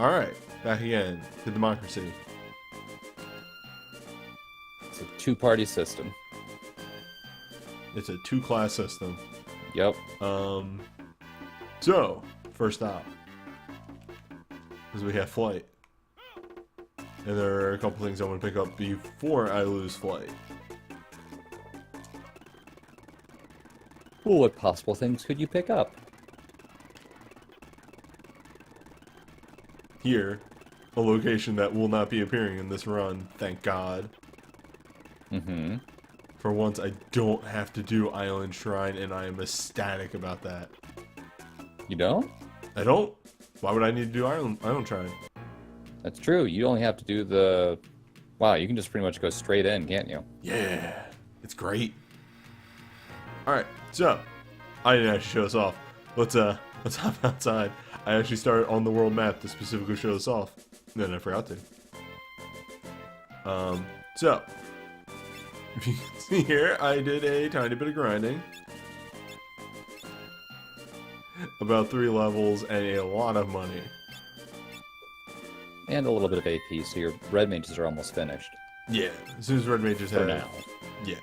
Alright, back again to democracy. It's a two-party system. It's a two-class system. Yep. So, first stop. Because we have flight. And there are a couple things I want to pick up before I lose flight. Well, what possible things could you pick up? Here, a location that will not be appearing in this run, thank God. Mm-hmm. For once, I don't have to do Island Shrine, and I am ecstatic about that. You don't? I don't? Why would I need to do Island Shrine? That's true. You only have to do the... Wow, you can just pretty much go straight in, can't you? Yeah, it's great. Alright, so, I didn't actually show us off. Let's hop outside. I actually started on the world map to specifically show this off. And then I forgot to. So, if you can see here, I did a tiny bit of grinding. About 3 levels and a lot of money. And a little bit of AP, so your red mages are almost finished. Yeah, as soon as red mages For have... now. Yeah,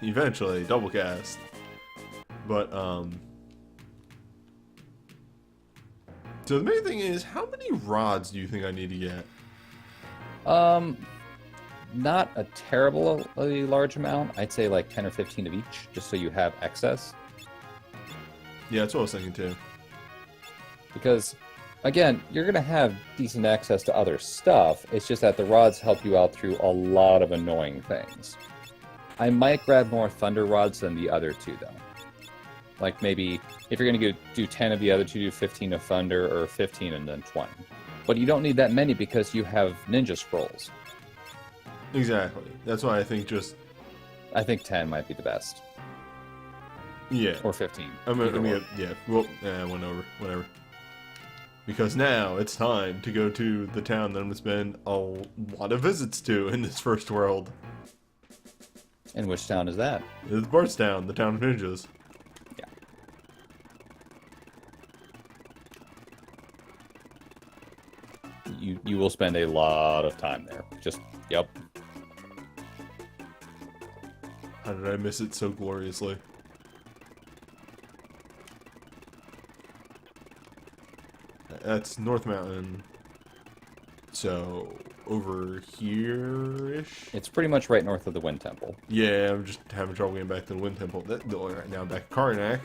eventually, double cast. But, so the main thing is, how many rods do you think I need to get? Not a terribly large amount. I'd say like 10 or 15 of each, just so you have excess. Yeah, that's what I was thinking too. Because, again, you're going to have decent access to other stuff. It's just that the rods help you out through a lot of annoying things. I might grab more thunder rods than the other two, though. Like maybe, if you're going to do 10 of the other two, do 15 of thunder, or 15 and then 20. But you don't need that many because you have ninja scrolls. Exactly. That's why I think I think 10 might be the best. Yeah. Or 15. Yeah. Well, whatever. Because now it's time to go to the town that I'm going to spend a lot of visits to in this first world. And which town is that? It's Bardstown, the town of ninjas. Yeah. You will spend a lot of time there. Yep. How did I miss it so gloriously? That's North Mountain. So, over here-ish? It's pretty much right north of the Wind Temple. Yeah, I'm just having trouble getting back to the Wind Temple. Right now, I'm back to Karnak.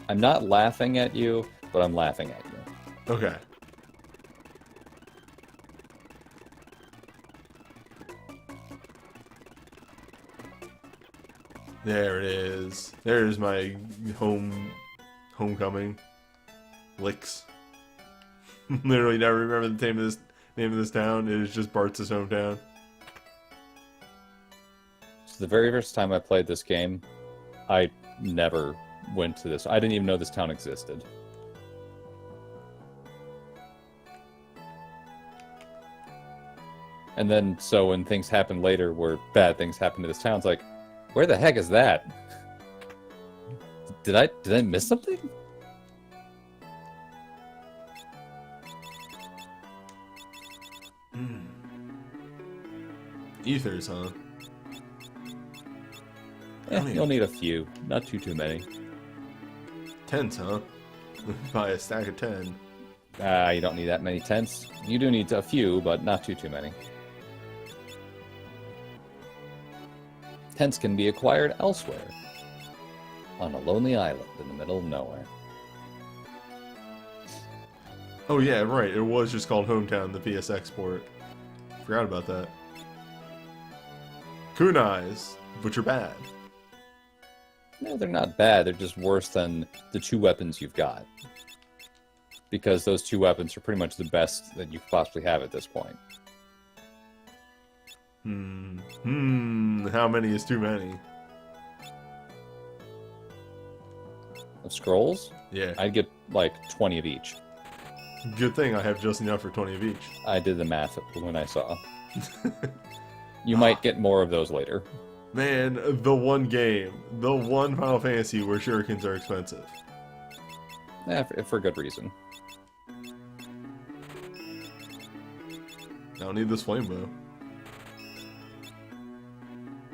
I'm not laughing at you, but I'm laughing at you. Okay. There it is. There's my homecoming. Licks. Literally never remember the name of this town. It is just Bart's hometown. So the very first time I played this game, I never went to this. I didn't even know this town existed. And then, so when things happen later where bad things happen to this town, it's like, where the heck is that? Did I miss something? Ethers, huh? You'll need a few. Not too many. 10s, huh? Buy a stack of 10. You don't need that many tents. You do need a few, but not too many. Tents can be acquired elsewhere. On a lonely island in the middle of nowhere. Oh yeah, right. It was just called Hometown, the PS Export. Forgot about that. Kunais, which are bad. No, they're not bad. They're just worse than the 2 weapons you've got. Because those 2 weapons are pretty much the best that you could possibly have at this point. How many is too many? Of scrolls? Yeah. I'd get like 20 of each. Good thing I have just enough for 20 of each. I did the math when I saw. You might get more of those later. Man, the one game, the one Final Fantasy where shurikens are expensive. Yeah, for good reason. I don't need this flame bow.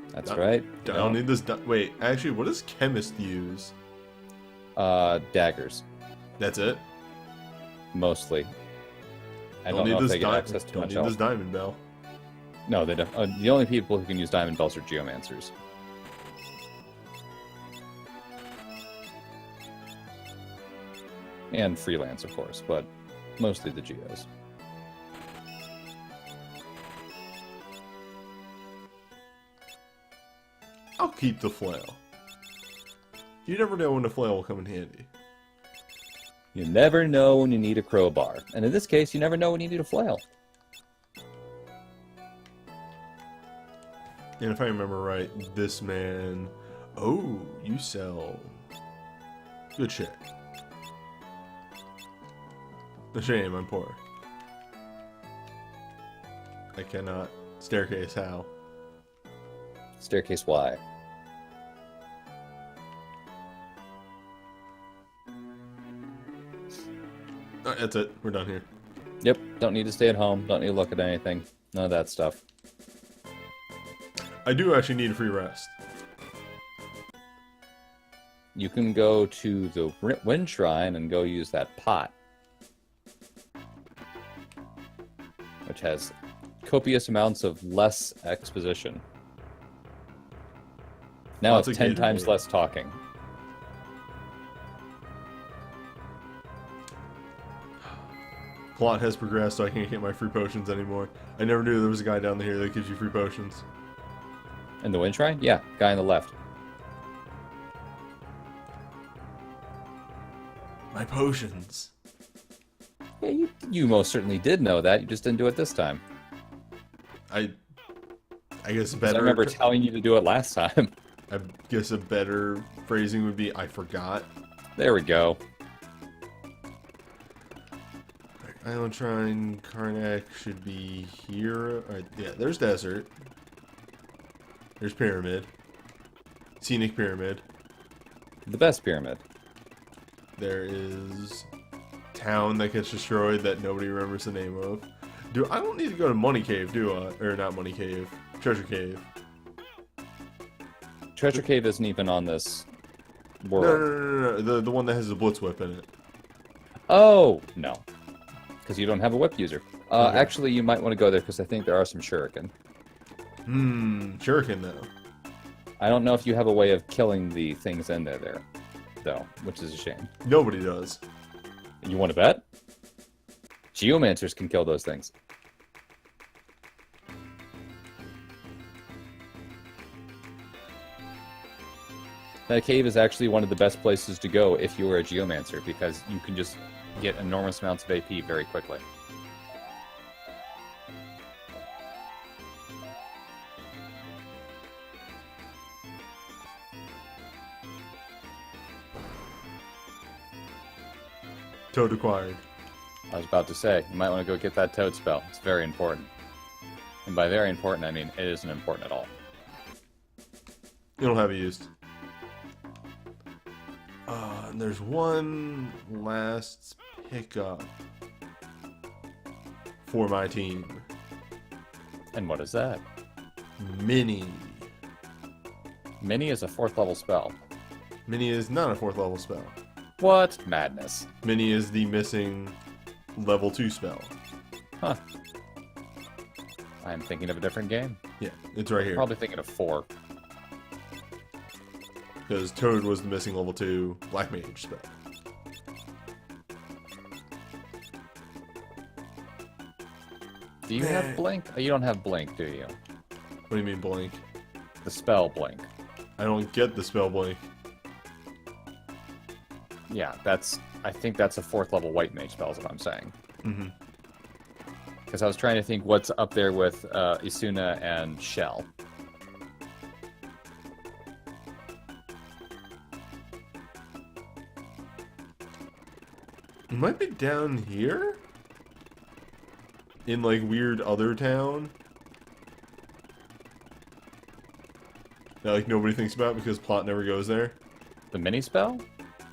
That's right. I don't need this. Wait, actually, what does chemist use? Daggers. That's it. Mostly. I don't know if they get access to don't much need else. this diamond bell. No, they don't. The only people who can use diamond bells are geomancers. And freelance, of course, but mostly the geos. I'll keep the flail. You never know when the flail will come in handy. You never know when you need a crowbar. And in this case, you never know when you need a flail. And if I remember right, this man... Oh, you sell... good shit. A shame, I'm poor. I cannot. Staircase, how? Staircase Y. Alright, that's it. We're done here. Yep, don't need to stay at home. Don't need to look at anything. None of that stuff. I do actually need a free rest. You can go to the Wind Shrine and go use that pot. Which has copious amounts of less exposition. Now Lots it's of 10 times gameplay. less talking. Plot has progressed, so I can't get my free potions anymore. I never knew there was a guy down here that gives you free potions. In the Wind Shrine? Yeah, guy on the left. My potions. Yeah, you most certainly did know that. You just didn't do it this time. I guess 'Cause better. I remember telling you to do it last time. I guess a better phrasing would be, I forgot. There we go. Island Shrine, Karnak should be here. Alright, yeah, there's Desert. There's Pyramid. Scenic Pyramid. The best pyramid. There is Town that gets destroyed that nobody remembers the name of. Dude, I don't need to go to Money Cave, do I? Or not Money Cave. Treasure Cave. Treasure Cave isn't even on this No, world. no. The one that has the Blitz Whip in it. Oh, no. Because you don't have a whip user. Okay. Actually, you might want to go there because I think there are some shuriken. Shuriken though. I don't know if you have a way of killing the things in there, though, which is a shame. Nobody does. You want to bet? Geomancers can kill those things. That cave is actually one of the best places to go if you are a geomancer because you can just get enormous amounts of AP very quickly. Toad acquired. I was about to say, you might want to go get that toad spell. It's very important. And by very important, I mean it isn't important at all. You don't have it used. And there's one last pickup for my team. And what is that? Mini. Mini is a 4th level spell. Mini is not a 4th level spell. What madness. Mini is the missing level 2 spell. Huh. I'm thinking of a different game. Yeah, it's right here. Probably thinking of 4. Because Toad was the missing level 2 Black Mage spell. Do you have Blink? Oh, you don't have Blink, do you? What do you mean Blink? The spell Blink. I don't get the spell Blink. Yeah, I think that's a 4th level White Mage spell is what I'm saying. Mm-hmm. Because I was trying to think what's up there with Isuna and Shell. It might be down here? In like weird other town? That like nobody thinks about because plot never goes there? The mini spell?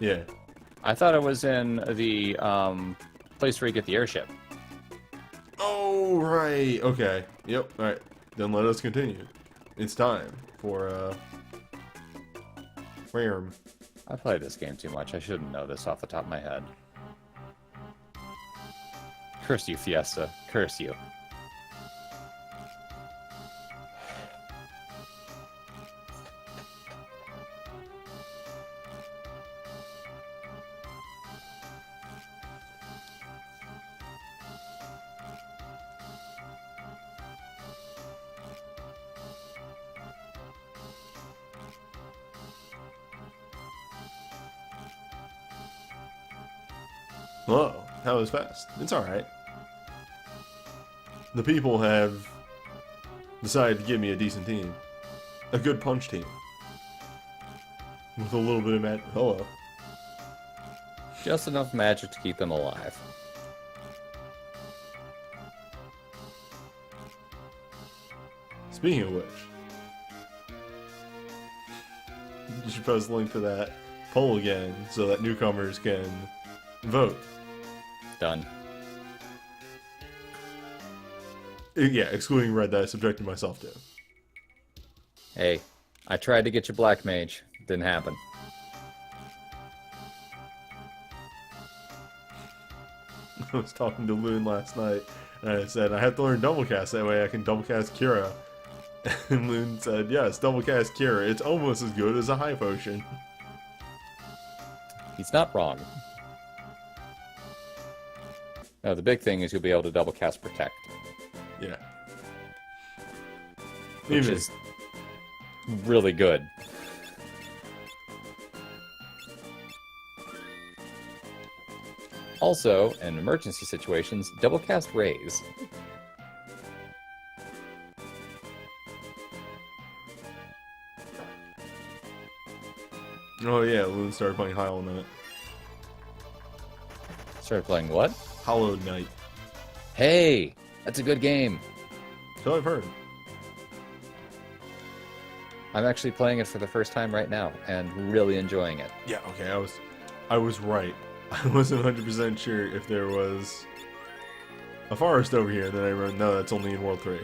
Yeah. I thought it was in the place where you get the airship. Oh, right. Okay. Yep. All right. Then let us continue. It's time for Ram. I played this game too much. I shouldn't know this off the top of my head. Curse you, Fiesta. Curse you. Whoa, that was fast. It's alright. The people have decided to give me a decent team. A good punch team. With a little bit of magic. Hello. Just enough magic to keep them alive. Speaking of which, you should post a link for that poll again so that newcomers can vote. Done. Yeah, excluding red that I subjected myself to. Hey, I tried to get you Black Mage. Didn't happen. I was talking to Loon last night, and I said, I have to learn double cast, that way I can double cast Kira. And Loon said, yes, double cast Kira. It's almost as good as a high potion. He's not wrong. No, the big thing is you'll be able to double cast Protect. Yeah. Which is really good. Also, in emergency situations, double cast Raise. Oh yeah, Loon started playing Hollow Knight. Started playing what? Hollow Knight. Hey! That's a good game. So I've heard. I'm actually playing it for the first time right now, and really enjoying it. Yeah, okay, I was right. I wasn't 100% sure if there was a forest over here, then I wrote, no, that's only in World 3.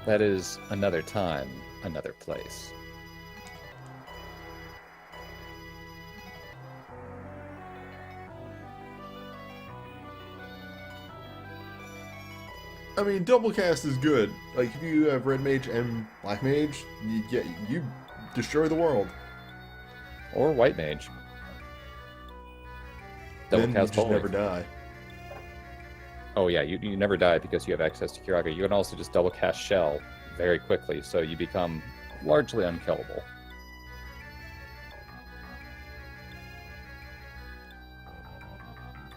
That is another time, another place. I mean, double cast is good. Like, if you have Red Mage and Black Mage, you destroy the world. Or White Mage. Double Then cast you just Holy. never die. Oh yeah, you never die because you have access to Kiraga. You can also just double cast Shell very quickly, so you become largely unkillable.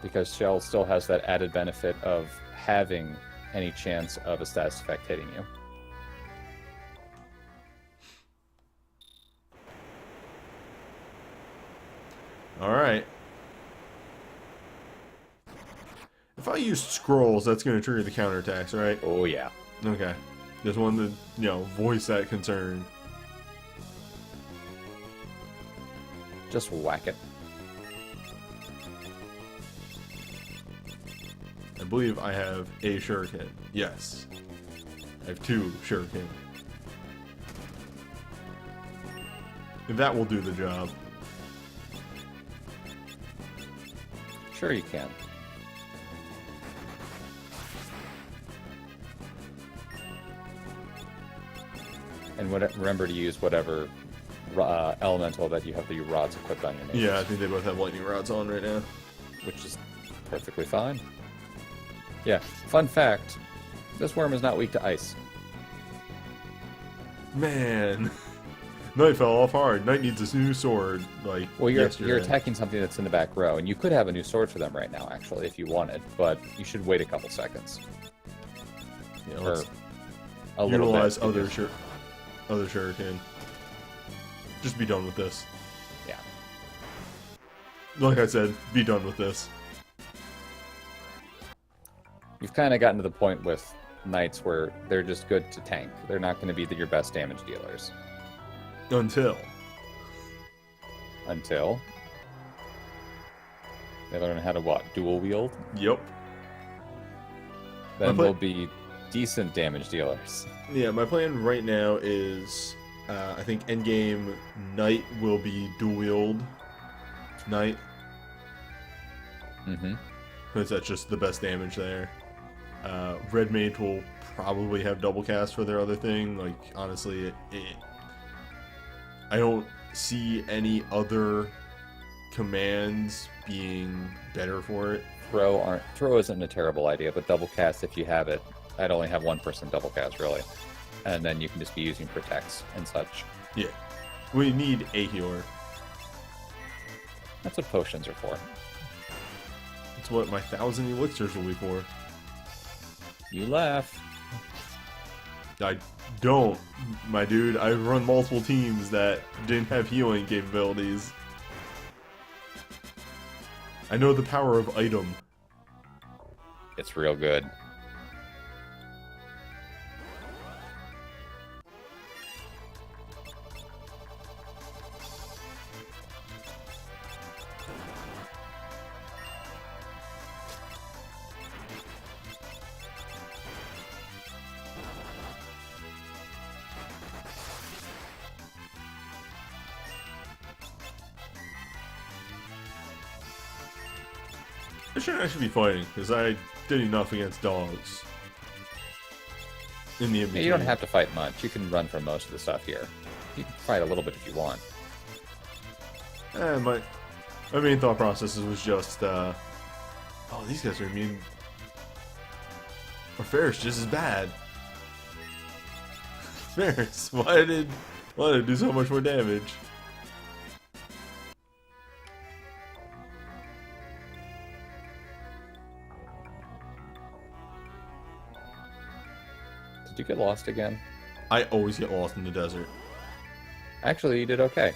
Because Shell still has that added benefit of having any chance of a status effect hitting you. Alright. If I use scrolls, that's going to trigger the counterattacks, right? Oh yeah. Okay. Just wanted to, voice that concern. Just whack it. I believe I have a shuriken. Yes. I have 2 shuriken. That will do the job. Sure you can. And remember to use whatever elemental that you have the rods equipped on your mages. Yeah, I think they both have lightning rods on right now. Which is perfectly fine. Yeah, fun fact, this worm is not weak to ice. Man. Knight fell off hard. Knight needs a new sword. Like, Well, you're yesterday. attacking something that's in the back row, and you could have a new sword for them right now, actually, if you wanted, but you should wait a couple seconds. Yeah, Or let's a little utilize bit. other because- other shuriken. Just be done with this. Yeah. Like I said, be done with this. You've kind of gotten to the point with knights where they're just good to tank. They're not going to be your best damage dealers. Until they learn how to what? Dual wield? Yep. Then they'll be decent damage dealers. Yeah, my plan right now is, I think endgame knight will be dual wield knight. Mm-hmm. Because that's just the best damage there. Red mage will probably have double cast for their other thing. Like, honestly, I don't see any other commands being better for it. Throw isn't a terrible idea, but double cast if you have it. I'd only have one person double cast really, and then you can just be using protects and such. Yeah, we need a healer. That's what potions are for. That's what my 1,000 elixirs will be for. You laugh. I don't, my dude. I've run multiple teams that didn't have healing capabilities. I know the power of item. It's real good. I shouldn't actually be fighting, because I did enough against dogs. In the Yeah, you don't have to fight much. You can run from most of the stuff here. You can fight a little bit if you want. My main thought process was just, oh, these guys are immune. Or Ferris just as bad. Ferris, why did it do so much more damage? Did you get lost again? I always get lost in the desert. Actually, you did okay.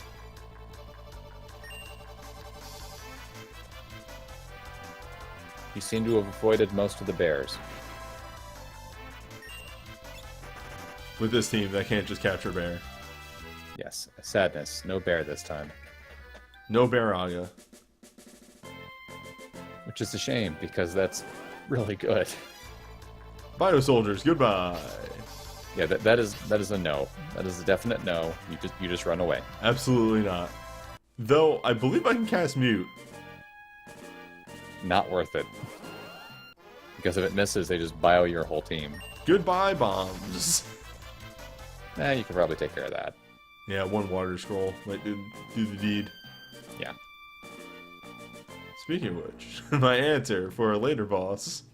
You seem to have avoided most of the bears. With this team, that can't just capture bear. Yes, sadness. No bear this time. No Baraga. Which is a shame, because that's really good. Bio soldiers, goodbye. Yeah, that is a no. That is a definite no. You just run away. Absolutely not. Though I believe I can cast mute. Not worth it. Because if it misses, they just bio your whole team. Goodbye bombs. You could probably take care of that. Yeah, one water scroll might do the deed. Yeah. Speaking of which, my answer for a later boss.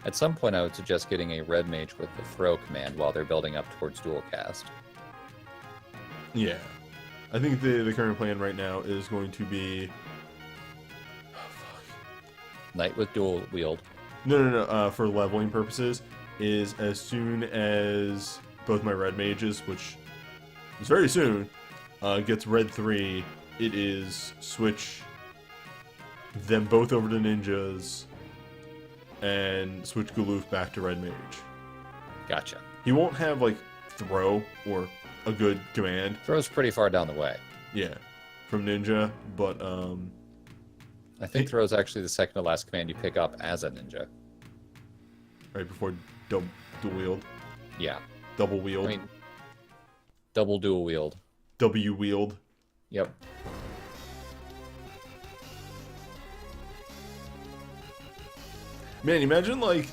At some point, I would suggest getting a red mage with the throw command while they're building up towards dual cast. Yeah. I think the current plan right now is going to be... Knight with dual wield. No. For leveling purposes, is as soon as both my red mages, which is very soon, gets red 3, it is switch them both over to ninjas and switch Guluf back to red mage. Gotcha. He won't have, like, throw or a good command. Throw's pretty far down the way. Yeah, from ninja, but, I think throw's actually the second to last command you pick up as a ninja. right before dual wield. Yeah. Double wield. I mean, double dual wield. W wield. Yep. Man, imagine, like,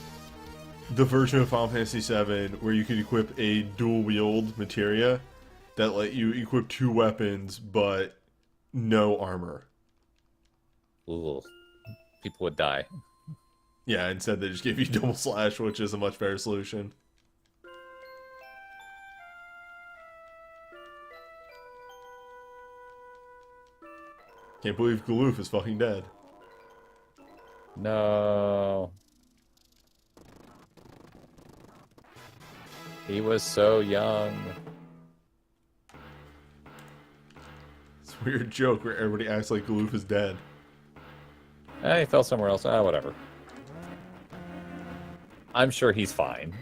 the version of Final Fantasy VII where you could equip a dual wield materia that let you equip 2 weapons but no armor. Ooh. People would die. Yeah, instead they just gave you double slash, which is a much better solution. Can't believe Guluf is fucking dead. No. He was so young. It's a weird joke where everybody acts like Guluf is dead. He fell somewhere else. Whatever. I'm sure he's fine.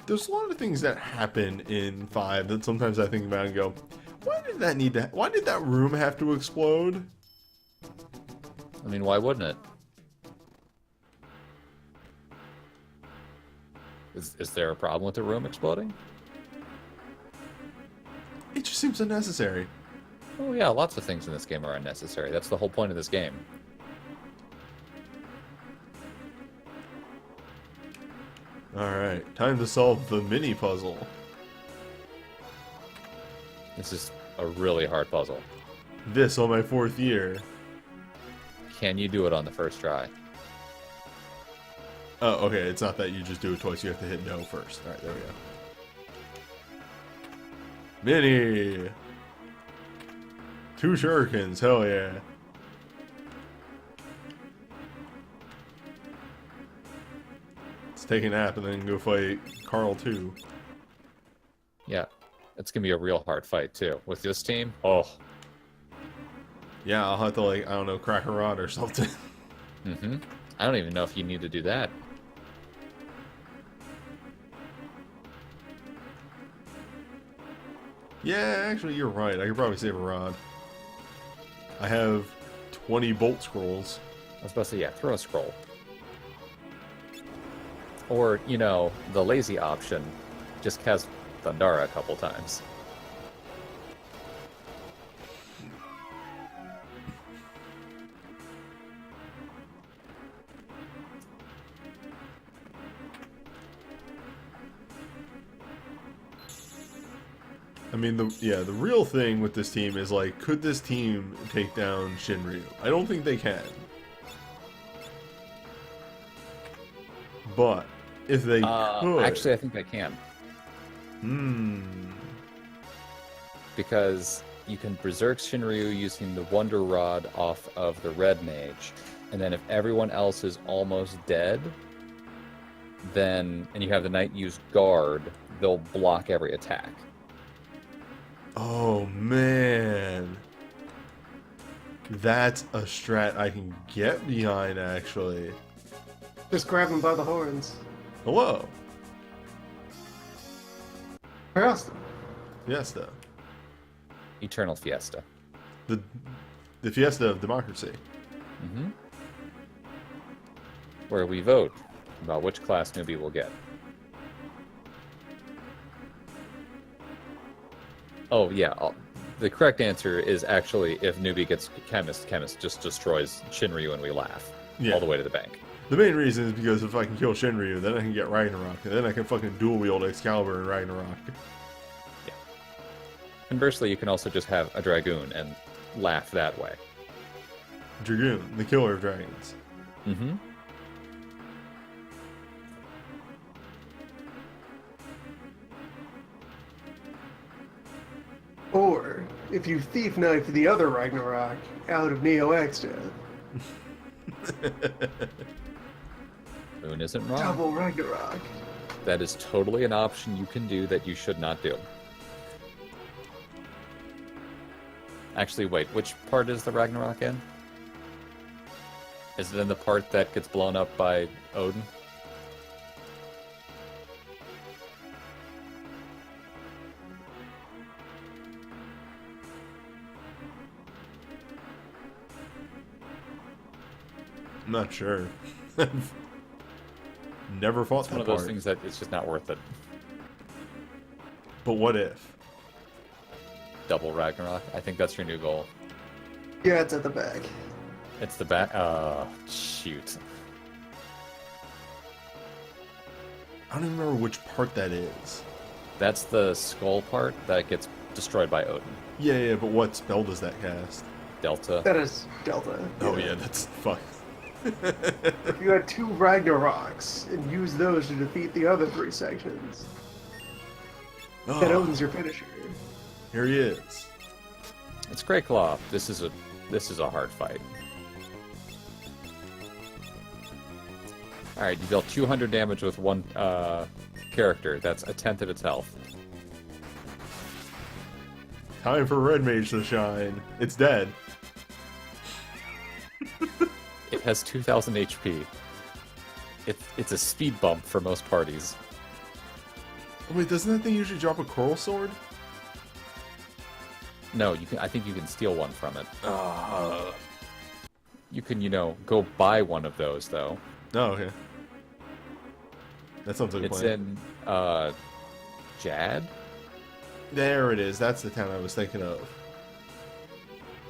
There's a lot of things that happen in 5 that sometimes I think about and go, why did that room have to explode? I mean, why wouldn't it? Is there a problem with the room exploding? It just seems unnecessary. Oh yeah, lots of things in this game are unnecessary. That's the whole point of this game. Alright, time to solve the mini puzzle. This is a really hard puzzle. This on my 4th year. Can you do it on the first try? Oh, okay, it's not that you just do it twice, you have to hit no first. Alright, there we go. Mini! 2 shurikens, hell yeah. Let's take a nap and then go fight Carl 2. Yeah. It's gonna be a real hard fight, too. With this team, oh. Yeah, I'll have to, like, I don't know, crack a rod or something. Mm-hmm. I don't even know if you need to do that. Yeah, actually, you're right. I could probably save a rod. I have 20 bolt scrolls. I was about to say, yeah, throw a scroll. Or, you know, the lazy option, just cast Thundara a couple times. I mean, the real thing with this team is, like, could this team take down Shinryu? I don't think they can. But, if they could... Actually, I think they can. Because you can Berserk Shinryu using the Wonder Rod off of the Red Mage, and then if everyone else is almost dead, then, and you have the Knight use Guard, they'll block every attack. Oh, man. That's a strat I can get behind, actually. Just grab him by the horns. Hello. Fiesta. Fiesta. Eternal Fiesta. The Fiesta of democracy. Mm-hmm. Where we vote about which class newbie we'll get. Oh, yeah. The correct answer is actually if newbie gets chemist just destroys Shinryu and we laugh. Yeah. All the way to the bank. The main reason is because if I can kill Shinryu, then I can get Ragnarok, and then I can fucking dual wield Excalibur and Ragnarok. Yeah. Conversely, you can also just have a Dragoon and laugh that way. Dragoon, the killer of dragons. Mm-hmm. Or, if you thief knife the other Ragnarok out of Neo Extra, Moon isn't wrong. double Ragnarok. That is totally an option you can do that you should not do. Actually, wait, which part is the Ragnarok in? Is it in the part that gets blown up by Odin? I'm not sure. Never fought It's that one of part. those things that it's just not worth it. But what if? Double Ragnarok. I think that's your new goal. Yeah, it's at the back. It's the back. Shoot. I don't even remember which part that is. That's the skull part that gets destroyed by Odin. Yeah, but what spell does that cast? Delta. That is Delta. Oh yeah, that's fuck. If you had 2 Ragnaroks and use those to defeat the other 3 sections, then Oh, Odin's your finisher. here he is. It's Grey Claw. This is a hard fight. Alright, you deal 200 damage with one character. That's a tenth of its health. Time for Red Mage to shine. It's dead. It has 2,000 HP. It's a speed bump for most parties. Oh, wait, doesn't that thing usually drop a coral sword? No, you can. I think you can steal one from it. Oh, You can, go buy one of those though. okay. That sounds like a It's plan. in Jad. There it is. That's the town I was thinking of.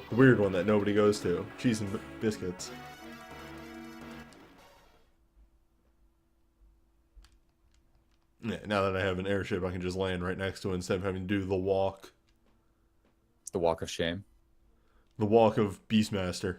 The weird one that nobody goes to. Cheese and biscuits. Yeah, now that I have an airship, I can just land right next to it instead of having to do the walk. It's the Walk of Shame. The walk of Beastmaster.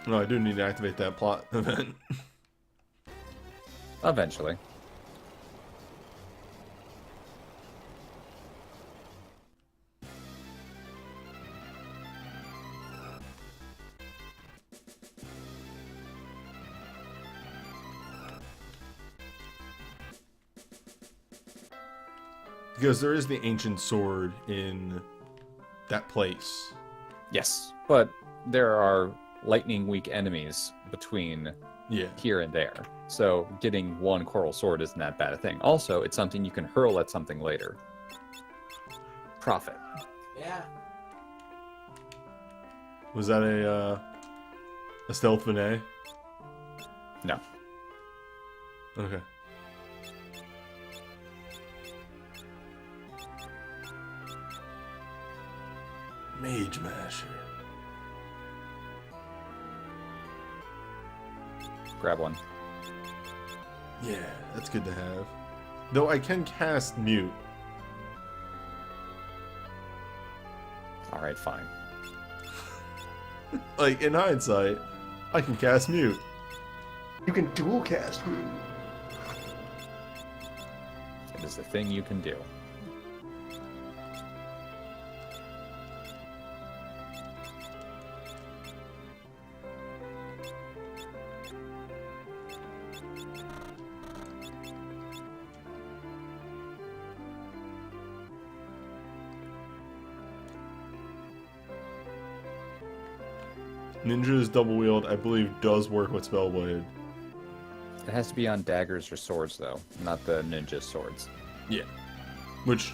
No, I do need to activate that plot event. Eventually. Because there is the ancient sword in that place. Yes, but there are lightning weak enemies between Yeah. here and there. So getting one coral sword isn't that bad a thing. Also, it's something you can hurl at something later. Profit. Yeah. Was that a stealth Vinay? No. Okay. Mage Masher. Grab one. Yeah, that's good to have. Though I can cast Mute. Alright, fine. Like, in hindsight, I can cast Mute. You can dual cast me. It is the thing you can do. Ninja's double wield, I believe, does work with Spellblade. It has to be on daggers or swords, though, not the ninja swords. Yeah. Which,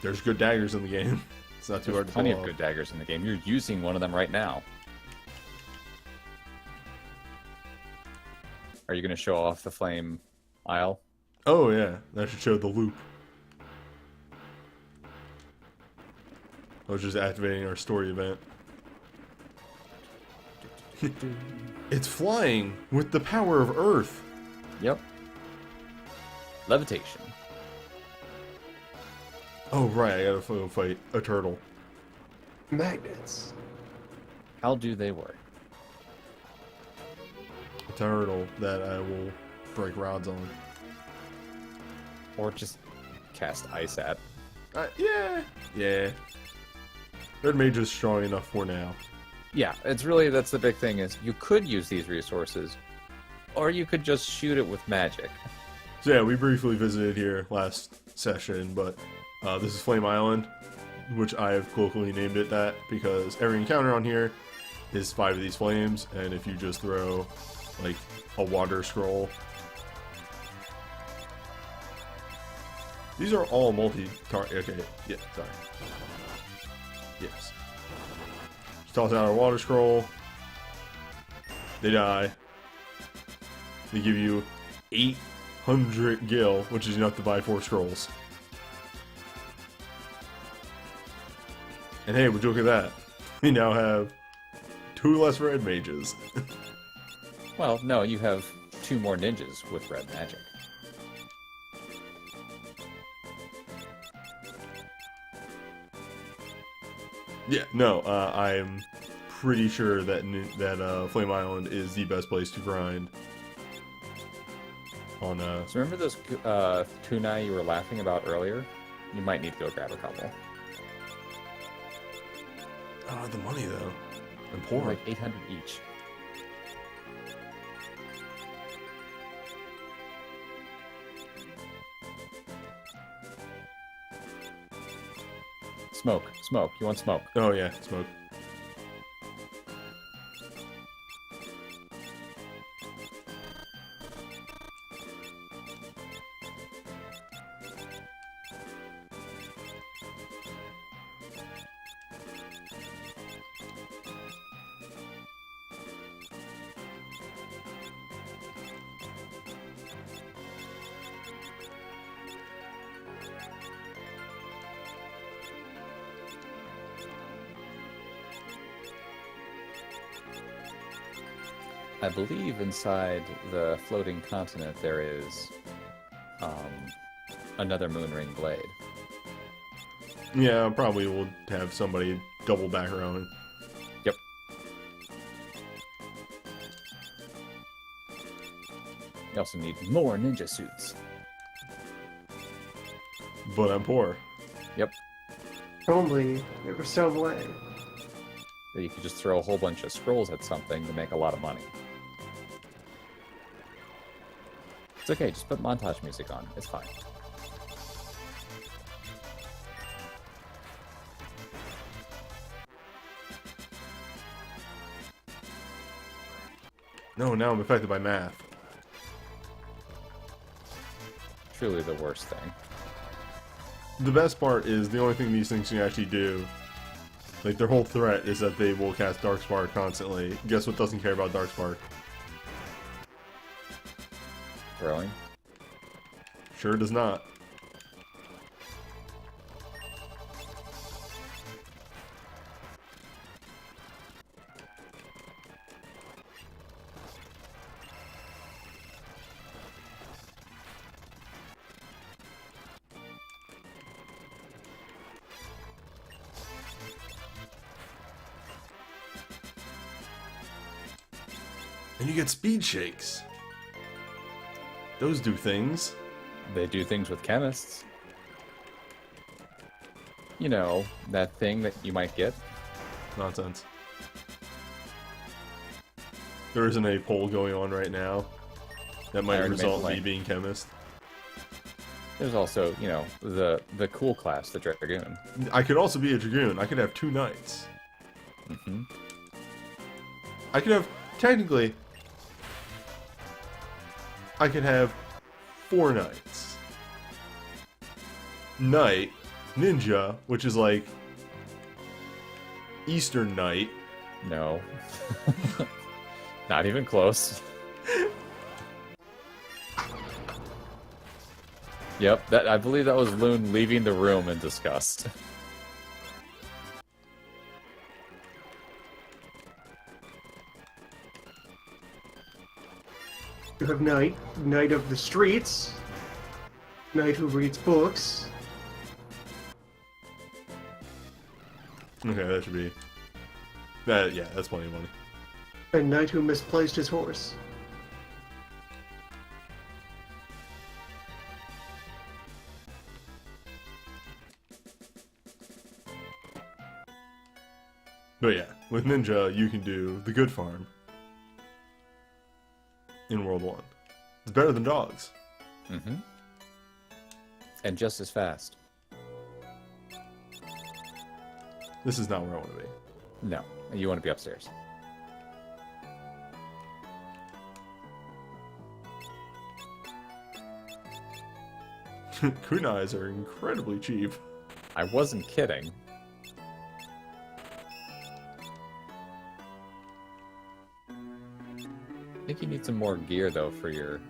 there's good daggers in the game. It's not too There's hard to plenty pull of off. good daggers in the game. You're using one of them right now. Are you going to show off the flame aisle? Oh yeah, that should show the loop. I was just activating our story event. It's flying with the power of Earth. Yep. Levitation. Oh right, I gotta go fight a turtle. Magnets. How do they work? A turtle that I will break rods on. Or just cast ice at? Yeah. Red Mage is strong enough for now. Yeah, that's the big thing is you could use these resources, or you could just shoot it with magic. So yeah, we briefly visited here last session, but this is Flame Island, which I have colloquially named it that because every encounter on here is 5 of these flames, and if you just throw like a water scroll, these are all multi-target. Okay, yeah, sorry. Yes. Just toss out a water scroll, They die. They give you 800 gil, which is enough to buy 4 scrolls. And hey, would you look at that? We now have 2 less red mages. Well, no, you have 2 more ninjas with red magic. Yeah, no, I'm pretty sure that Flame Island is the best place to grind. On So remember those kunai you were laughing about earlier? You might need to go grab a couple. I don't have the money though. I'm poor. Like 800 each. Smoke. Smoke. You want smoke? Oh yeah, smoke. I believe inside the floating continent there is another Moonring blade. Yeah, probably we'll have somebody double back around. Yep. You also need more ninja suits. But I'm poor. Yep. Only there was some way. You could just throw a whole bunch of scrolls at something to make a lot of money. It's okay, just put montage music on. It's fine. No, now I'm affected by math. Truly the worst thing. The best part is the only thing these things can actually do, like their whole threat is that they will cast Darkspark constantly. Guess what doesn't care about Darkspark? Throwing. Sure does not. And you get speed shakes. Those do things. They do things with chemists. You know, that thing that you might get. Nonsense. There isn't a poll going on right now that might already made result the in me link. being chemist. There's also, you know, the cool class, the Dragoon. I could also be a Dragoon. I could have 2 knights. Mm-hmm. I could have, technically, I could have 4 knights. Knight, ninja, which is like Eastern Knight. No. Not even close. Yep, that I believe that was Loon leaving the room in disgust. You have Knight, Knight of the Streets, Knight who reads books. Okay, that should be... That, yeah, that's plenty of money. And Knight who misplaced his horse. But yeah, with Ninja, you can do the good farm in World 1. It's better than dogs. Mm-hmm. And just as fast. This is not where I want to be. No, you want to be upstairs. Kunais are incredibly cheap. I wasn't kidding. I think you need some more gear, though, for your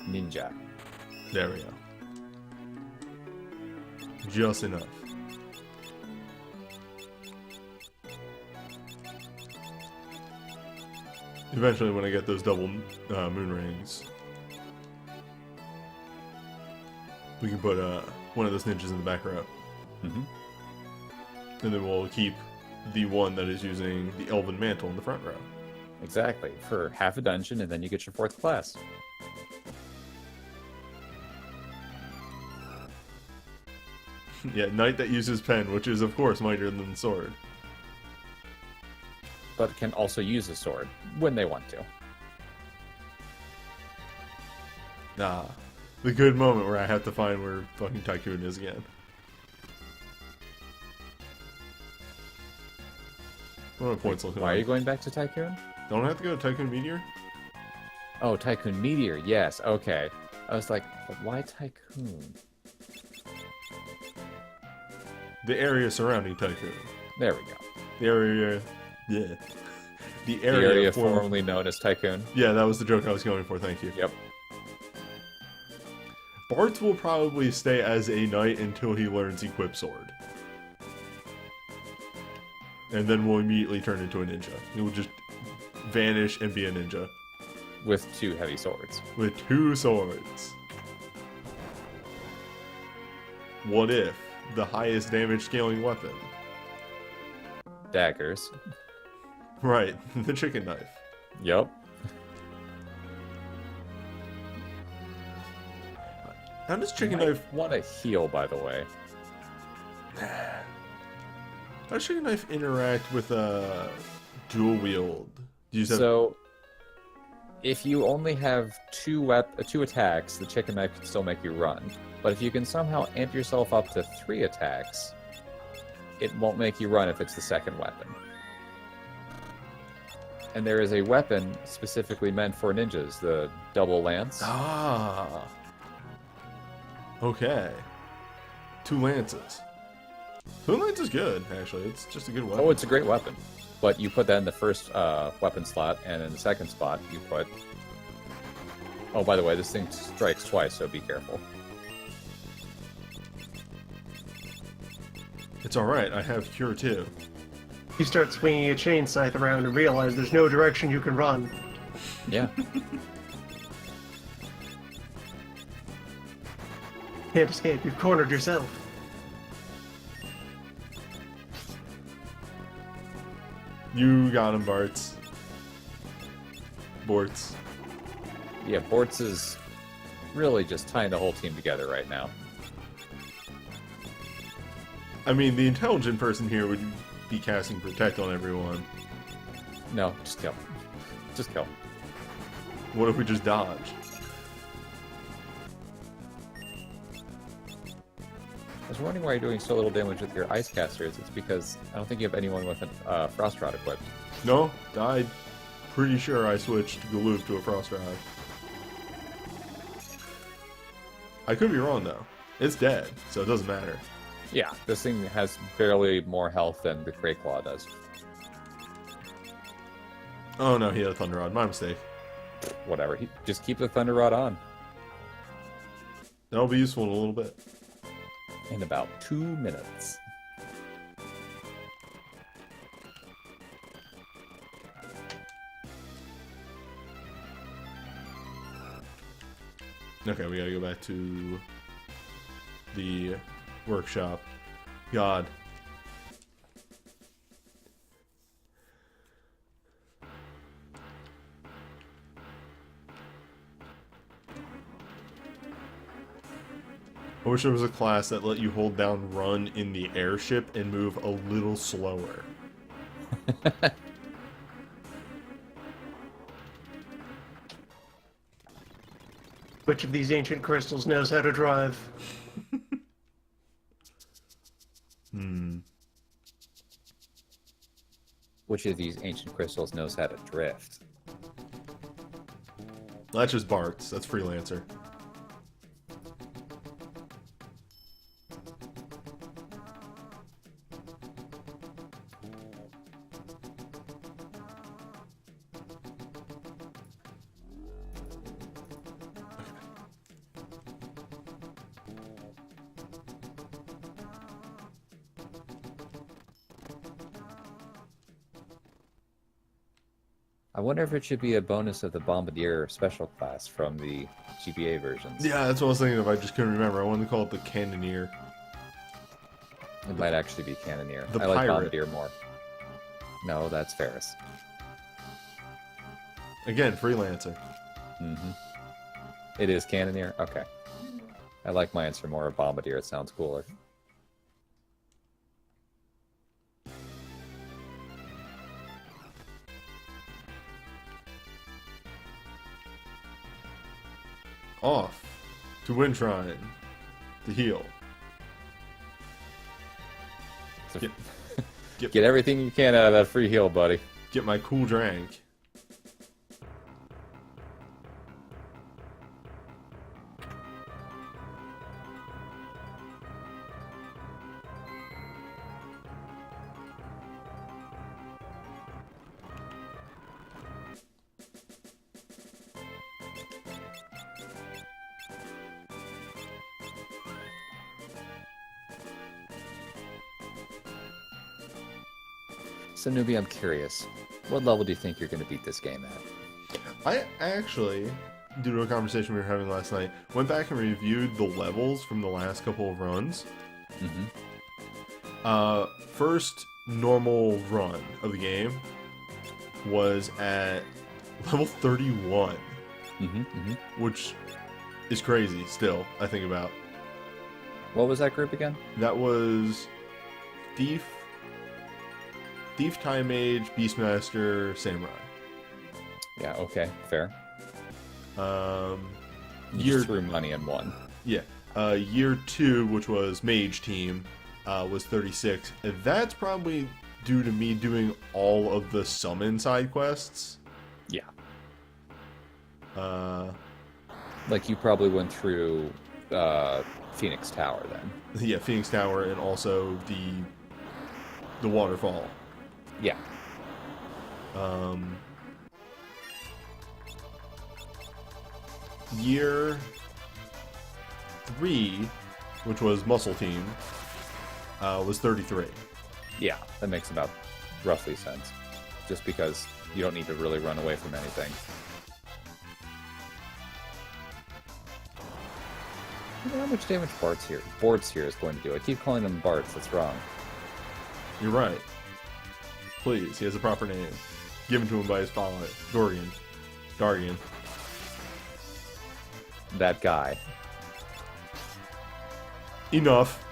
ninja. There we go. Just enough. Eventually, when I get those double moon rings, we can put one of those ninjas in the back row. Mm-hmm. And then we'll keep the one that is using the Elven Mantle in the front row. Exactly. For half a dungeon, and then you get your 4th class. Yeah, Knight that uses pen, which is, of course, mightier than the sword. But can also use a sword when they want to. Nah. The good moment where I have to find where fucking Tycoon is again. What are my points looking Why are like? you going back to Tycoon? Don't I have to go to Tycoon Meteor? Oh, Tycoon Meteor, yes, okay. I was like, but why Tycoon? The area surrounding Tycoon. There we go. The area... Yeah. The The area, area for- formerly known as Tycoon. Yeah, that was the joke I was going for, thank you. Yep. Bartz will probably stay as a knight until he learns Equip Sword. And then we'll immediately turn into a ninja. He will just vanish and be a ninja. With 2 heavy swords. With 2 swords. What if the highest damage scaling weapon? Daggers. Right, the chicken knife. Yep. How does chicken Might knife... want to heal, by the way. How does chicken knife interact with dual wield? Do you have... So, if you only have 2 attacks, the chicken knife can still make you run. But if you can somehow amp yourself up to 3 attacks, it won't make you run if it's the second weapon. And there is a weapon specifically meant for ninjas, the double lance. Ah. Okay. 2 lances. 2 lances is good, actually. It's just a good weapon. Oh, it's a great weapon. But you put that in the first weapon slot, and in the second spot, you put... Oh, by the way, this thing strikes twice, so be careful. It's alright, I have Cure too. You start swinging a chain scythe around and realize there's no direction you can run. Yeah. Can't escape, you've cornered yourself. You got him, Bartz. Bortz. Yeah, Bortz is really just tying the whole team together right now. I mean, the intelligent person here would be casting Protect on everyone. No, just kill. Just kill. What if we just dodge? I was wondering why you're doing so little damage with your ice casters. It's because I don't think you have anyone with a frost rod equipped. No, I'm pretty sure I switched Galoof to a Frost Rod. I could be wrong, though. It's dead, so it doesn't matter. Yeah, this thing has barely more health than the Grey Claw does. Oh no, he had a Thunder Rod. My mistake. Whatever. Just keep the Thunder Rod on. That'll be useful in a little bit. In about 2 minutes. Okay, we gotta go back to the workshop. God. I wish there was a class that let you hold down run in the airship and move a little slower. Which of these ancient crystals knows how to drive? Which of these ancient crystals knows how to drift? That's just Bart's. That's Freelancer. I wonder if it should be a bonus of the Bombardier special class from the GBA versions. Yeah, that's what I was thinking of. I just couldn't remember. I wanted to call it the Cannoneer. It might actually be Cannoneer. The I like pirate. Bombardier more. No, that's Ferris. Again, freelancer. Mm-hmm. It is Cannoneer? Okay. I like my answer more of Bombardier. It sounds cooler. Off to Wind Shrine to heal. So Get, get everything you can out of that free heal, buddy. get my cool drink. So, Newbie, I'm curious. What level do you think you're going to beat this game at? I actually, due to a conversation we were having last night, went back and reviewed the levels from the last couple of runs. First normal run of the game was at level 31, which is crazy still, I think about. What was that group again? That was Thief, Time Mage, Beastmaster, Samurai. Yeah, okay, fair. You Year just threw money in one. Yeah. Year 2, which was Mage Team, was 36. And that's probably due to me doing all of the summon side quests. Yeah. Uh, Like, you probably went through Phoenix Tower then. yeah, Phoenix Tower and also the waterfall. Yeah. Year 3, which was Muscle Team, was 33. Yeah, that makes about roughly sense. Just because you don't need to really run away from anything. I wonder how much damage boards here is going to do. I keep calling them Barts, that's wrong. You're right. Please, he has a proper name. Given to him by his father, Dargan. That guy. Enough.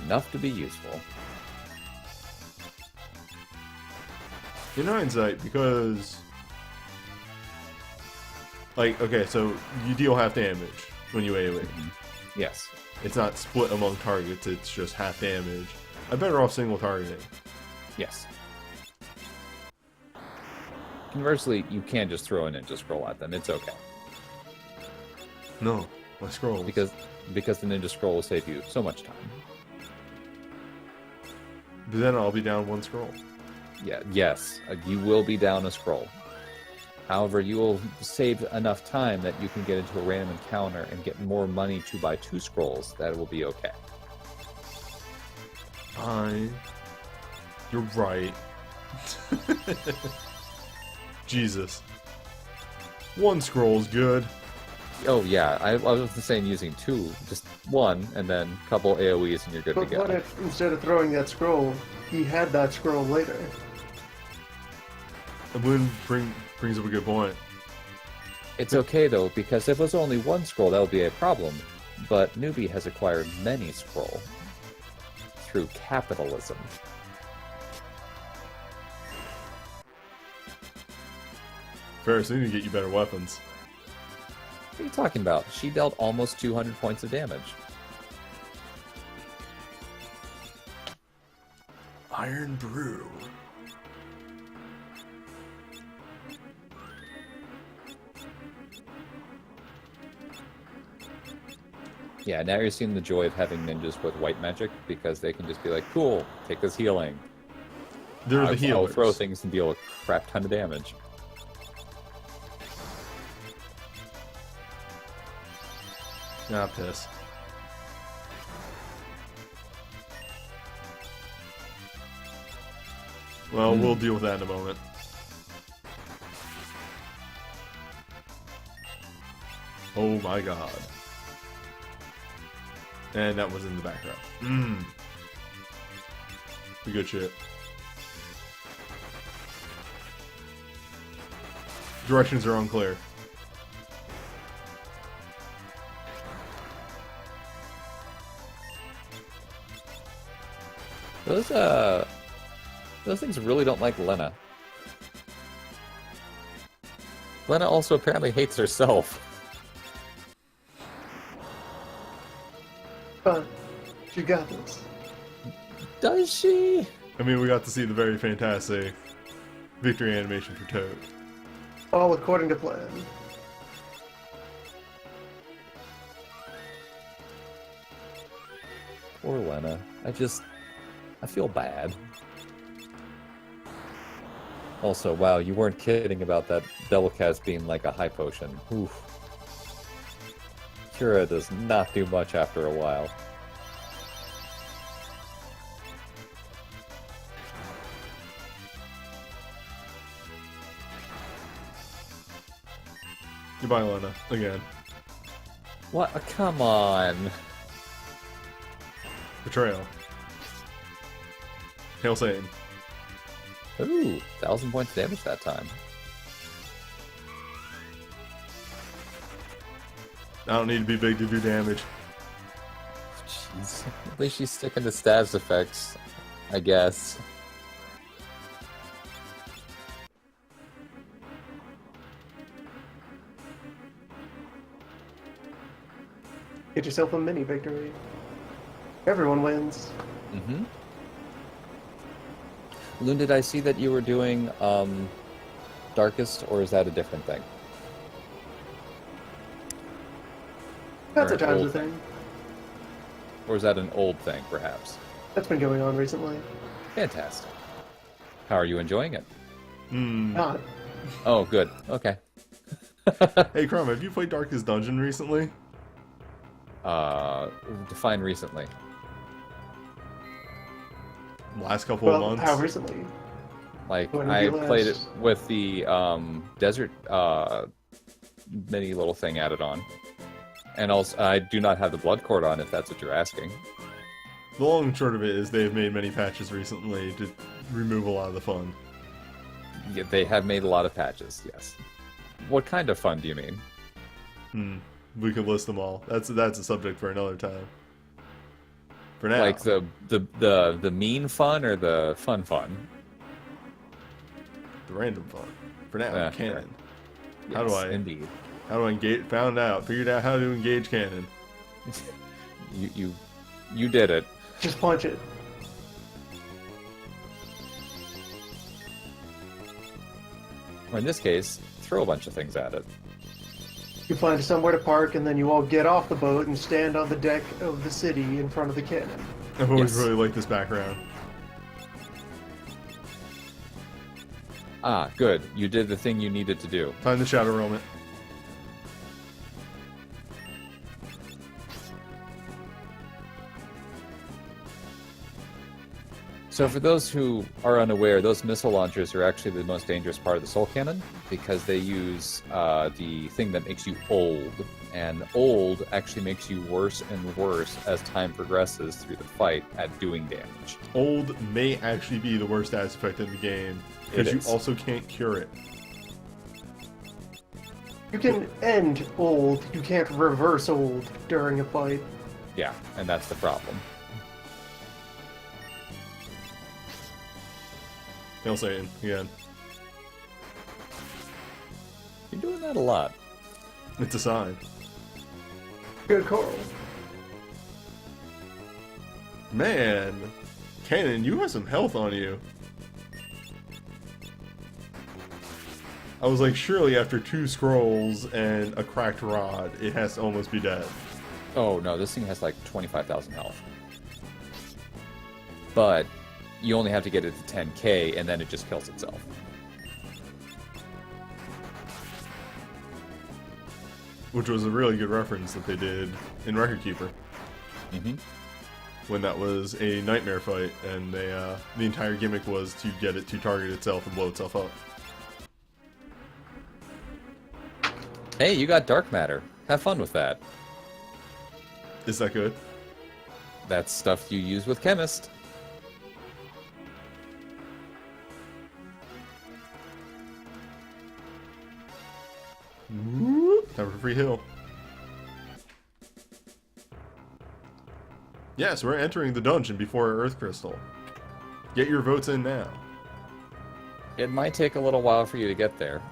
Enough to be useful. In hindsight, because... Like, okay, so you deal half damage when you AoE. Yes. It's not split among targets, it's just half damage. I'm better off single targeting. Yes. Conversely, you can just throw a ninja scroll at them. It's okay. No, my scrolls. Because the ninja scroll will save you so much time. But then I'll be down one scroll. Yeah, yes, you will be down a scroll. However, you will save enough time that you can get into a random encounter and get more money to buy 2 scrolls. That will be okay. Fine. You're right. Jesus. One scroll's good. Oh yeah, I wasn't saying using 2, just 1, and then a couple AoEs and you're good But to go. what if, instead of throwing that scroll, he had that scroll later? And Bloom brings up a good point. It's okay though, because if it was only 1 scroll, that would be a problem. But Newbie has acquired many scroll through capitalism. Ferris, I need to get you better weapons. What are you talking about? She dealt almost 200 points of damage. Iron Brew. Yeah, now you're seeing the joy of having ninjas with white magic, because they can just be like, cool, take this healing. They're the I'll healers. throw things and deal a crap ton of damage. Nah, piss. Well, we'll deal with that in a moment. Oh my god. And that was in the background. Good shit. Directions are unclear. Those things really don't like Lena. Lena also apparently hates herself. But you got this. Does she? I mean, we got to see the very fantastic victory animation for Toad. All according to plan. Poor Lena. I feel bad. Also, wow, you weren't kidding about that Devil Cast being like a high potion. Oof. Cura does not do much after a while. Goodbye, Lena. Again. What? Come on. Betrayal. Hail Satan. Ooh, 1,000 points damage that time. I don't need to be big to do damage. Jeez. At least she's sticking to stabs effects, I guess. Get yourself a mini victory. Everyone wins. Mm-hmm. Loon, did I see that you were doing Darkest, or is that a different thing? That's Or a an times old a thing. Or is that an old thing, perhaps? That's been going on recently. Fantastic. How are you enjoying it? Not. Oh, good. Okay. Hey, Crumb, have you played Darkest Dungeon recently? Define recently. Last couple of Well, months? how recently? Like, When did I you played it last- with the desert mini little thing added on. And also, I do not have the blood cord on, if that's what you're asking. The long and short of it is they've made many patches recently to remove a lot of the fun. Yeah, they have made a lot of patches, yes. What kind of fun do you mean? We could list them all. That's a subject for another time. For now. Like the mean fun or the fun fun? The random fun. For now, Yeah, canon. Yes, How do I- Indeed. How do I engage? Figured out how to engage canon. You did it. Just punch it. Or in this case, throw a bunch of things at it. You find somewhere to park, and then you all get off the boat and stand on the deck of the city in front of the cannon. I've always Yes. really liked this background. Ah, good. You did the thing you needed to do. Time to shadow realm it. So for those who are unaware, those missile launchers are actually the most dangerous part of the Soul Cannon because they use the thing that makes you old. And old actually makes you worse and worse as time progresses through the fight at doing damage. Old may actually be the worst aspect in the game because It you is. also can't cure it. You can end old, you can't reverse old during a fight. Yeah, and that's the problem. Hail Satan again. You're doing that a lot. It's a sign. Good call. Man, Canon, you have some health on you. I was like, surely after 2 scrolls and a cracked rod, it has to almost be dead. Oh no, this thing has like 25,000 health. But you only have to get it to 10k and then it just kills itself. Which was a really good reference that they did in Record Keeper. Mm-hmm. when that was a nightmare fight, and they the entire gimmick was to get it to target itself and blow itself up. Hey, you got dark matter. Have fun with that. Is that good? That's stuff you use with chemist. Time for free heal. Yes, we're entering the dungeon before our Earth Crystal. Get your votes in now. It might take a little while for you to get there.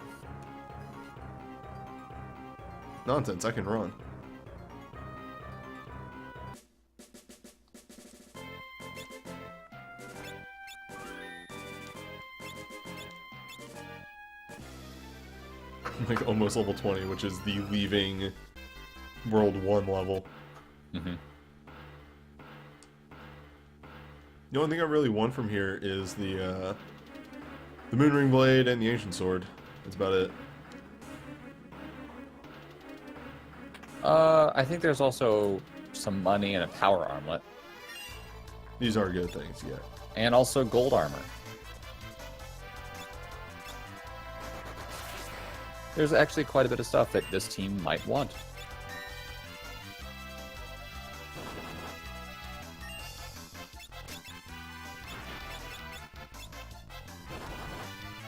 Nonsense, I can run. Like almost level 20, which is the leaving World 1 level. Mm-hmm. The only thing I really want from here is the Moonring Blade and the Ancient Sword. That's about it. I think there's also some money and a power armlet. These are good things, yeah. And also gold armor. There's actually quite a bit of stuff that this team might want.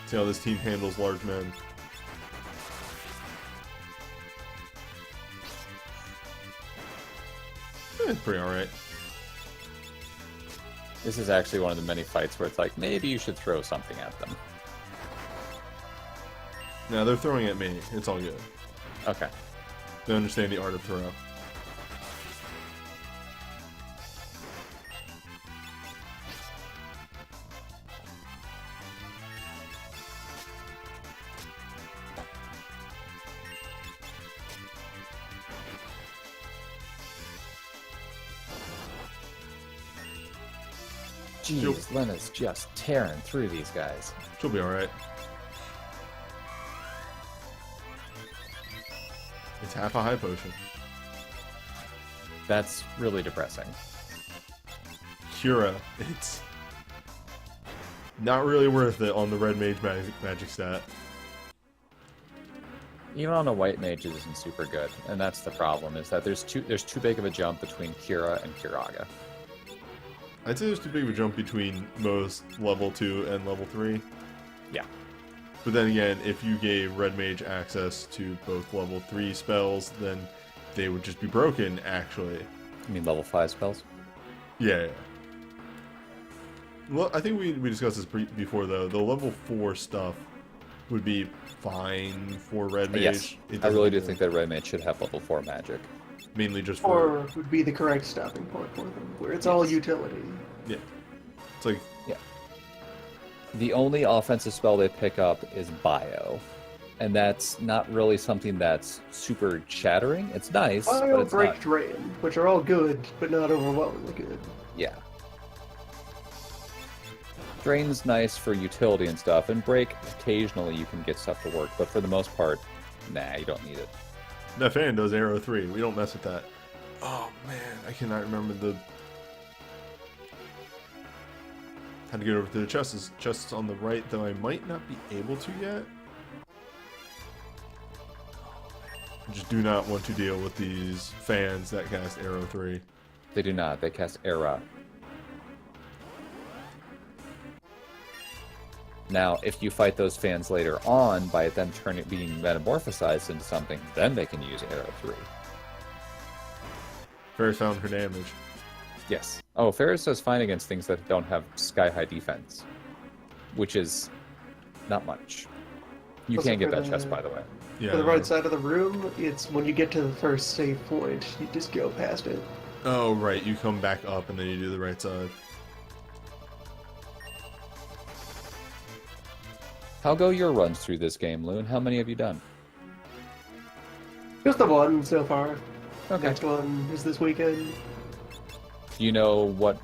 See how this team handles large men. It's pretty alright. This is actually one of the many fights where it's like, maybe you should throw something at them. Now they're throwing at me. It's all good. Okay. They understand the art of throw. Jeez, Lena's just tearing through these guys. She'll be alright. It's half a high potion. That's really depressing. Cura, it's not really worth it on the red mage magic stat. Even on a white mage, it isn't super good, and that's the problem. Is that there's too big of a jump between Kira and Kiraga. I'd say there's too big of a jump between most level 2 and level 3. Yeah. But then again, if you gave red mage access to both level 3 spells, then they would just be broken, actually. You mean level 5 spells? Yeah. Well, I think we discussed this before, though. The level 4 stuff would be fine for red mage. Yes, I really do think that red mage should have level 4 magic. Mainly just for... Or would be the correct stopping point for them, where it's all utility. Yeah. It's like... Yeah. The only offensive spell they pick up is Bio. And that's not really something that's super shattering. It's nice, but Bio, it's Break, not... Drain, which are all good, but not overwhelmingly good. Yeah. Drain's nice for utility and stuff, and Break, occasionally you can get stuff to work, but for the most part, nah, you don't need it. That fan does arrow 3. We don't mess with that. Oh, man. I cannot remember the... Had to get over to the chests. Chests on the right, though I might not be able to yet. I just do not want to deal with these fans that cast arrow 3. They do not. They cast Era. Now, if you fight those fans later on by them being metamorphosized into something, then they can use Arrow 3. Ferris found her damage. Yes. Oh, Ferris does fine against things that don't have sky-high defense, which is not much. You Also can't get for that the- chest, by the way. Yeah. For the right side of the room, it's when you get to the first save point, you just go past it. Oh, right. You come back up and then you do the right side. How go your runs through this game, Loon? How many have you done? Just the one so far. Okay. Next one is this weekend. Do you know what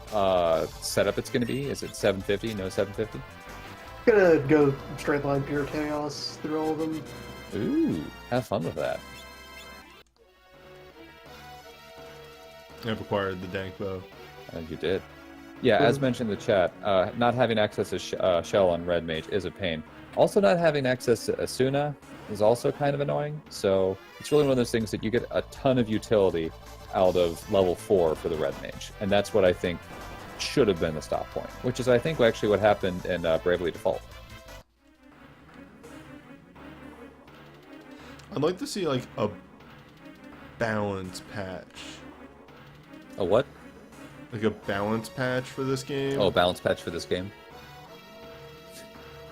setup it's going to be? Is it 750? No 750? Gonna go straight line pure chaos through all of them. Ooh, have fun with that. I've acquired the dank bow. As you did. Yeah, as mentioned in the chat, not having access to Shell on Red Mage is a pain. Also, not having access to Asuna is also kind of annoying. So it's really one of those things that you get a ton of utility out of level 4 for the Red Mage. And that's what I think should have been the stop point, which is, I think, actually what happened in Bravely Default. I'd like to see, like, a balance patch. A what? Like a balance patch for this game. Oh, balance patch for this game.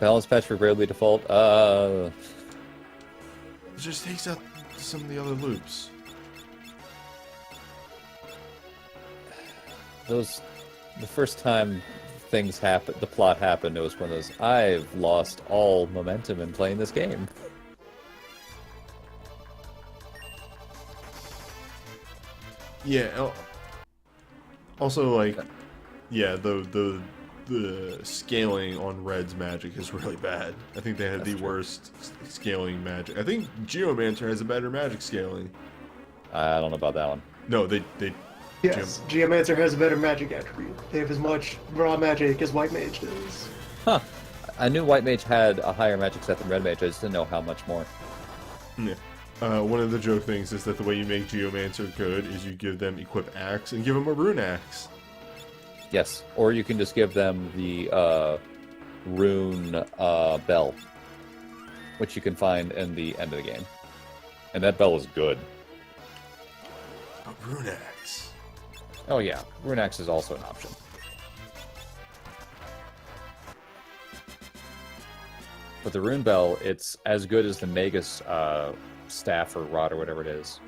Balance patch for Bravely Default. It just takes out some of the other loops. The first time things happened, the plot happened, it was one of those, I've lost all momentum in playing this game. Yeah. Also, like, yeah, the scaling on Red's magic is really bad. I think they had the worst scaling magic. I think Geomancer has a better magic scaling. I don't know about that one. No, they Yes, Geomancer has a better magic attribute. They have as much raw magic as White Mage does. Huh. I knew White Mage had a higher magic set than Red Mage, I just didn't know how much more. Yeah. One of the joke things is that the way you make Geomancer good is you give them Equip Axe and give them a Rune Axe. Yes, or you can just give them the Rune Bell, which you can find in the end of the game. And that bell is good. A Rune Axe. Oh yeah, Rune Axe is also an option. But the Rune Bell, it's as good as the Magus staff or rod or whatever it is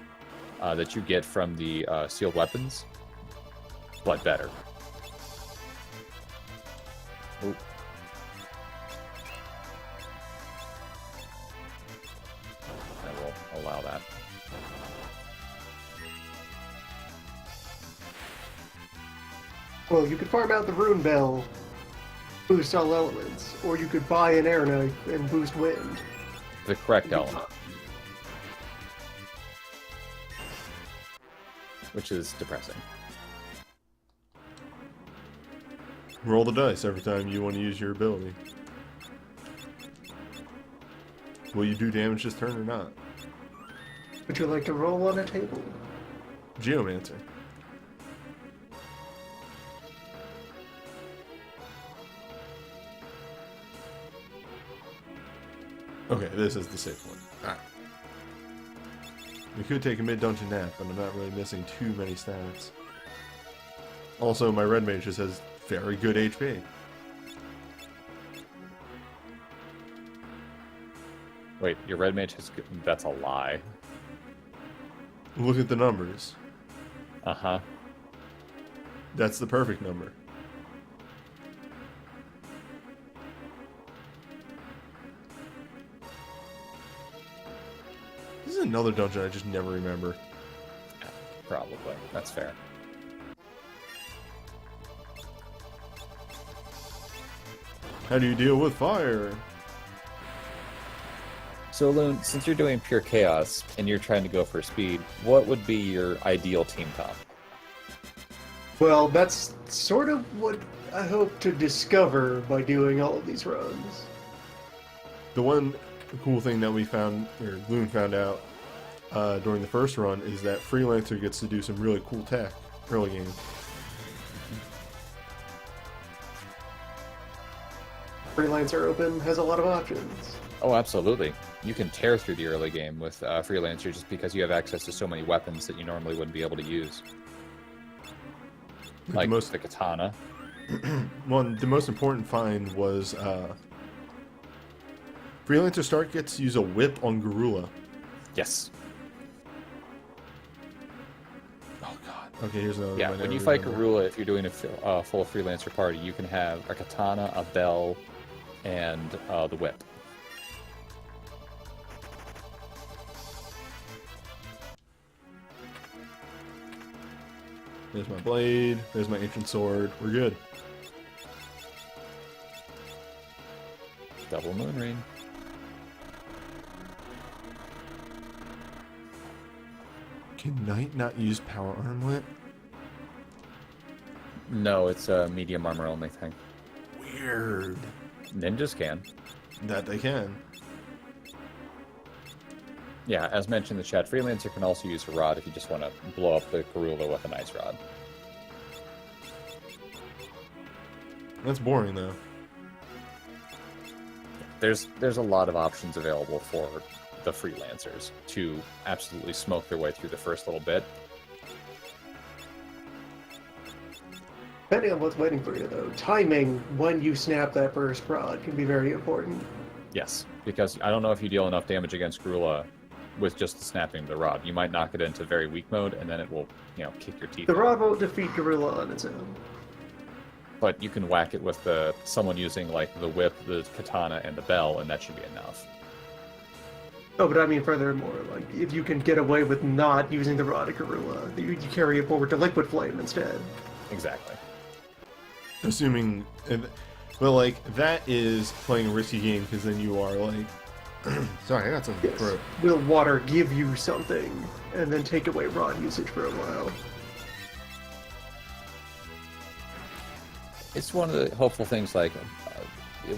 that you get from the sealed weapons, but better. Oop. I will allow that. Well, you could farm out the Rune Bell, boost all elements, or you could buy an Air Knife and boost wind. The correct element. Which is depressing. Roll the dice every time you want to use your ability. Will you do damage this turn or not? Would you like to roll on a table? Geomancer. Okay, this is the safe one. Alright. We could take a mid-dungeon nap, but I'm not really missing too many stats. Also, my Red Mage just has very good HP. Wait, your Red Mage has... That's a lie. Look at the numbers. Uh-huh. That's the perfect number. This is another dungeon I just never remember. Probably. That's fair. How do you deal with fire? So, Loon, since you're doing pure chaos and you're trying to go for speed, what would be your ideal team comp? Well, that's sort of what I hope to discover by doing all of these runs. The one cool thing that we found, or Loon found out during the first run, is that Freelancer gets to do some really cool tech early game. Freelancer Open has a lot of options. Oh, absolutely. You can tear through the early game with Freelancer just because you have access to so many weapons that you normally wouldn't be able to use. Like the katana. The most important find was Freelancer Start gets to use a whip on Garula. Yes. Oh god. Okay, here's another Yeah, one I when you never fight remember. Garula, if you're doing a full Freelancer party, you can have a katana, a bell, and the whip. There's my blade, there's my ancient sword, we're good. Double moon ring. Can Knight not use power armlet? No, it's a medium armor only thing. Weird. Ninjas can. That they can. Yeah, as mentioned in the chat, Freelancer can also use a rod if you just want to blow up the Garula with a nice rod. That's boring though. There's a lot of options available for the Freelancers to absolutely smoke their way through the first little bit. Depending on what's waiting for you, though, timing when you snap that first rod can be very important. Yes, because I don't know if you deal enough damage against Garula with just snapping the rod. You might knock it into very weak mode, and then it will, kick your teeth The out. rod won't defeat Gorilla on its own. But you can whack it with someone using like the whip, the katana, and the bell, and that should be enough. Oh, but I mean furthermore, like, if you can get away with not using the rod of Gorilla, you carry it forward to Liquid Flame instead. Exactly. Assuming, but like that is playing a risky game because then you are like, sorry, I got something. Yes. Will water give you something, and then take away rod usage for a while? It's one of the hopeful things, like,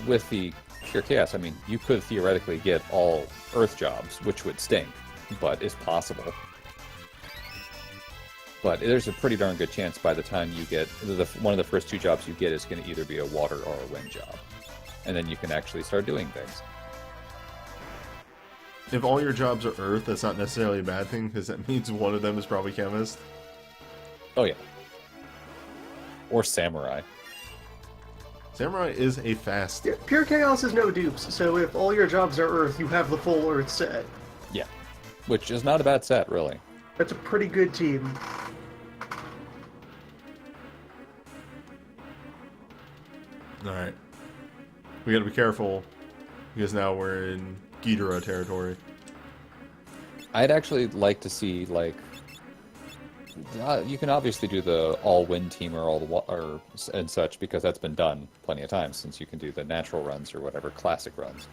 with the Pure Chaos, I mean, you could theoretically get all Earth jobs, which would stink, but it's possible. But there's a pretty darn good chance by the time you get, one of the first two jobs you get is going to either be a water or a wind job. And then you can actually start doing things. If all your jobs are Earth, that's not necessarily a bad thing because that means one of them is probably Chemist. Oh yeah. Or Samurai. Samurai is a fast. Yeah, Pure Chaos is no dupes, so if all your jobs are Earth, you have the full Earth set. Yeah. Which is not a bad set, really. That's a pretty good team. Alright. We gotta be careful because now we're in Ghidorah territory. I'd actually like to see, like, you can obviously do the all-wind team or all and such, because that's been done plenty of times since you can do the natural runs or whatever, classic runs.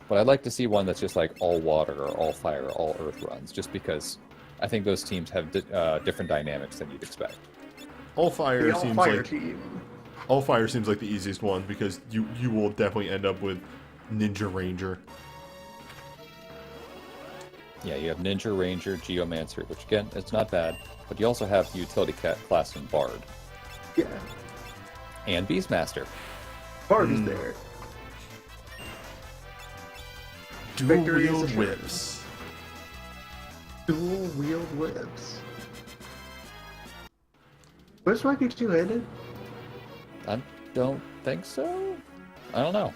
But I'd like to see one that's just like all water or all fire or all earth runs, just because I think those teams have different dynamics than you'd expect. All fire The seems all-fire like team. all fire seems like the easiest one because you will definitely end up with Ninja Ranger. Yeah, you have Ninja, Ranger, Geomancer, which again, it's not bad, but you also have Utility Class and Bard. Yeah. And Beastmaster. Bard is there. Dual Victory is wield assured. whips. Dual wield whips. Whips might be two-handed. I don't think so. I don't know.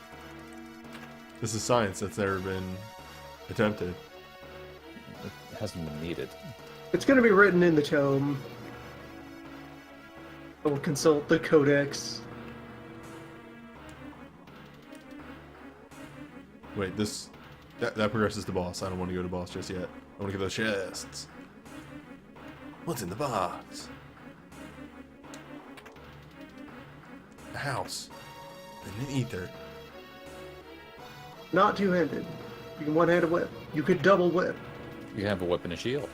This is science that's never been attempted. It hasn't been needed. It's going to be written in the tome. I will consult the codex. Wait, that progresses to boss. I don't want to go to boss just yet. I want to get those chests. What's in the box? A house. And an ether. Not two-handed. You can one-hand a whip. You could double whip. You can have a whip and a shield.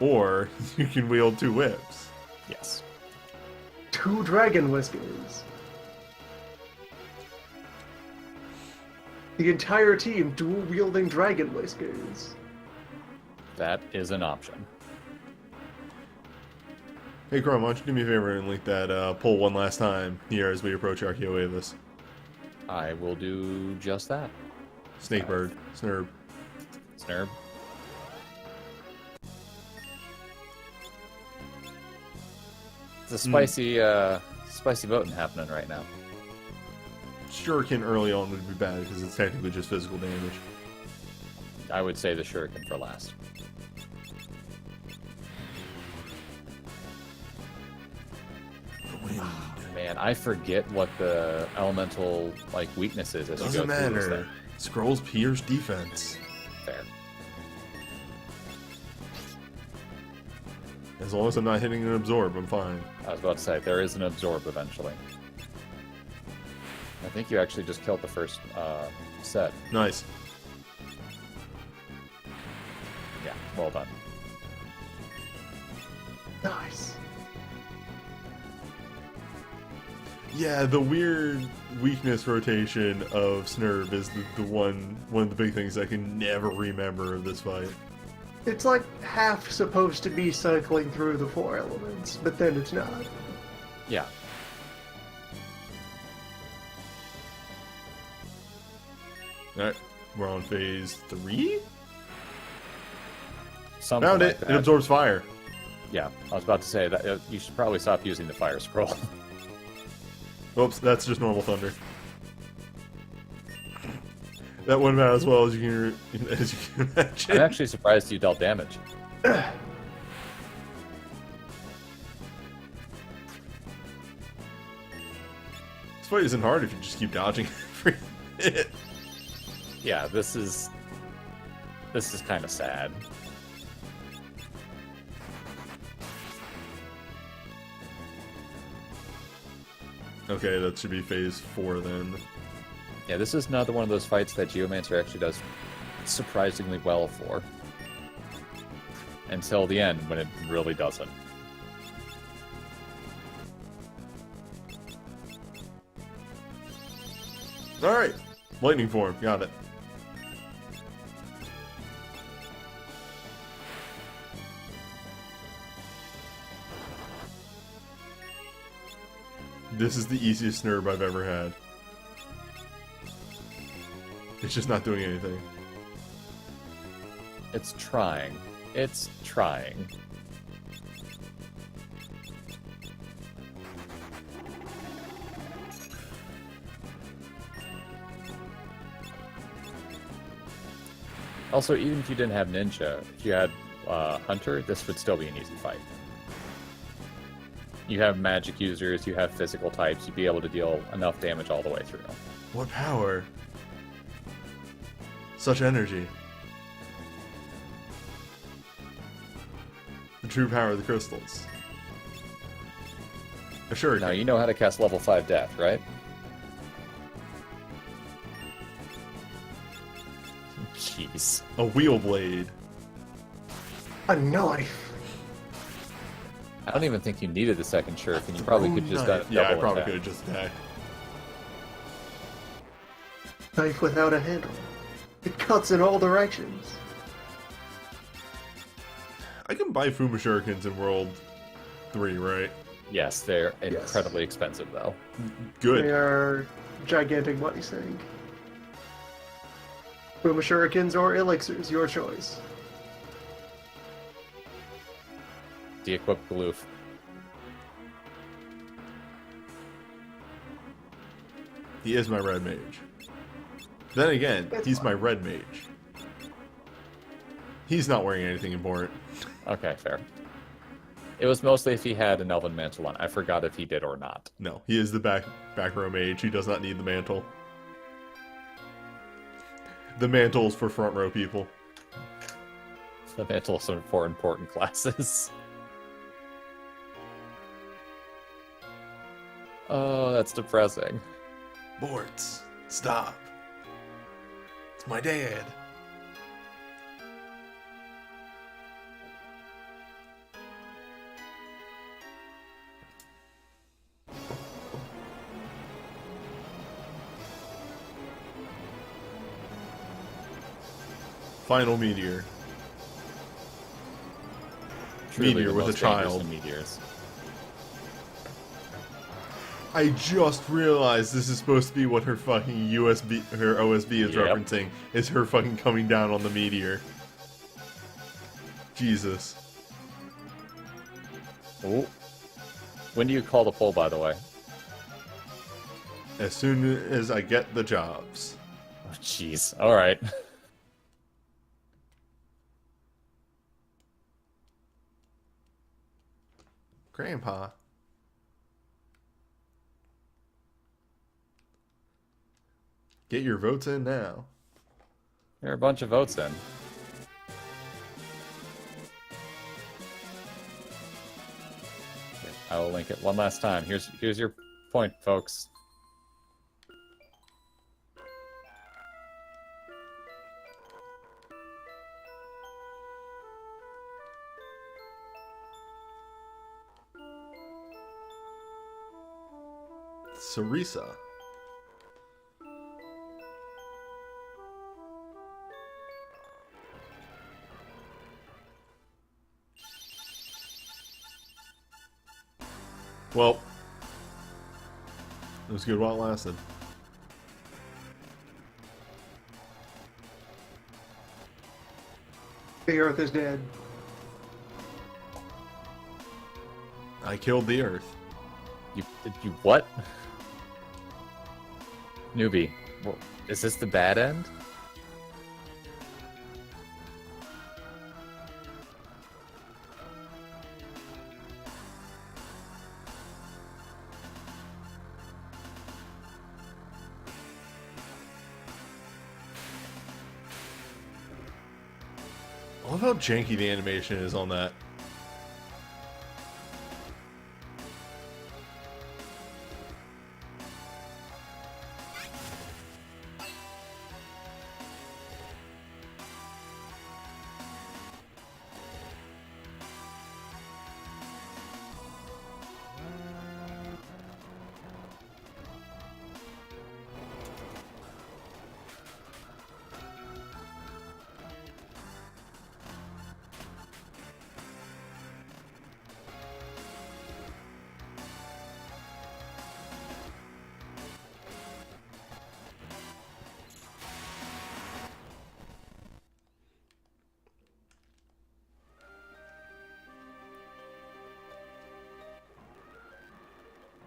Or you can wield two whips. Yes. Two dragon whiskers. The entire team dual-wielding dragon whiskers. That is an option. Hey, Chrome, why don't you do me a favor and link that poll one last time here as we approach Archeo Avis. I will do just that. Snakebird. Snurb. Snurb. It's a spicy voting happening right now. Shuriken early on would be bad because it's technically just physical damage. I would say the Shuriken for last. Wind. Man, I forget what the elemental weakness is as you Doesn't go through this matter. thing. Scrolls pierce defense. Fair. As long as I'm not hitting an absorb, I'm fine. I was about to say, there is an absorb eventually. I think you actually just killed the first set. Nice. Yeah, well done. Nice. Yeah, the weird weakness rotation of Snurb is the one of the big things I can never remember of this fight. It's like half supposed to be cycling through the 4 elements, but then it's not. Yeah. Alright, we're on phase 3? Something Found like it! that. It absorbs fire. Yeah, I was about to say that you should probably stop using the fire scroll. Oops, that's just normal thunder. That went about as well as you can imagine. I'm actually surprised you dealt damage. This fight isn't hard if you just keep dodging every hit. Yeah, this is kind of sad. Okay, that should be phase 4 then. Yeah, this is another one of those fights that Geomancer actually does surprisingly well for. Until the end, when it really doesn't. Alright, lightning form, got it. This is the easiest Snurb I've ever had. It's just not doing anything. It's trying. It's trying. Also, even if you didn't have Ninja, if you had Hunter, this would still be an easy fight. You have magic users, you have physical types, you'd be able to deal enough damage all the way through. What power? Such energy. The true power of the crystals. Sure. Now, you know how to cast level 5 Death, right? Jeez. A wheel blade. A knife. I don't even think you needed the second shuriken. You probably could just Knife. Yeah, I double probably attack. could have just attacked. Knife without a handle. It cuts in all directions. I can buy Fuma Shurikens in World 3, right? Yes, they're incredibly expensive, though. Good. They are gigantic money sink. Fuma Shurikens or elixirs, your choice. De-equip Galoof. He is my red mage. Then again, That's he's fine. my red mage. He's not wearing anything important. Okay, fair. It was mostly if he had an Elven Mantle on. I forgot if he did or not. No, he is the back row mage. He does not need the mantle. The mantle is for front row people. The Mantles are for important classes. Oh, that's depressing. Bortz, stop. It's my dad. Final meteor. Truly Meteor the with a most dangerous child. of meteors. I just realized this is supposed to be what her fucking her OSB is Yep. referencing, is her fucking coming down on the meteor. Jesus. Oh. When do you call the pull, by the way? As soon as I get the jobs. Oh, jeez. All right. Grandpa. Get your votes in now. There are a bunch of votes in. I will link it one last time. Here's your point, folks. Sarisa. Well, it was good while it lasted. The Earth is dead. I killed the Earth. You what? Newbie, well, is this the bad end? I love how janky the animation is on that.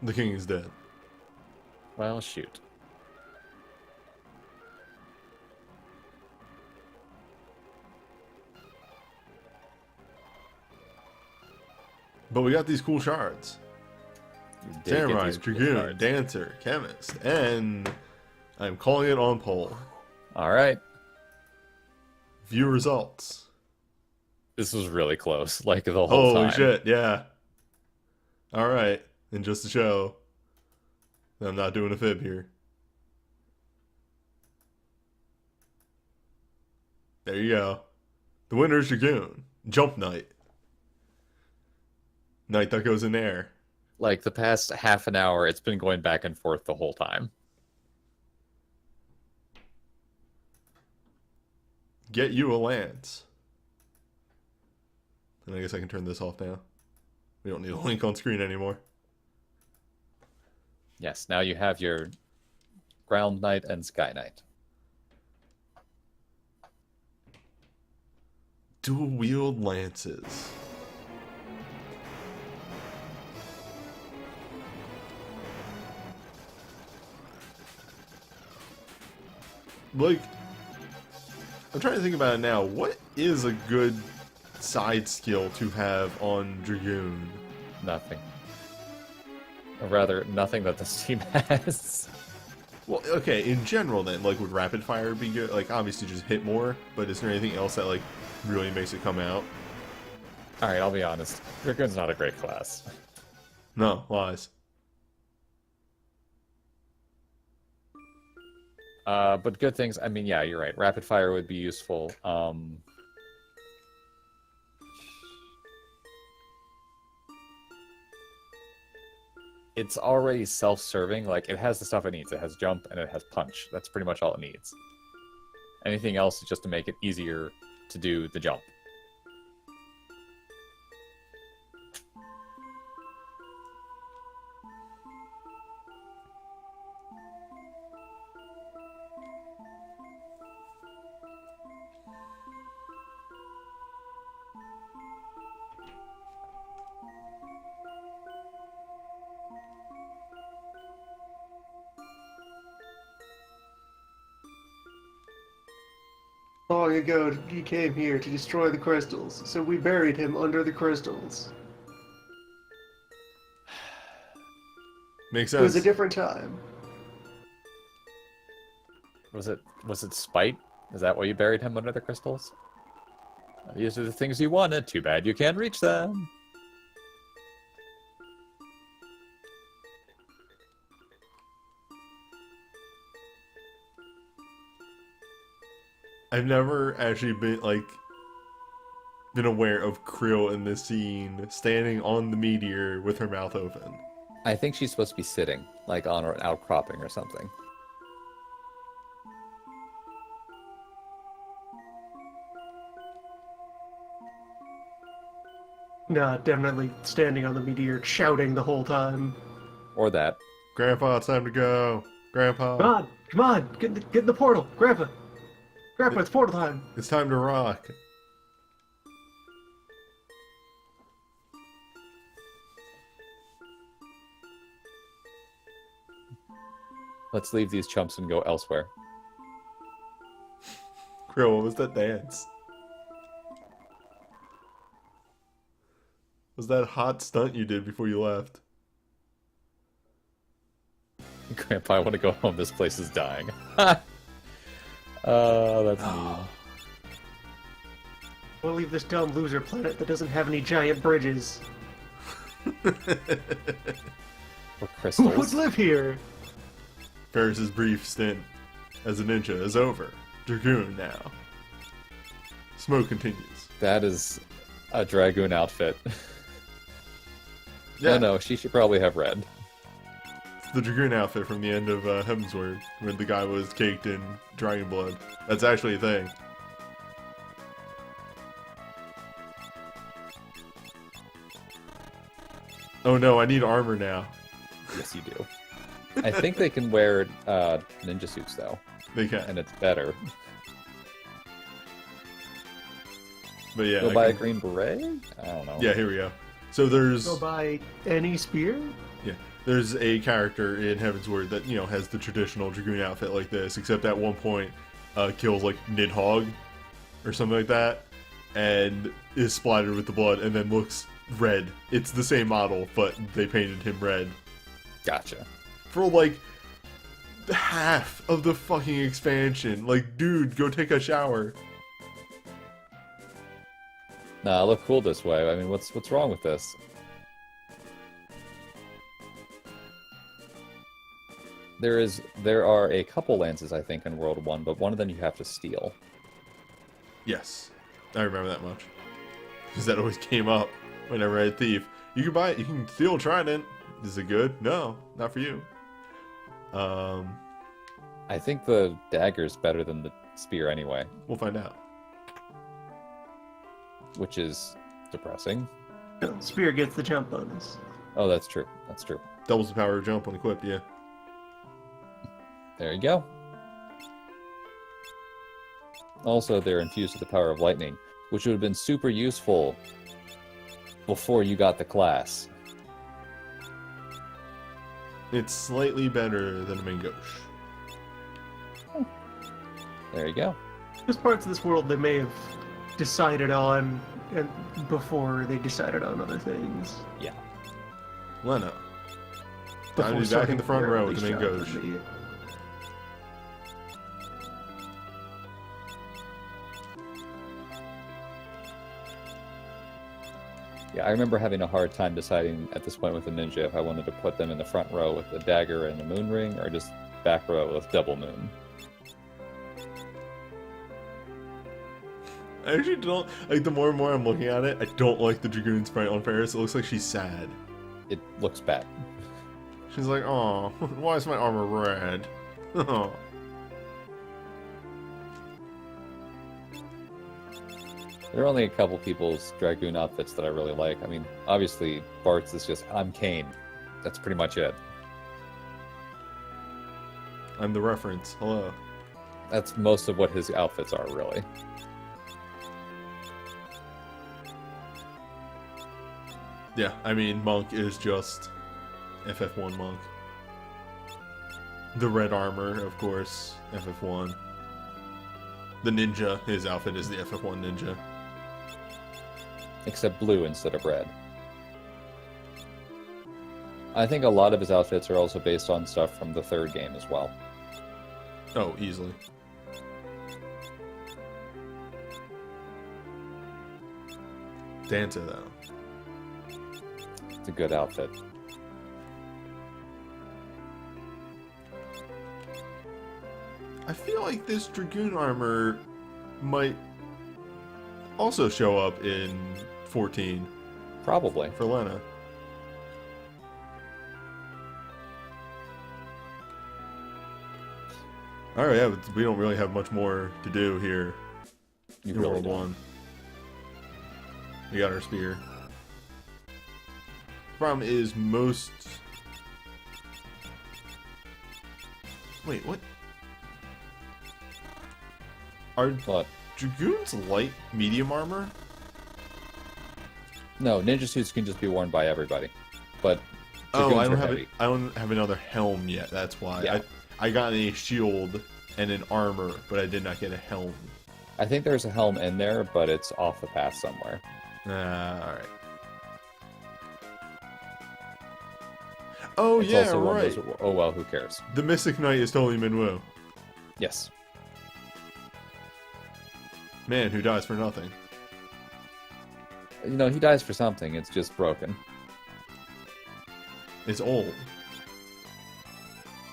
The king is dead. Well, shoot. But we got these cool shards. You did get Samurai, these cool Dragoon, cards. Dancer, Chemist, and I'm calling it on poll. All right. View results. This was really close, like the whole Holy time. shit, yeah. Alright, and just to show that I'm not doing a fib here. There you go. The winner is Dragoon. Jump Knight. Knight that goes in air. Like the past half an hour, it's been going back and forth the whole time. Get you a lance. And I guess I can turn this off now. We don't need a link on screen anymore. Yes, now you have your Ground Knight and Sky Knight. Dual wield lances. Like, I'm trying to think about it now. What is a good side skill to have on Dragoon? Nothing. Or rather, nothing that this team has. Well, okay, in general then, like, would rapid fire be good? Like, obviously just hit more, but is there anything else that, like, really makes it come out? Alright, I'll be honest. Dragoon's not a great class. No, lies. But good things, I mean, yeah, you're right. Rapid fire would be useful. It's already self-serving. Like, it has the stuff it needs. It has jump and it has punch. That's pretty much all it needs. Anything else is just to make it easier to do the jump. Long ago, he came here to destroy the crystals, so we buried him under the crystals. Makes It was sense. a different time. Was it spite? Is that why you buried him under the crystals? These are the things you wanted. Too bad you can't reach them. I've never actually been aware of Krill in this scene standing on the meteor with her mouth open. I think she's supposed to be sitting, like on an outcropping or something. Nah, definitely standing on the meteor, shouting the whole time. Or that. Grandpa, it's time to go. Grandpa, Come on, get in the portal, Grandpa. Grandpa, it's portal time. it's time to rock. Let's leave these chumps and go elsewhere. Krill, what was that dance? Was that hot stunt you did before you left? Grandpa, I want to go home. This place is dying. That's mean. I want to leave this dumb loser planet that doesn't have any giant bridges. Or Who crystals. would live here? Ferris's brief stint as a ninja is over. Dragoon now. Smoke continues. That is a Dragoon outfit. Yeah, No, she should probably have red. it's the Dragoon outfit from the end of Heavensward, when the guy was caked in dragon blood. That's actually a thing. Oh no, I need armor now. Yes, you do. I think they can wear ninja suits, though, They can. and it's better. But yeah, Go I buy a can- green beret? I don't know. Yeah, here we go. So there's Go buy any spear? there's a character in Heavensward that, has the traditional Dragoon outfit like this, except at one point kills like Nidhogg or something like that, and is splattered with the blood and then looks red. It's the same model, but they painted him red. Gotcha. For like half of the fucking expansion. Like, dude, go take a shower. Nah, I look cool this way. I mean, what's wrong with this? There are a couple lances, I think, in World 1, but one of them you have to steal. Yes, I remember that much. Because that always came up whenever I had Thief. You can buy it, you can steal a Trident. Is it good? No, not for you. I think the dagger's better than the spear anyway, We'll find out. which is depressing. No, spear gets the jump bonus. Oh, that's true. That's true. Doubles the power of jump when equipped, yeah. There you go. Also, they're infused with the power of lightning, which would have been super useful before you got the class. It's slightly better than a Mangosh. There you go. There's parts of this world they may have decided on and before they decided on other things. Yeah. Lena. Before Time to be back starting in the front their row with the release Mangosh. job with me. Yeah, I remember having a hard time deciding at this point with the ninja if I wanted to put them in the front row with the dagger and the moon ring, or just back row with double moon. I actually don't, like, the more and more I'm looking at it, I don't like the Dragoon sprite on Ferris. It looks like she's sad. It looks bad. She's like, oh, why is my armor red? Oh. There are only a couple people's Dragoon outfits that I really like. I mean, obviously, Bart's is just, I'm Kane. That's pretty much it. I'm the reference. Hello. That's most of what his outfits are, really. Yeah, I mean, Monk is just FF1 Monk. The red armor, of course, FF1. The ninja, his outfit is the FF1 ninja. Except blue instead of red. I think a lot of his outfits are also based on stuff from the third game as well. Oh, easily. Dancer, though. It's a good outfit. I feel like this Dragoon armor might also show up in 14 Probably. for Lena. Oh yeah, but we don't really have much more to do here You in really World don't. 1. We got our spear. Problem is most... Wait, what? Are What? Dragoons light medium armor? No, ninja suits can just be worn by everybody. But Oh, Dragoons I don't are have heavy. it. I don't have another helm yet. That's why. Yeah. I got a shield and an armor, but I did not get a helm. I think there's a helm in there, but it's off the path somewhere. All right. Oh It's yeah, also one right. of those, oh well, who cares? The Mystic Knight is totally Minwu. Yes. Man who dies for nothing. You know, he dies for something, it's just broken. It's old.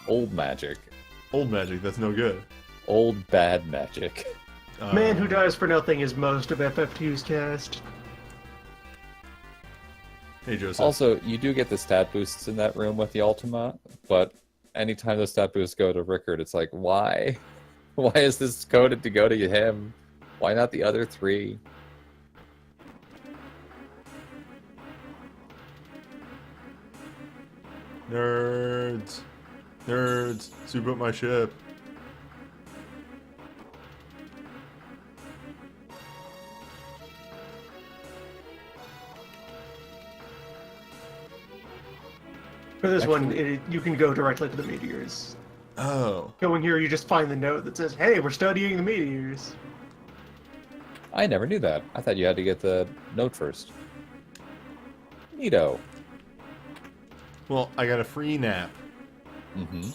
Old magic. Old magic, that's no good. Old bad magic. Man who dies for nothing is most of FF2's cast. Hey, Joseph. Also, you do get the stat boosts in that room with the Ultima, but anytime the stat boosts go to Rickard, it's like, why? Why is this coded to go to him? Why not the other three? Nerds. Nerds. Soup up my ship. For this one, Actually- you can go directly to the meteors. Oh. Going here, you just find the note that says, "Hey, we're studying the meteors." I never knew that. I thought you had to get the note first. Neato. Well, I got a free nap. Mm-hmm.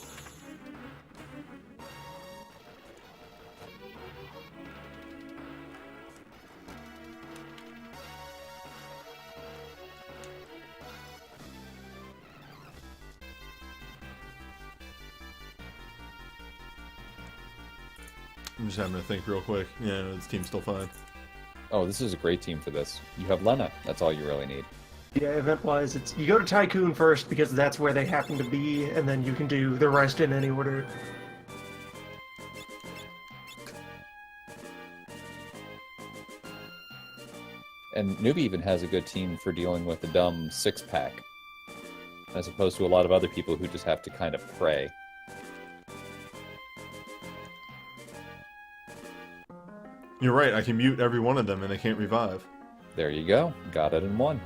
I'm just having to think real quick. Yeah, this team's still fine. Oh, this is a great team for this. You have Lena. That's all you really need. Yeah, event-wise, it's you go to Tycoon first because that's where they happen to be, and then you can do the rest in any order. And Newbie even has a good team for dealing with the dumb six-pack, as opposed to a lot of other people who just have to kind of pray. You're right, I can mute every one of them and they can't revive. There you go. Got it in one.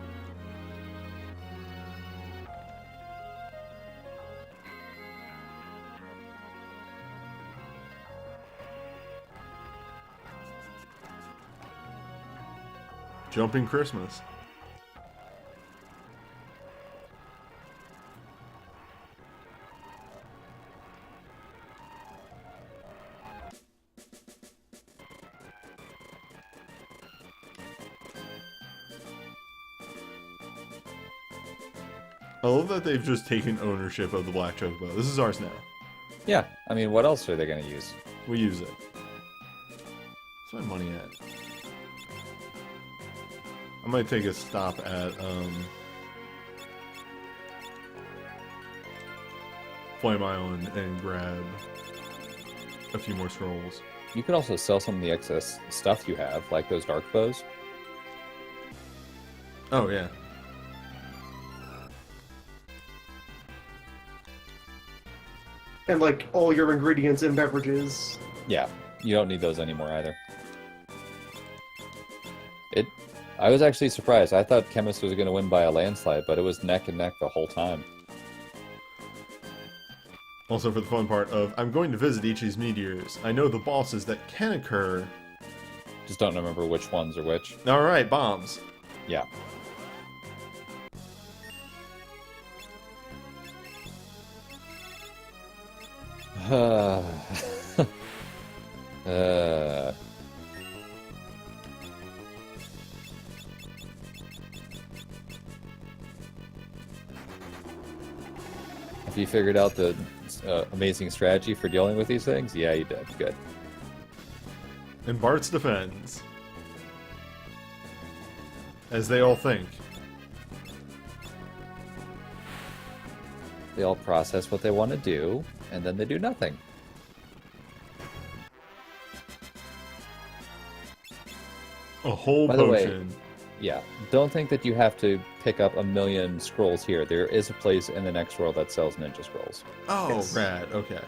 Jumping Christmas. I love that they've just taken ownership of the Black Chocobo. This is ours now. Yeah, I mean, what else are they going to use? We use it. Where's my money at? I might take a stop at, Flame Island and grab a few more scrolls. You could also sell some of the excess stuff you have, like those dark bows. Oh, yeah. And like all your ingredients and beverages. Yeah, you don't need those anymore either. I was actually surprised. I thought Chemist was going to win by a landslide, but it was neck and neck the whole time. Also for the fun part of, I'm going to visit each of these meteors. I know the bosses that can occur. Just don't remember which ones are which. Alright, bombs. Yeah. Have you figured out the amazing strategy for dealing with these things? Yeah, you did. Good. And Bart's defends. As they all think. They all process what they want to do, and then they do nothing. A whole By the way, potion. Yeah, don't think that you have to pick up 1,000,000 scrolls here. There is a place in the next world that sells ninja scrolls. Oh, Yes. rad. Okay.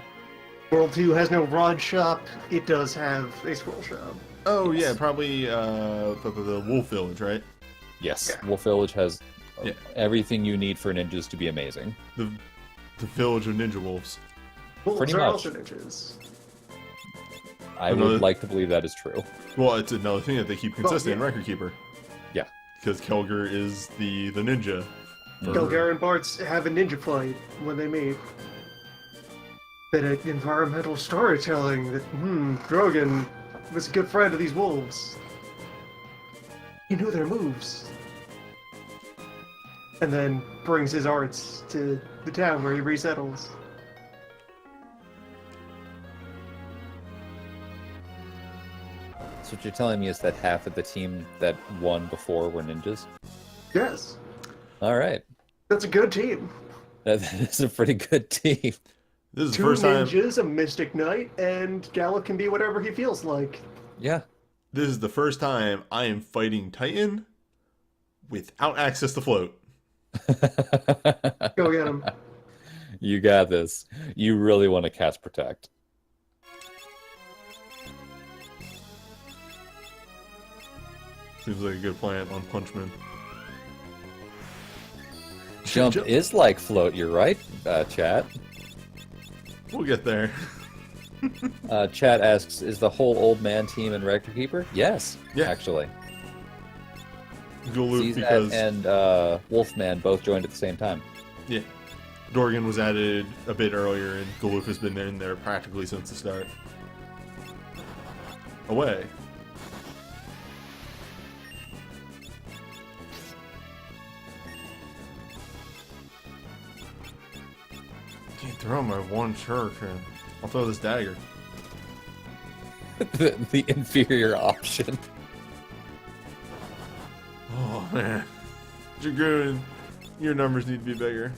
World 2 has no rod shop. It does have a scroll shop. Oh, Yes. yeah, probably the Wolf Village, right? Yes, Yeah. Wolf Village has Yeah. everything you need for ninjas to be amazing. The Village of Ninja Wolves. Wolves Pretty are much. also ninjas. I Another- would like to believe that is true. Well, it's another thing that they keep consistent in yeah. Record Keeper. Yeah. Because Kelger is the ninja. for- Kelgar and Bartz have a ninja fight when they meet. Bit of environmental storytelling that, Drogon was a good friend of these wolves. He knew their moves. And then brings his arts to the town where he resettles. So what you're telling me is that half of the team that won before were ninjas? Yes, All right. that's a good team. That is a pretty good team. This is the Two first time. ninjas, a mystic knight, and Gallup can be whatever he feels like. Yeah. This is the first time I am fighting Titan without access to float. Go get him. You got this. You really want to cast Protect. Seems like a good plan on Punchman. Jump is like float, you're right, chat. We'll get there. Chat asks, is the whole old man team in Record Keeper? Yes, Yeah. actually. Galoof Zizat because and Wolfman both joined at the same time. yeah, Dorgan was added a bit earlier, and Galoof has been in there practically since the start. Away. Can't throw my one shuriken. I'll throw this dagger. The inferior option. Oh man, Dragoon, your numbers need to be bigger.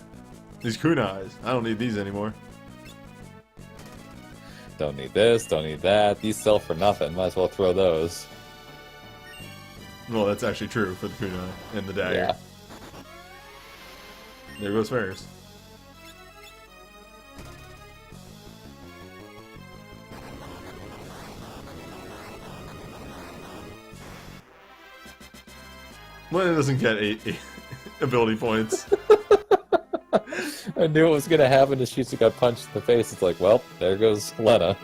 These kunais, I don't need these anymore. Don't need this, don't need that. These sell for nothing. Might as well throw those. Well, that's actually true for the kunai and the dagger. Yeah. There goes Ferris. Lena doesn't get eight ability points. I knew what was going to happen as Shisa got punched in the face. It's like, well, there goes Lena.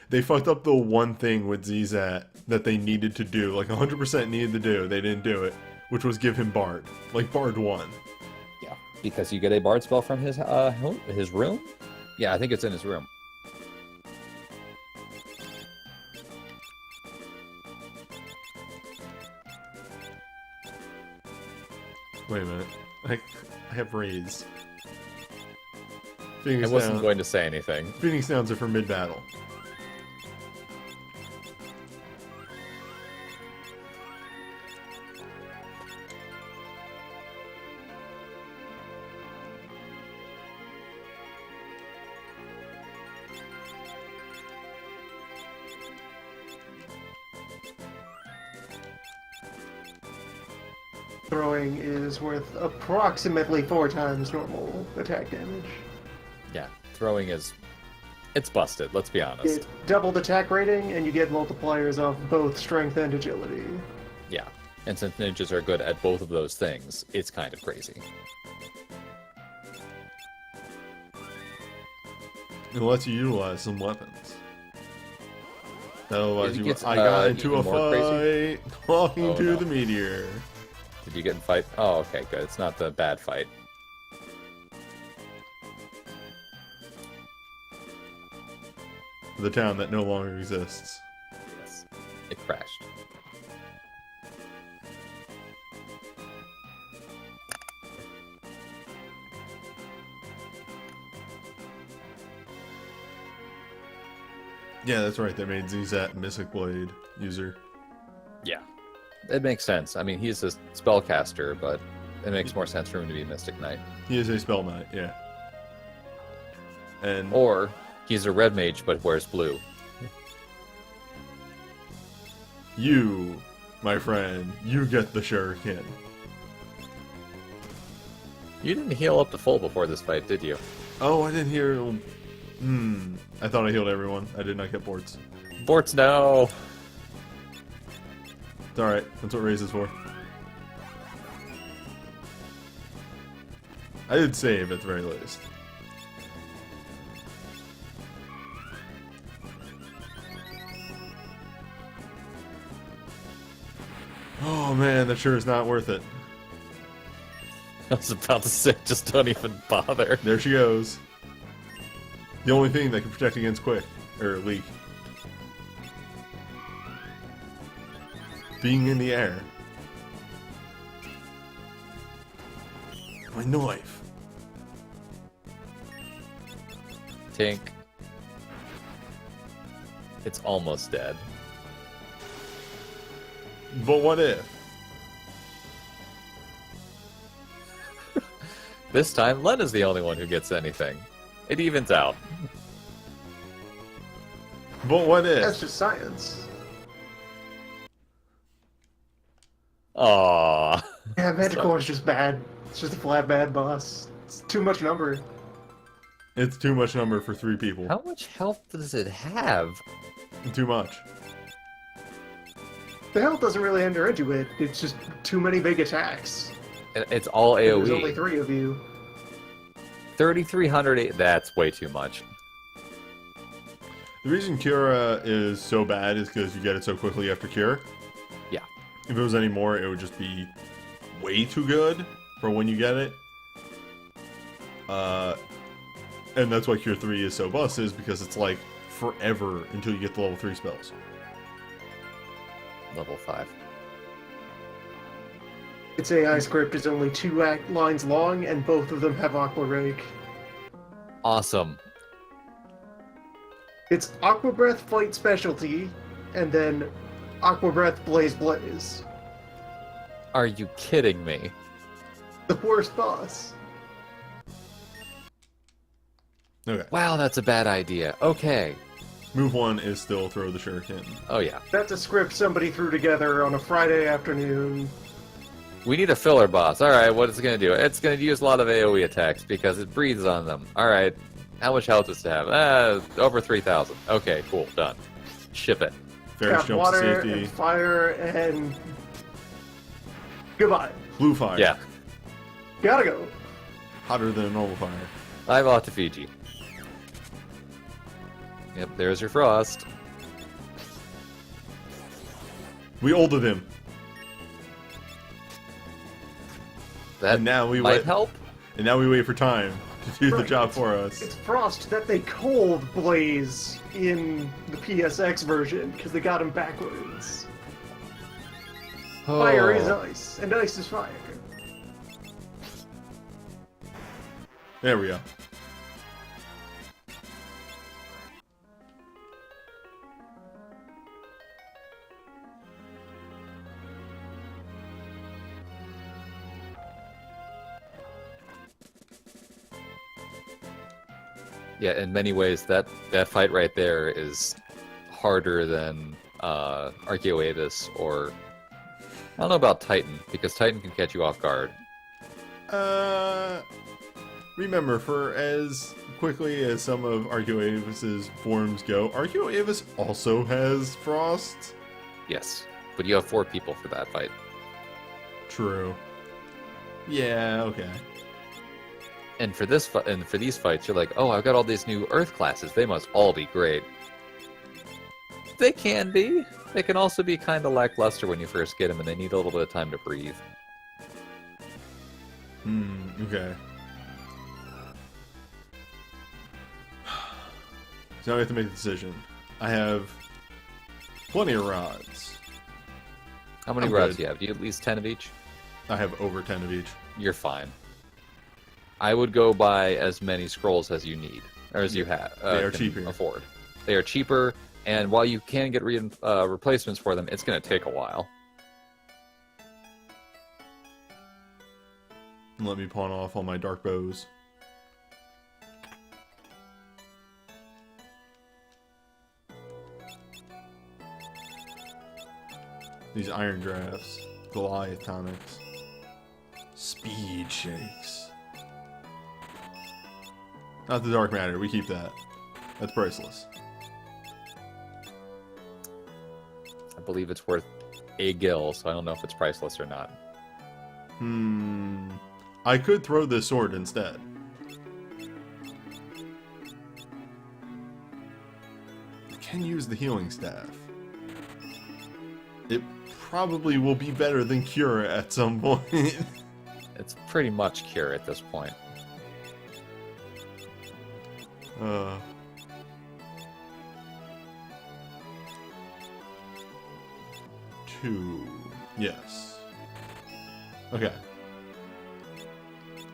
They fucked up the one thing with Zizat that they needed to do, like 100% needed to do. They didn't do it, which was give him Bard. Like Bard 1. Yeah. Because you get a bard spell from his room? Yeah, I think it's in his room. Wait a minute. I have raised. I Phoenix wasn't Downs. going to say anything. Phoenix Downs are for mid-battle. Throwing is worth approximately 4 times normal attack damage. Yeah, throwing is... It's busted, let's be honest. Get doubled attack rating, and you get multipliers off both strength and agility. Yeah. And since ninjas are good at both of those things, it's kind of crazy. It lets you utilize some weapons. Otherwise, It you, gets, I got into even a more crazy? fight talking Oh, to no. the meteor. Did you get in fight? Oh, okay, good. It's not the bad fight. The town that no longer exists. Yes. It crashed. Yeah, that's right. They made Zizat Mystic Blade user. Yeah. It makes sense. I mean, he's a spellcaster, but it makes more sense for him to be Mystic Knight. He is a spell knight, yeah. And Or he's a red mage but wears blue. You, my friend, you get the shuriken. You didn't heal up to full before this fight, did you? Oh, I didn't hear. I thought I healed everyone. I did not get boards. Borts, no! It's alright. That's what Raise is for. I did save at the very least. Oh man, that sure is not worth it. I was about to say, just don't even bother. There she goes. The only thing that can protect against quick, or leak. Being in the air. My knife. Tink. It's almost dead. But what if? This time, Len is the only one who gets anything. It evens out. But what That's if? just science. Aww. Yeah, Manticore is just bad. It's just a flat bad boss. It's too much number. It's too much number for 3 people. How much health does it have? Too much. The health doesn't really enter into it. It's just too many big attacks. It's all There's only AoE. 3 of you. 3,300. That's way too much. The reason Cura is so bad is because you get it so quickly after Cure. Yeah. If it was any more, it would just be way too good for when you get it. And that's why Cure 3 is so busted, is because it's like forever until you get the level 3 spells. Level 5. Its AI script is only 2 lines long, and both of them have Aqua Rake. Awesome. It's Aqua Breath Fight Specialty, and then Aqua Breath Blaze Blaze. Are you kidding me? The worst boss. Okay. Wow, that's a bad idea. Okay. Move 1 is still throw the shuriken. Oh yeah. That's a script somebody threw together on a Friday afternoon. We need a filler boss. Alright, what is it going to do? It's going to use a lot of AoE attacks because it breathes on them. Alright. How much health does it have? Over 3,000. Okay, cool. Done. Ship it. Ferris Got jump to water safety. and fire and... Goodbye. Blue fire. Yeah. Gotta go. Hotter than a normal fire. I've off to Fiji. Yep, there's your frost. We ulted him. That And now we might wait. help. And now we wait for time to do the Right. job for us. It's Frost that they cold blaze in the PSX version because they got him backwards. Fire is Oh. ice, and ice is fire. There we go. Yeah, in many ways, that fight right there is harder than Archaeoavis or... I don't know about Titan, because Titan can catch you off guard. Remember, for as quickly as some of Archaeoavis' forms go, Archaeoavis also has frost. Yes, but you have 4 people for that fight. True. Yeah, okay. And for this and for these fights, you're like, oh, I've got all these new Earth classes. They must all be great. They can be. They can also be kind of lackluster when you first get them, and they need a little bit of time to breathe. Okay. So now we have to make a decision. I have plenty of rods. How many I'm rods good. do you have? Do you have at least 10 of each? I have over 10 of each. You're fine. I would go buy as many scrolls as you need, or as you have. They are can cheaper. Afford. They are cheaper, and while you can get replacements for them, it's going to take a while. And let me pawn off all my dark bows. These iron drafts. Goliath tonics. Speed shakes. Not the dark matter, we keep that. That's priceless. I believe it's worth a gil, so I don't know if it's priceless or not. I could throw this sword instead. I can use the healing staff. It probably will be better than Cure at some point. It's pretty much cure at this point. Two. Yes. Okay.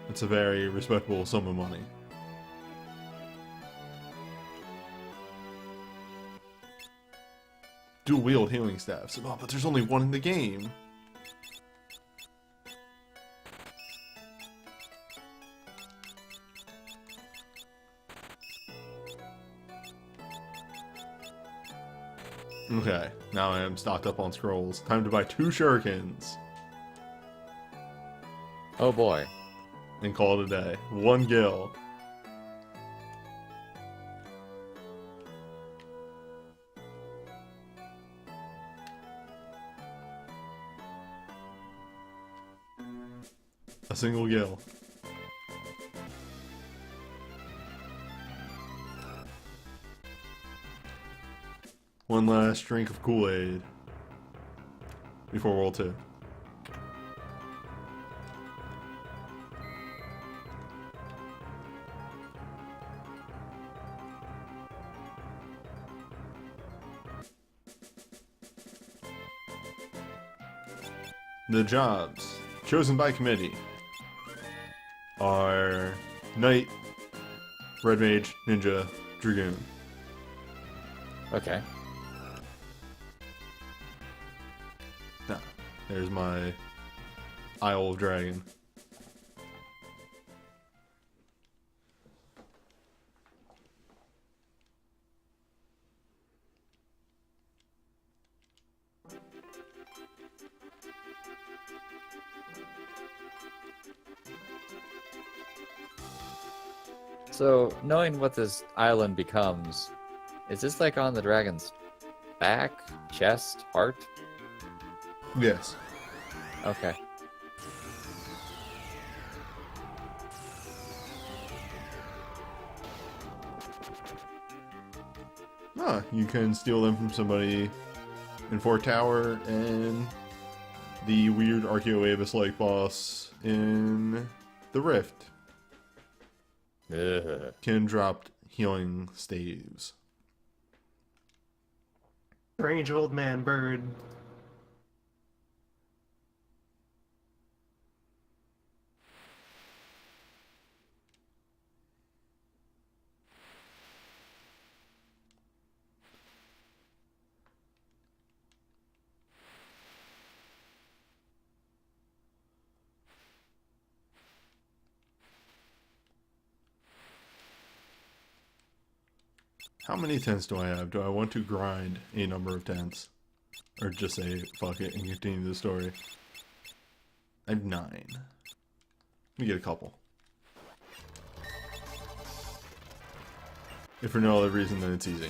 That's a very respectable sum of money. Dual wield healing staffs. Oh, but there's only one in the game. Okay, now I am stocked up on scrolls. Time to buy 2 shurikens. Oh boy. And call it a day. 1 gil. A single gil. One last drink of Kool-Aid before World 2. The jobs chosen by committee are Knight, Red Mage, Ninja, Dragoon. Okay. Ah, there's my Isle of Dragon. So, knowing what this island becomes, is this like on the dragon's back, chest, heart? Yes. Okay. Ah, you can steal them from somebody in Fort Tower and the weird Archaeoavis-like boss in the Rift. Ugh. Can drop healing staves. Strange old man bird. How many tents do I have? Do I want to grind a number of tents? Or just say, fuck it, and continue the story? I have 9. Let me get a couple. If for no other reason, then it's easy.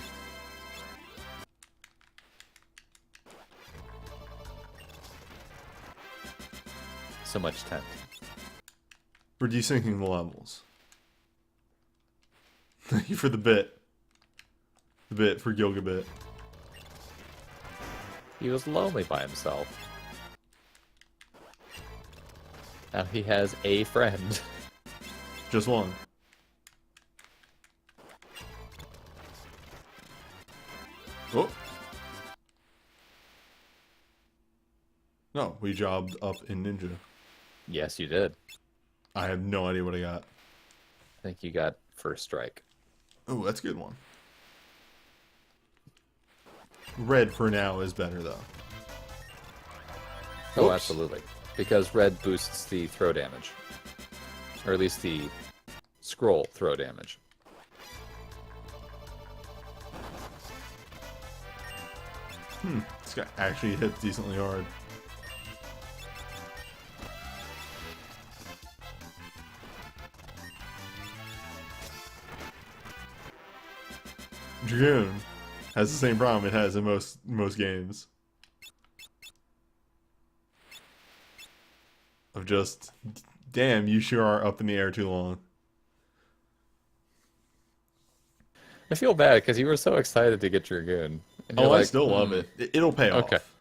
So much tent. We're desyncing the levels. Thank you for the bit. The bit for Gilgabit. He was lonely by himself. Now he has a friend. Just one. Oh. No, we jobbed up in Ninja. Yes, you did. I have no idea what I got. I think you got first strike. Oh, that's a good one. Red for now is better though. Oh, Oops. absolutely. Because red boosts the throw damage. Or at least the scroll throw damage. This guy actually hits decently hard. Dragoon has the same problem it has in most games. Of just, damn, you sure are up in the air too long. I feel bad because you were so excited to get Dragoon. And Oh, you're I like, still love it. It'll pay Okay. off.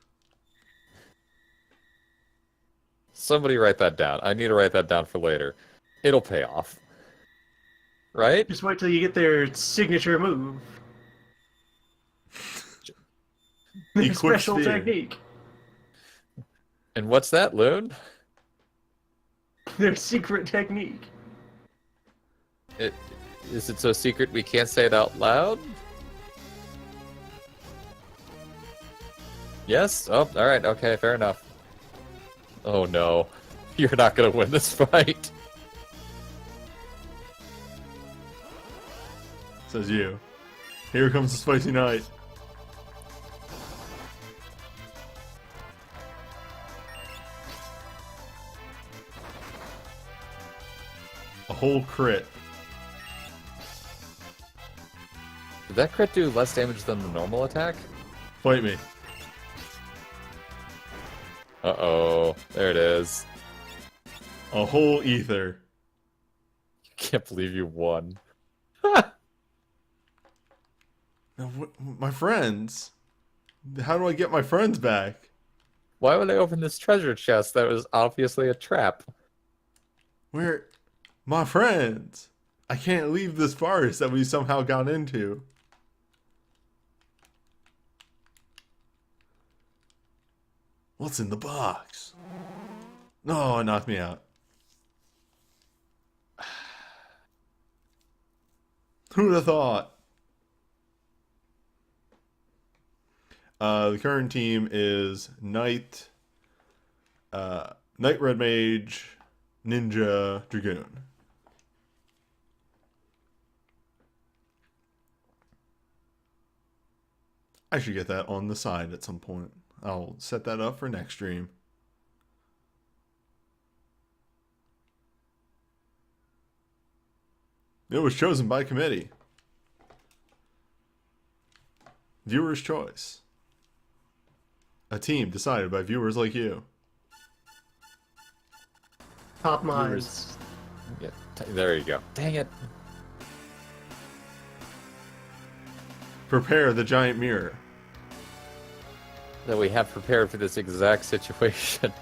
Somebody write that down. I need to write that down for later. It'll pay off. Right? Just wait till you get their signature move. Their Equip special Sphere. technique. And what's that, Loon? Their secret technique. Is it so secret we can't say it out loud? Yes? Oh, alright, okay, fair enough. Oh no. You're not gonna win this fight. Says you. Here comes the spicy night. A whole crit. Did that crit do less damage than the normal attack? Fight me. Uh-oh. There it is. A whole ether. Can't believe you won. Now, my friends. How do I get my friends back? Why would I open this treasure chest that was obviously a trap? Where? My friends. I can't leave this forest that we somehow got into. What's in the box? No, it knocked me out. Who'd have thought? The current team is Knight, Red Mage, Ninja, Dragoon. I should get that on the side at some point. I'll set that up for next stream. It was chosen by committee. Viewer's choice. A team decided by viewers like you. Top minds. Yeah, there you go. Dang it. Prepare the giant mirror. That we have prepared for this exact situation.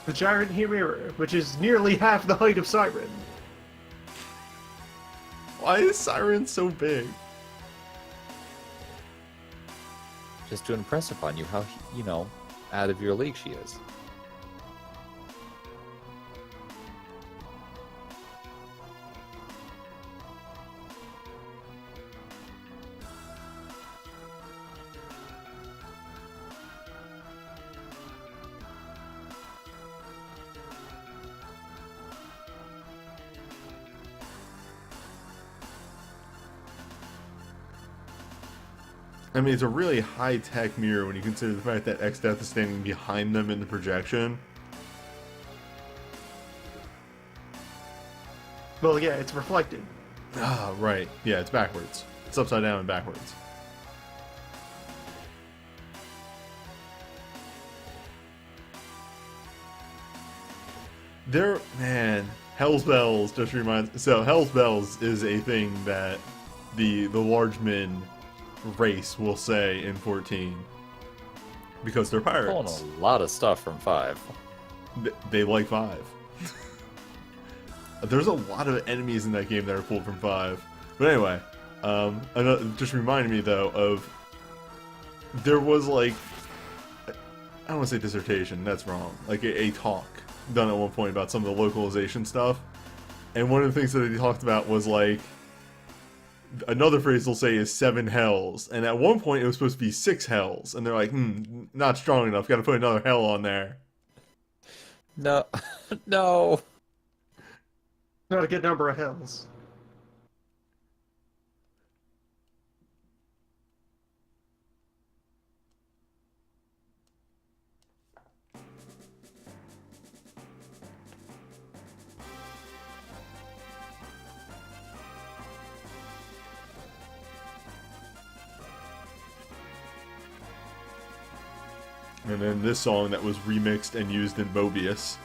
The giant mirror, which is nearly half the height of Siren. Why is Siren so big? Just to impress upon you how, out of your league she is. I mean, it's a really high-tech mirror when you consider the fact that X-Death is standing behind them in the projection. Well, yeah, it's reflected. Ah, right. Yeah, it's backwards. It's upside down and backwards. Man, Hell's Bells just reminds... So, Hell's Bells is a thing that the large men race will say in 14. Because they're pirates. Pulling a lot of stuff from 5. They like 5. There's a lot of enemies in that game that are pulled from 5. But anyway, just reminded me though of there was like, I don't want to say dissertation, that's wrong. Like a talk done at one point about some of the localization stuff, and one of the things that they talked about was like another phrase they'll say is 7 hells, and at one point it was supposed to be 6 hells, and they're like, not strong enough. Got to put another hell on there. No, no. Not a good number of hells. And then this song that was remixed and used in Mobius.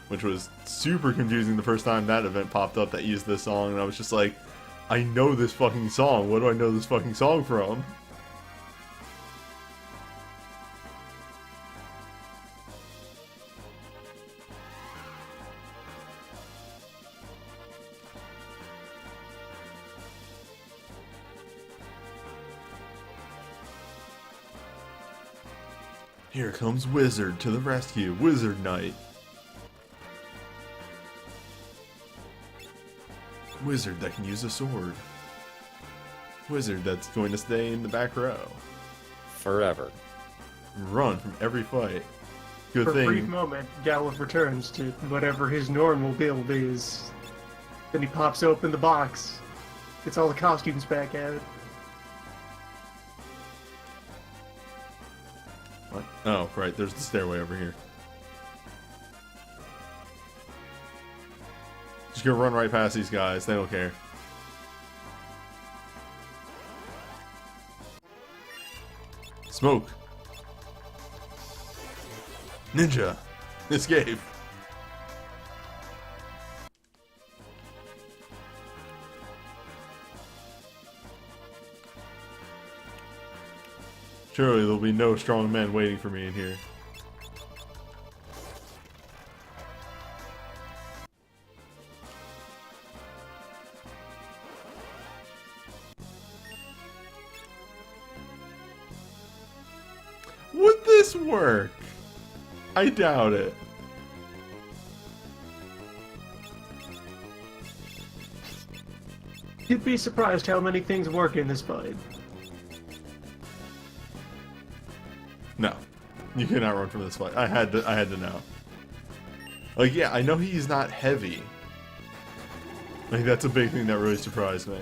Which was super confusing the first time that event popped up that used this song, and I was just like, I know this fucking song. What do I know this fucking song from? Here comes Wizard to the rescue. Wizard Knight. Wizard that can use a sword. Wizard that's going to stay in the back row. Forever. Run from every fight. Good For a brief thing. moment, Gallup returns to whatever his normal build is. Then he pops open the box. Gets all the costumes back out. What? Oh, right. There's the stairway over here. Just gonna run right past these guys. They don't care. Smoke. Ninja. Escape. Surely there'll be no strong men waiting for me in here. Would this work? I doubt it. You'd be surprised how many things work in this fight. No. You cannot run from this fight. I had to know. Like, yeah, I know he's not heavy. Like, that's a big thing that really surprised me.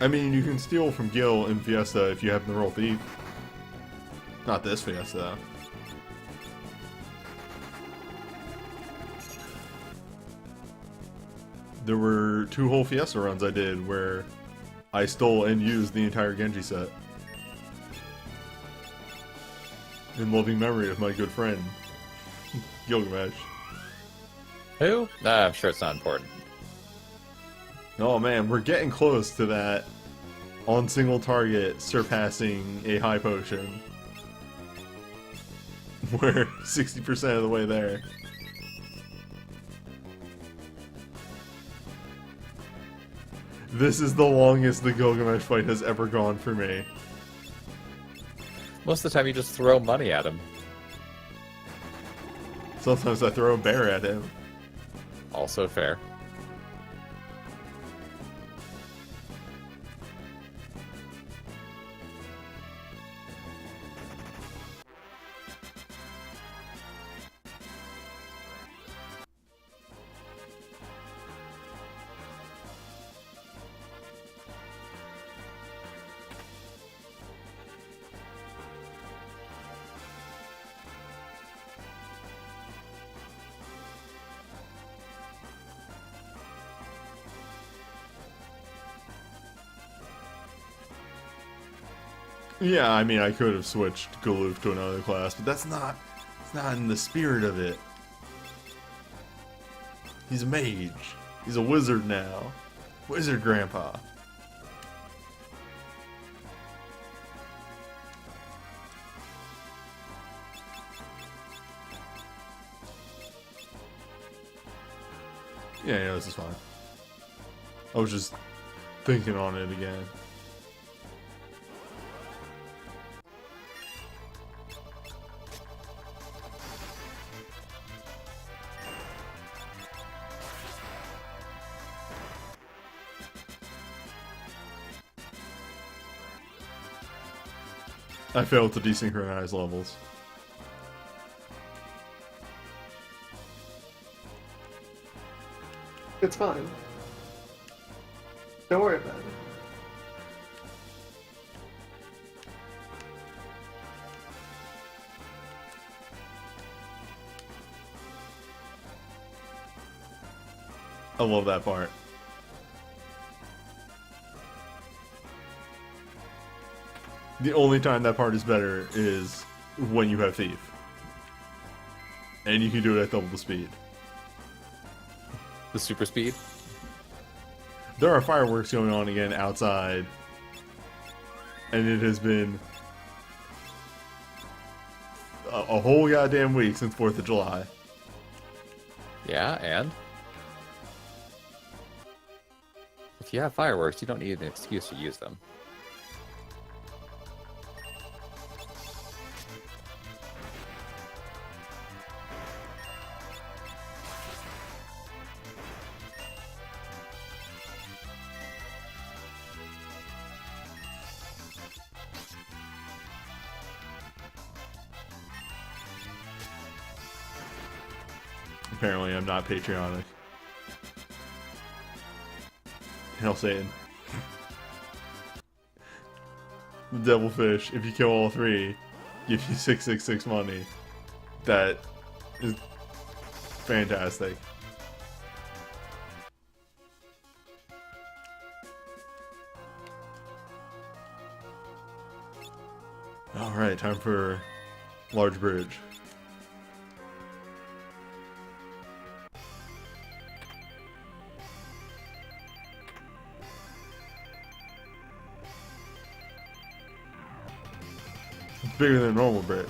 I mean, you can steal from Gil in Fiesta if you happen to roll Thief. Not this Fiesta, though. There were 2 whole Fiesta runs I did where I stole and used the entire Genji set. In loving memory of my good friend, Gilgamesh. Who? Nah, I'm sure it's not important. Oh man, we're getting close to that on single target surpassing a high potion. We're 60% of the way there. This is the longest the Gilgamesh fight has ever gone for me. Most of the time you just throw money at him. Sometimes I throw a bear at him. Also fair. Yeah, I mean, I could have switched Galoof to another class, but it's not in the spirit of it. He's a mage. He's a wizard now. Wizard Grandpa. Yeah, this is fine. I was just thinking on it again. I failed to desynchronize levels. It's fine. Don't worry about it. I I love that part. The only time that part is better is when you have Thief. And you can do it at double the speed. The super speed? There are fireworks going on again outside. And it has been a whole goddamn week since 4th of July. Yeah, and? If you have fireworks, you don't need an excuse to use them. Apparently, I'm not patriotic. Hail Satan. The Devilfish, if you kill all 3, give you 666 money. That is fantastic. Alright, time for Large Bridge. It's bigger than a normal bridge.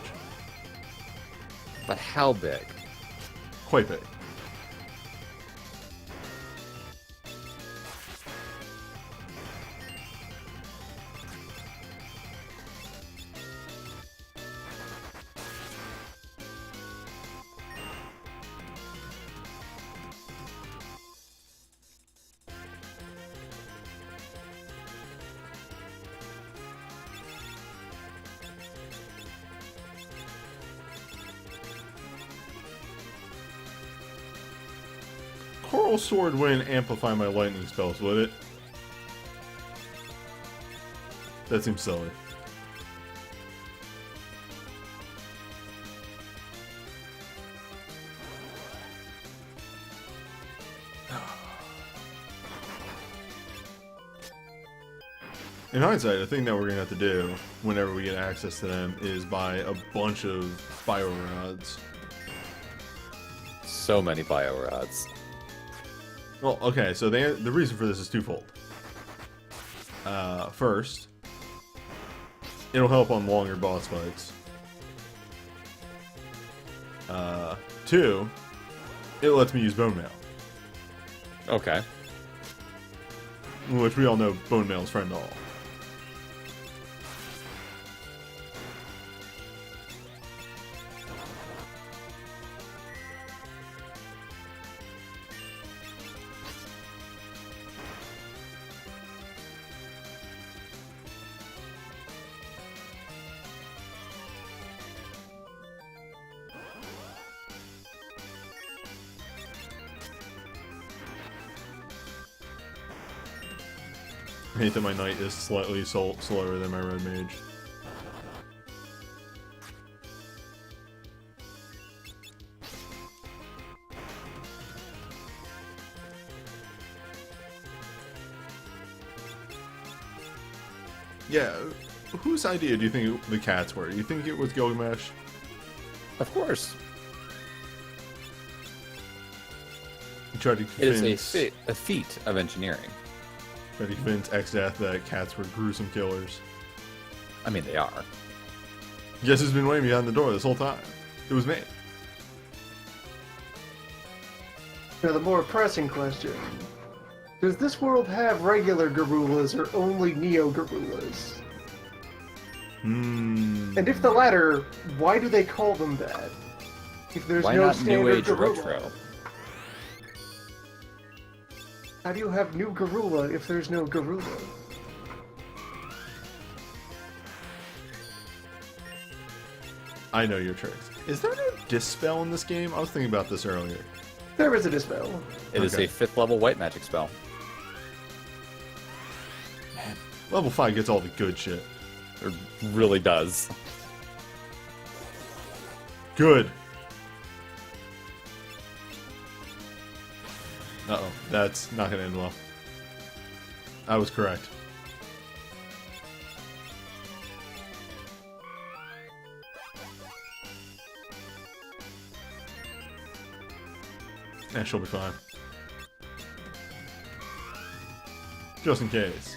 But how big? Quite big. Coral Sword wouldn't amplify my lightning spells, would it? That seems silly. In hindsight, the thing that we're gonna have to do whenever we get access to them is buy a bunch of bio rods. So many bio rods. Well, okay, so the reason for this is twofold. First, it'll help on longer boss fights. 2, it lets me use bone mail, Okay. which we all know bone mail is friend to all. I hate that my knight is slightly slower than my red mage. Yeah, whose idea do you think the cats were? You think it was Gilgamesh? Of course. He tried to It convince, is a feat of engineering. tried to convince Exdeath that cats were gruesome killers. I mean, they are. Guess who's been waiting behind the door this whole time? It was me. Now, the more pressing question. Does this world have regular gorillas or only neo-gorillas? And if the latter, why do they call them that? If there's Why no not New standard Age gorilla. Retro? How do you have new gorilla if there's no gorilla? I know your tricks. Is there no dispel in this game? I was thinking about this earlier. There is a dispel. It is Okay. a 5th level white magic spell. Level 5 gets all the good shit. It really does. Good. Uh-oh, that's not gonna end well. I was correct. Eh, she'll be fine. Just in case.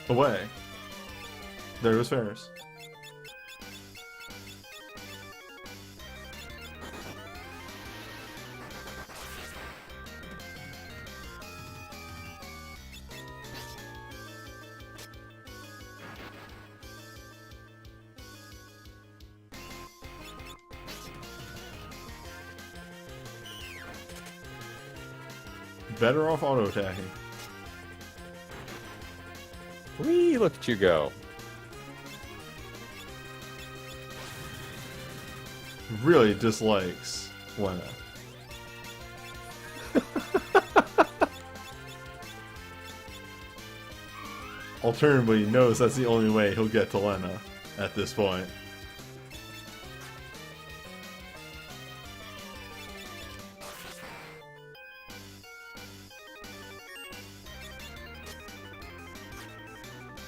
Away. There goes Ferris. Better off auto-attacking. Whee, look at you go. Really dislikes Lena. Alternatively, he knows that's the only way he'll get to Lena at this point.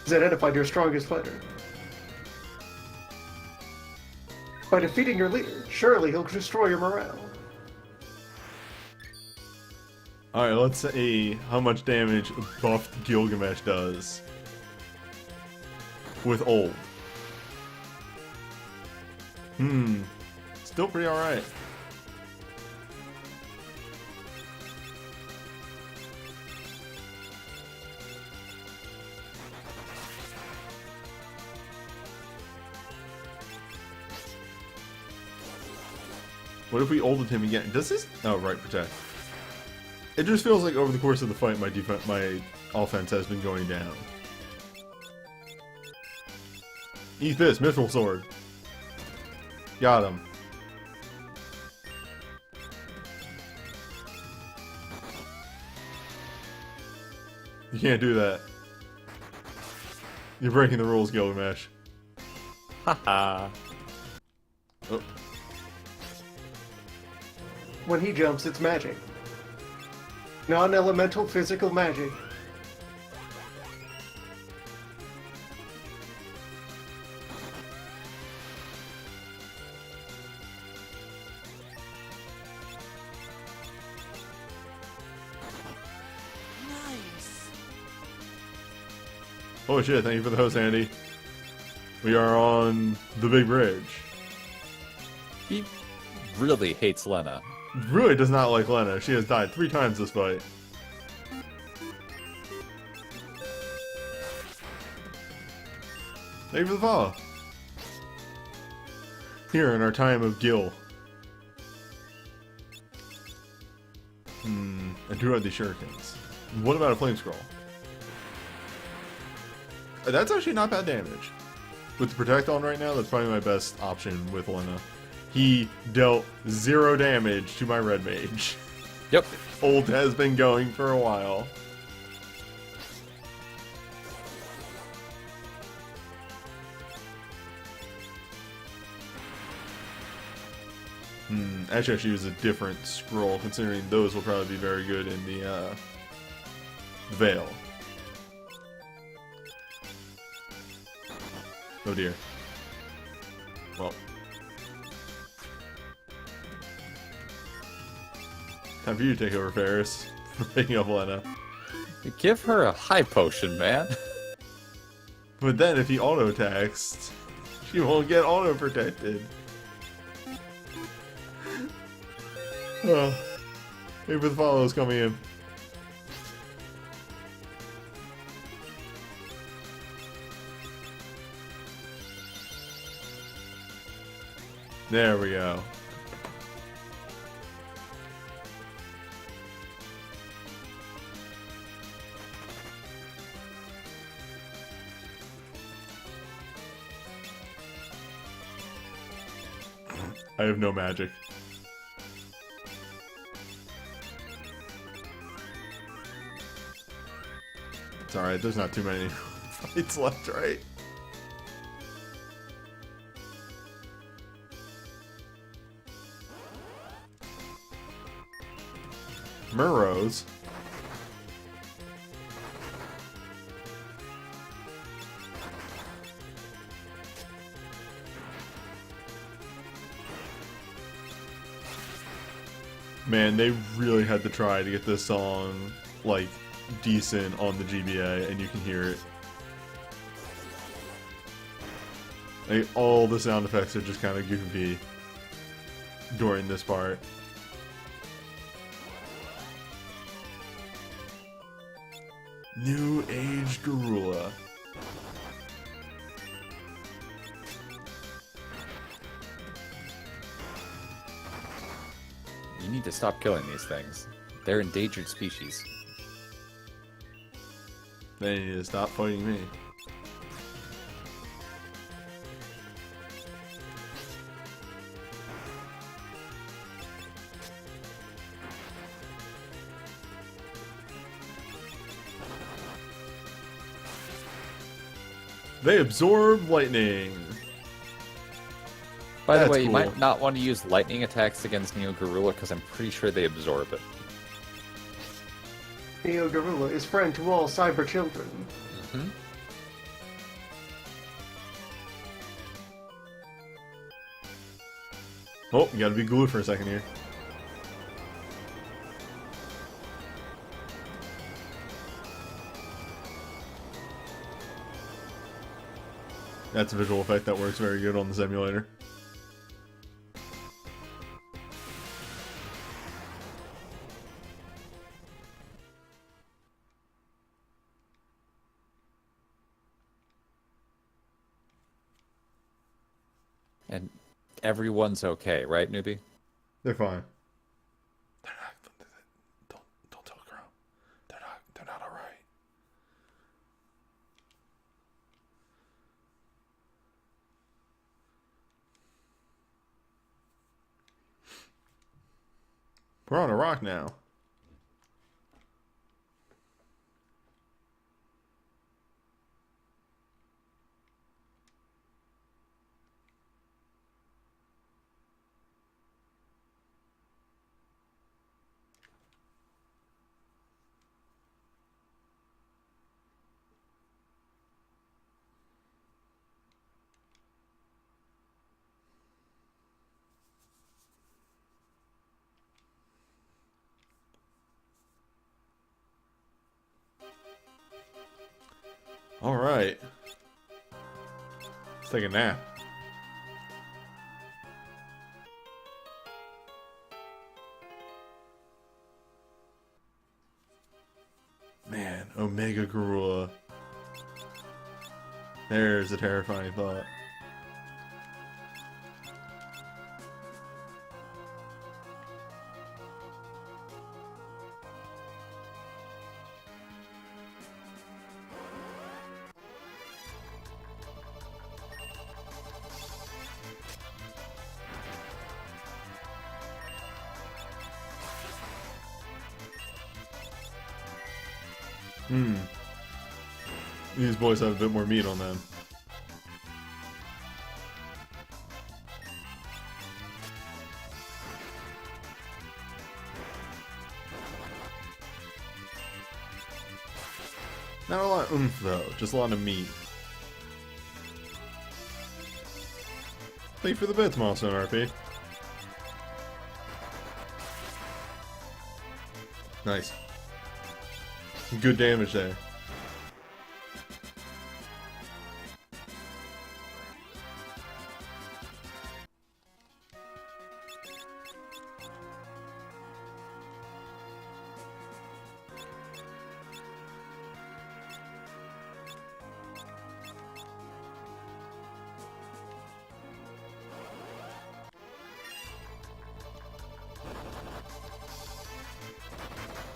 He's identified your strongest fighter. By defeating your leader, surely he'll destroy your morale. Alright, let's see how much damage buffed Gilgamesh does with old. Still pretty alright. What if we ulted him again? Does this? Oh, right, protect. It just feels like over the course of the fight, my offense has been going down. Eat this, Mithril Sword. Got him. You can't do that. You're breaking the rules, Gilgamesh. Haha. Oh. When he jumps, it's magic. Non-elemental physical magic. Oh shit, thank you for the host, Andy. We are on the big bridge. He really hates Lena. Really does not like Lena. She has died 3 times this fight. Thank you for the follow. Here in our time of Gil. I do have these shurikens. What about a flame scroll? That's actually not bad damage. With the protect on right now, that's probably my best option with Lena. He dealt 0 damage to my red mage. Yep. Ult has been going for a while. Actually, I should use a different scroll, considering those will probably be very good in the Veil. Oh dear. Well. Time for you to take over, Ferris, for picking up Lena. Give her a high potion, man. But then if he auto-attacks, she won't get auto-protected. Oh. Maybe the follows coming in. There we go. I have no magic. It's alright, there's not too many fights left, right? Murrows. Man, they really had to try to get this song, like, decent on the GBA, and you can hear it. Like, all the sound effects are just kind of goofy during this part. New Age Garula. You need to stop killing these things. They're endangered species. They need to stop fighting me. They absorb lightning. By the That's way, you cool. might not want to use lightning attacks against Neo Garula because I'm pretty sure they absorb it. Neo Garula is friend to all cyber children. Mm-hmm. Oh, you gotta be glued for a second here. That's a visual effect that works very good on the simulator. And everyone's okay, right, newbie? They're fine. They're not. Don't tell Crow. They're not all right. We're on a rock now. All right. Let's take a nap. Man, Omega Garula. There's a terrifying thought. These boys have a bit more meat on them. Not a lot of oomph though, just a lot of meat. Thank you for the bits, Milestone RP. Nice. Good damage there.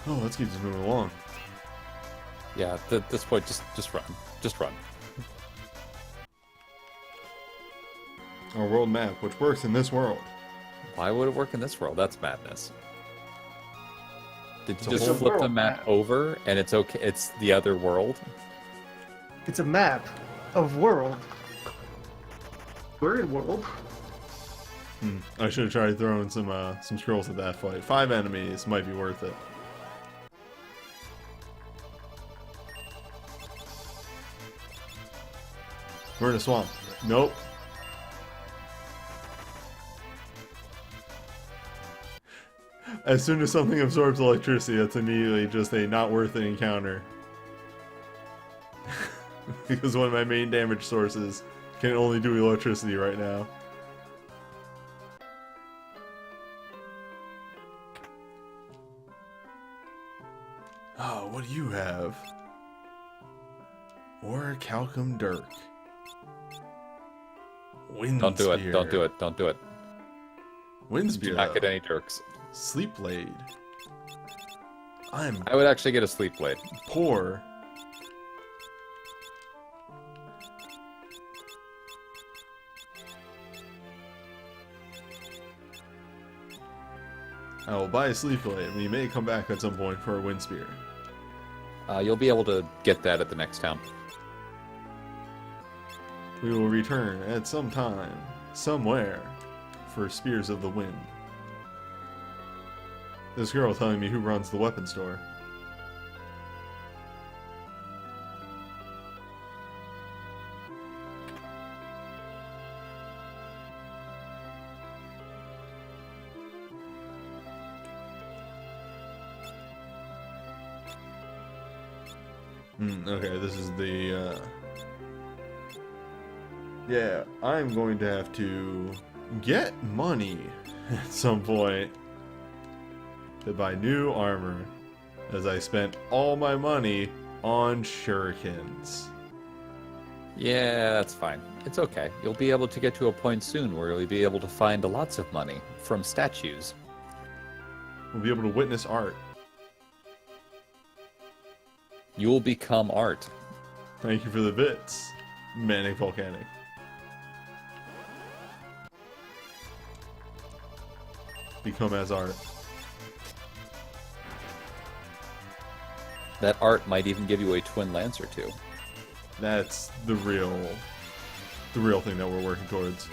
Oh, let's keep this moving along. Yeah, at this point, just run. Just run. Our world map, which works in this world. Why would it work in this world? That's madness. Did you It's just a flip the world map map. over and it's okay? It's the other world? It's a map of world. We're in world. I should have tried throwing some scrolls at that fight. 5 enemies might be worth it. We're in a swamp. Nope. As soon as something absorbs electricity, that's immediately just a not worth it encounter. Because one of my main damage sources can only do electricity right now. Oh, what do you have? Or Calcum Dirk. Wind Don't do it. Spear. Don't do it. Don't do it. Wind Do Spear. not get though. any Dirks. Sleep Blade. I'm I would actually get a Sleep Blade. poor. I will buy a Sleep Blade. We may come back at some point for a Wind Spear. You'll be able to get that at the next town. We will return at some time, somewhere, for Spears of the Wind. This girl telling me who runs the weapon store. Okay, this is the, Yeah, I'm going to have to get money at some point to buy new armor, as I spent all my money on shurikens. Yeah, that's fine. It's okay. You'll be able to get to a point soon where you'll be able to find lots of money from statues. We'll be able to witness art. You will become art. Thank you for the bits, Manic Volcanic. Become as art. That art might even give you a twin lance or two. That's the real thing that we're working towards.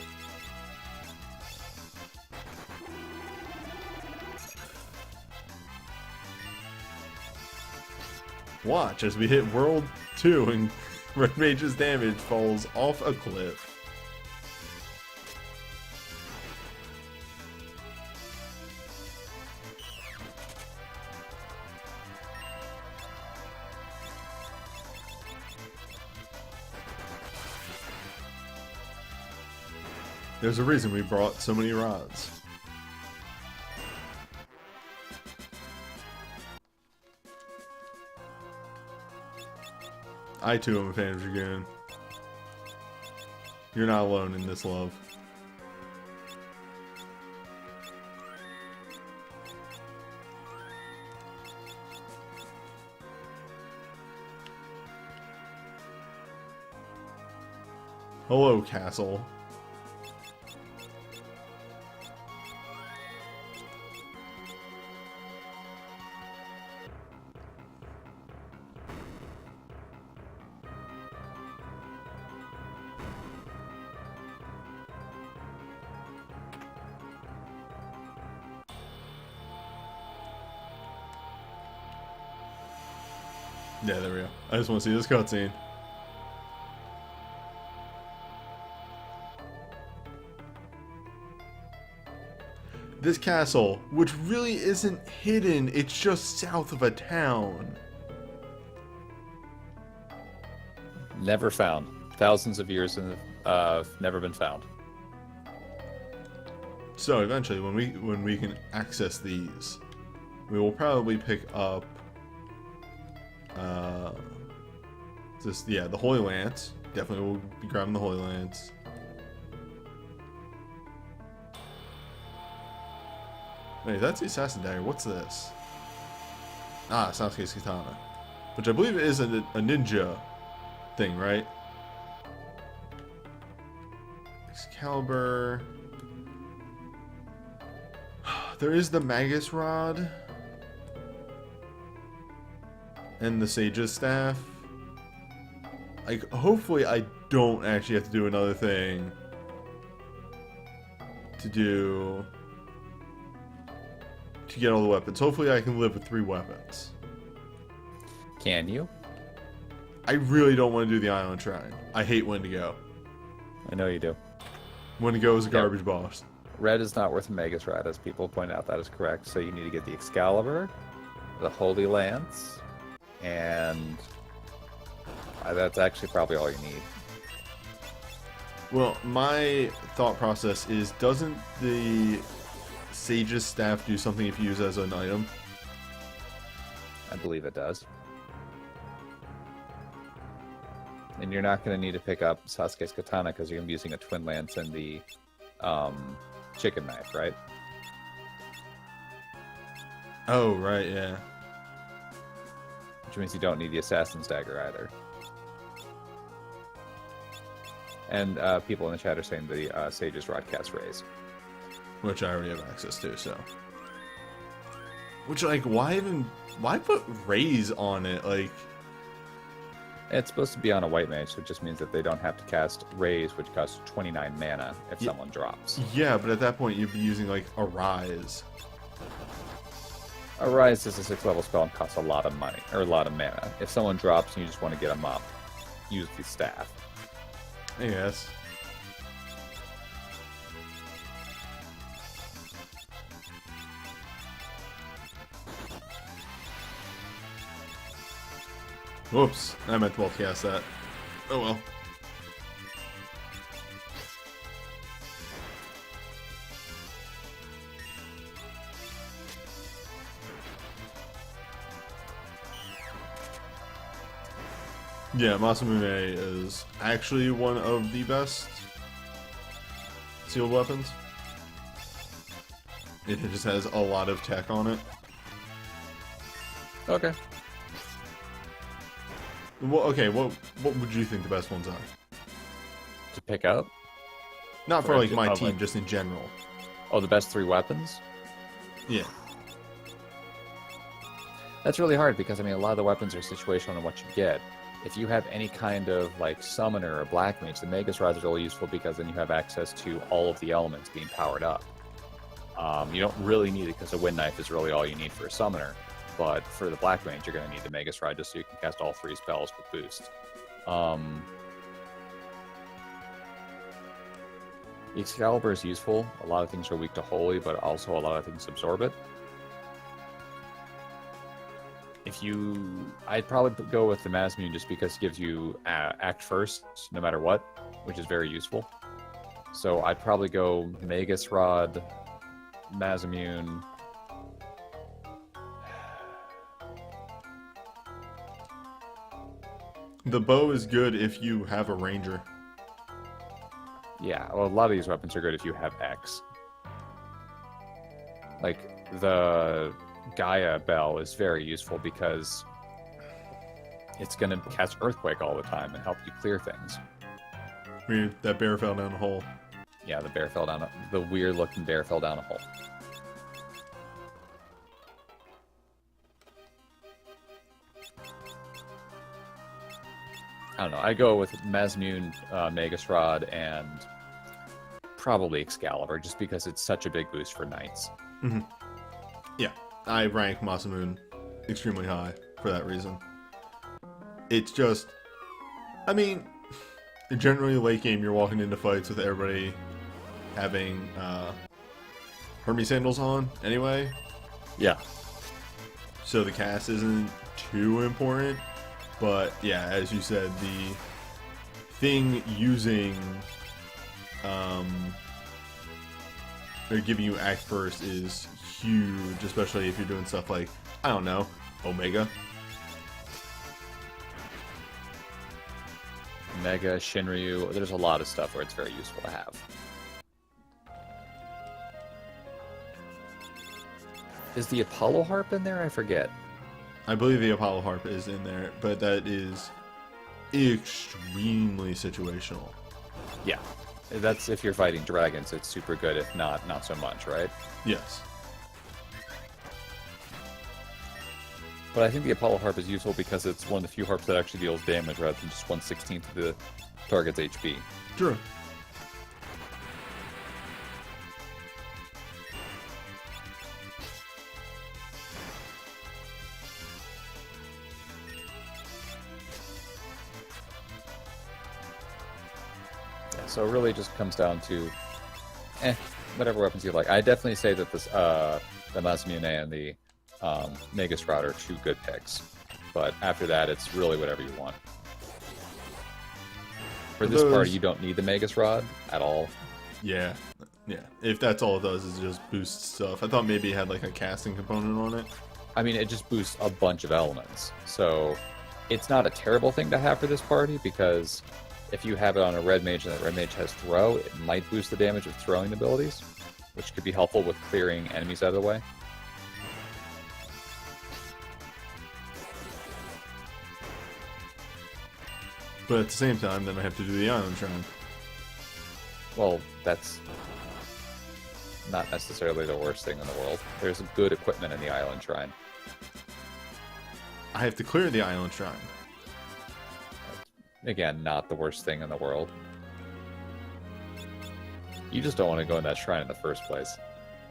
Watch as we hit World 2 and Red Mage's damage falls off a cliff. There's a reason we brought so many rods. I too am a fan of Dragoon. You're not alone in this love. Hello, castle. Yeah, there we go. I just want to see this cutscene. This castle, which really isn't hidden, it's just south of a town. Never found. Thousands of years and never been found. So eventually, when we can access these, we will probably pick up the Holy Lance. Definitely will be grabbing the Holy Lance. Wait, that's the Assassin Dagger. What's this? Ah, Sasuke's katana. Which I believe is a ninja thing, right? Excalibur. There is the Magus Rod. And the Sage's Staff. Like, hopefully I don't actually have to do another thing to get all the weapons. Hopefully I can live with 3 weapons. Can you? I really don't want to do the Island Shrine. I hate Wendigo. I know you do. Wendigo is a garbage boss. Red is not worth a Magus Rod, as people point out. That is correct. So you need to get the Excalibur, the Holy Lance, and that's actually probably all you need. Well, my thought process is, doesn't the Sage's Staff do something if you use it as an item? I believe it does. And you're not going to need to pick up Sasuke's katana because you're going to be using a twin lance and the chicken knife, right? Oh, right, yeah. Which means you don't need the assassin's dagger either. And people in the chat are saying the Sage's Rod casts raise. Which I already have access to, so. Which, like, why put raise on it? Like, It's supposed to be on a white mage, so it just means that they don't have to cast raise, which costs 29 mana if someone drops. yeah, but at that point you'd be using, like, a rise. A rise is a 6th level spell and costs a lot of money, or a lot of mana. If someone drops and you just want to get them up, use the staff. I guess. Whoops, I meant to multicast that. Oh well. Yeah, Masamune is actually one of the best sealed weapons. It just has a lot of tech on it. Okay. Well, okay, what would you think the best ones are? To pick up? Not for Or like just- my oh, team, like- just in general. Oh, the best 3 weapons? Yeah. That's really hard because, I mean, a lot of the weapons are situational in what you get. If you have any kind of, like, summoner or black mage, the Magus Rods are really useful because then you have access to all of the elements being powered up. You don't really need it because a Wind Knife is really all you need for a summoner. But for the black mage, you're going to need the Magus Rod just so you can cast all 3 spells with boost. The Excalibur is useful. A lot of things are weak to Holy, but also a lot of things absorb it. I'd probably go with the Mazmune just because it gives you act first, no matter what, which is very useful. So I'd probably go Magus Rod, Mazmune. The bow is good if you have a ranger. Yeah, well, a lot of these weapons are good if you have X. Like, the Gaia Bell is very useful because it's going to cast Earthquake all the time and help you clear things. Weird, that bear fell down a hole. Yeah, the weird-looking bear fell down a hole. I don't know. I go with Mazmune, Magus Rod, and probably Excalibur, just because it's such a big boost for knights. Mm-hmm. Yeah, I rank Masamune extremely high for that reason. It's just, I mean, generally late game you're walking into fights with everybody having Hermes sandals on anyway. Yeah. So the cast isn't too important. But yeah, as you said, the thing using or giving you act first is huge, especially if you're doing stuff like, I don't know, Omega. Mega, Shinryu, there's a lot of stuff where it's very useful to have. Is the Apollo Harp in there? I forget. I believe the Apollo Harp is in there, but that is extremely situational. Yeah. That's if you're fighting dragons, it's super good. If not, not so much, right? Yes. But I think the Apollo Harp is useful because it's one of the few harps that actually deals damage rather than just 1/16 of the target's HP. True. Yeah, so it really just comes down to, whatever weapons you like. I definitely say that this, the Masamune and the Magus Rod are two good picks. But after that, it's really whatever you want. For this party, you don't need the Magus Rod at all. Yeah. Yeah. If that's all it does is just boost stuff. I thought maybe it had like a casting component on it. I mean, it just boosts a bunch of elements. So it's not a terrible thing to have for this party because if you have it on a red mage and that red mage has throw, it might boost the damage of throwing abilities, which could be helpful with clearing enemies out of the way. But at the same time, then I have to do the Island Shrine. Well, that's not necessarily the worst thing in the world. There's good equipment in the Island Shrine. I have to clear the Island Shrine. Again, not the worst thing in the world. You just don't want to go in that shrine in the first place.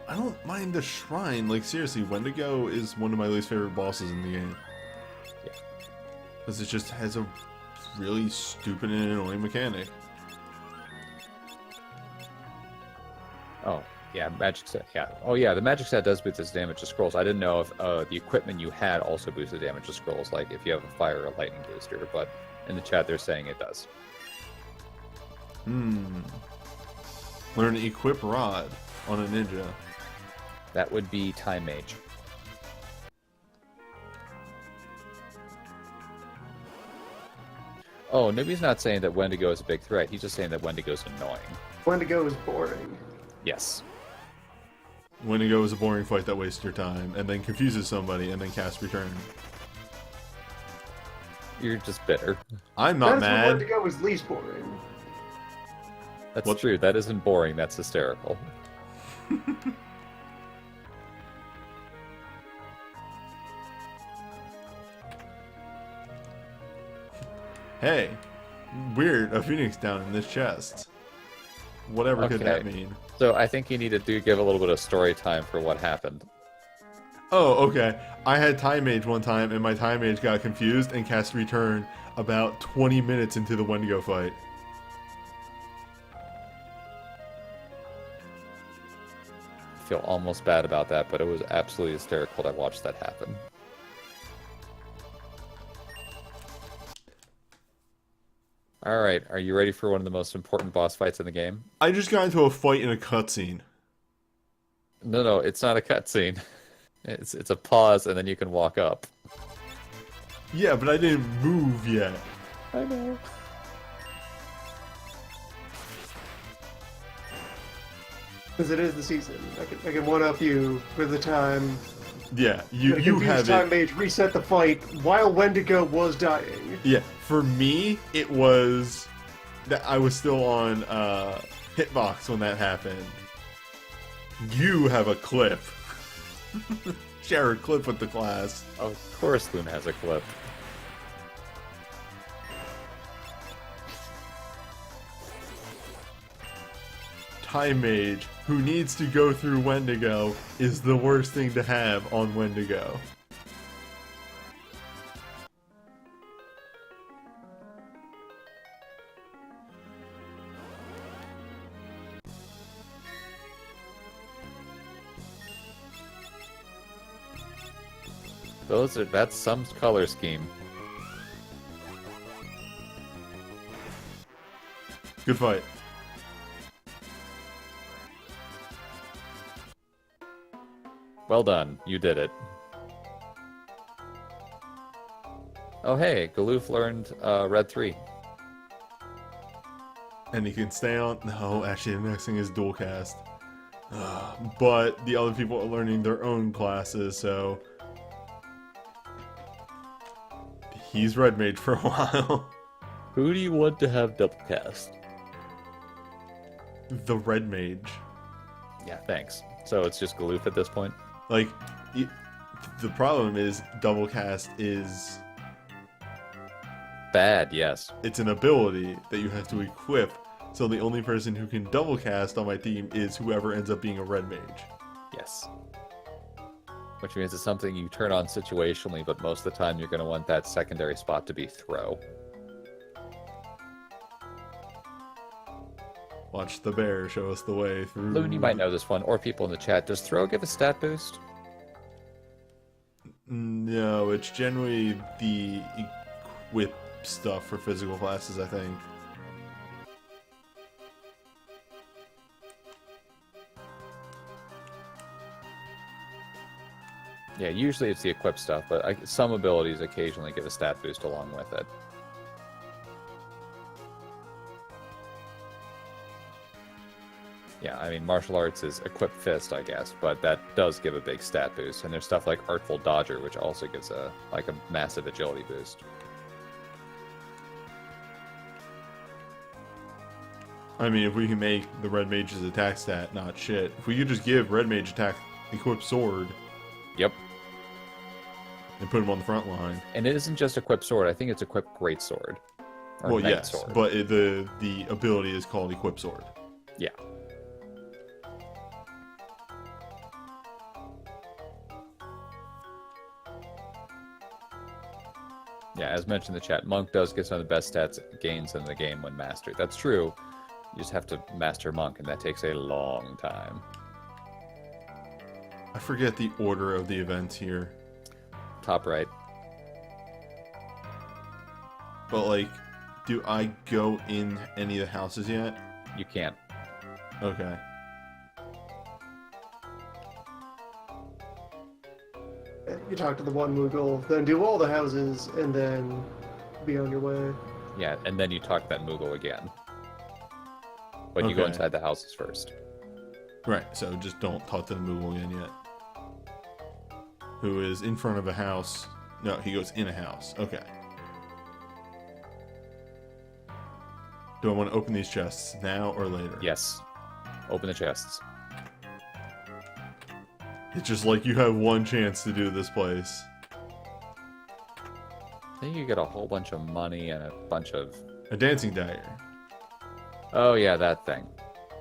I don't mind the shrine. Like, seriously, Wendigo is one of my least favorite bosses in the game. Yeah. Because it just has a really stupid and annoying mechanic. Oh, yeah, magic set. Yeah. Oh, yeah, the magic set does boost its damage to scrolls. I didn't know if the equipment you had also boosted damage to scrolls, like if you have a fire or lightning booster, but in the chat they're saying it does. Learn Equip Rod on a ninja. That would be Time Mage. Oh, Newbie's not saying that Wendigo is a big threat. He's just saying that Wendigo's annoying. Wendigo is boring. Yes. Wendigo is a boring fight that wastes your time, and then confuses somebody, and then casts Return. You're just bitter. I'm not That's when mad. Wendigo is least boring. That's What? true. That isn't boring. That's hysterical. Hey, weird, a phoenix down in this chest. Whatever could that Okay. mean? So I think you need to give a little bit of story time for what happened. Oh, okay. I had Time Mage one time, and my Time Mage got confused and cast Return about 20 minutes into the Wendigo fight. I feel almost bad about that, but it was absolutely hysterical to watch that happen. Alright, are you ready for one of the most important boss fights in the game? I just got into a fight in a cutscene. No, it's not a cutscene. It's a pause, and then you can walk up. Yeah, but I didn't move yet. I know. Because it is the season. I can one up you with the time. Yeah, you Confused have time it. mage reset the fight while Wendigo was dying. Yeah, for me, it was that I was still on hitbox when that happened. You have a clip. Share a clip with the class. Of course Luna has a clip. Time Mage, who needs to go through Wendigo, is the worst thing to have on Wendigo. That's some color scheme. Good fight. Well done, you did it. Oh hey, Galoof learned Red 3. And he can stay on. No, actually, the next thing is dual cast. But the other people are learning their own classes, so He's red mage for a while. Who do you want to have double cast? The red mage. Yeah, thanks. So it's just Galoof at this point? Like, the problem is double cast is... Bad, yes. It's an ability that you have to equip, so the only person who can double cast on my team is whoever ends up being a red mage. Yes. Which means it's something you turn on situationally, but most of the time you're going to want that secondary spot to be throw. Watch the bear show us the way through... Loon, you might know this one, or people in the chat. Does throw give a stat boost? No, it's generally the equip stuff for physical classes, I think. Yeah, usually it's the equip stuff, but some abilities occasionally give a stat boost along with it. Yeah, I mean, martial arts is equip fist, I guess, but that does give a big stat boost. And there's stuff like Artful Dodger, which also gives a massive agility boost. I mean, if we can make the red mage's attack stat not shit, if we could just give red mage attack equip sword... Yep. And put him on the front line. And it isn't just equip sword, I think it's equip greatsword. Well, yes, sword. but the ability is called equip sword. Yeah. Yeah, as mentioned in the chat, Monk does get some of the best stats gains in the game when mastered. That's true. You just have to master Monk, and that takes a long time. I forget the order of the events here. Top right. But, like, do I go in any of the houses yet? You can't. Okay. You talk to the one Moogle, then do all the houses, and then be on your way. Yeah, and then you talk that Moogle again. But you go Okay. inside the houses first. Right, so just don't talk to the Moogle again yet. Who is in front of a house. No, he goes in a house. Okay. Do I want to open these chests now or later? Yes. Open the chests. It's just like you have one chance to do this place. I think you get a whole bunch of money and a bunch of... A dancing dagger. Oh yeah, that thing.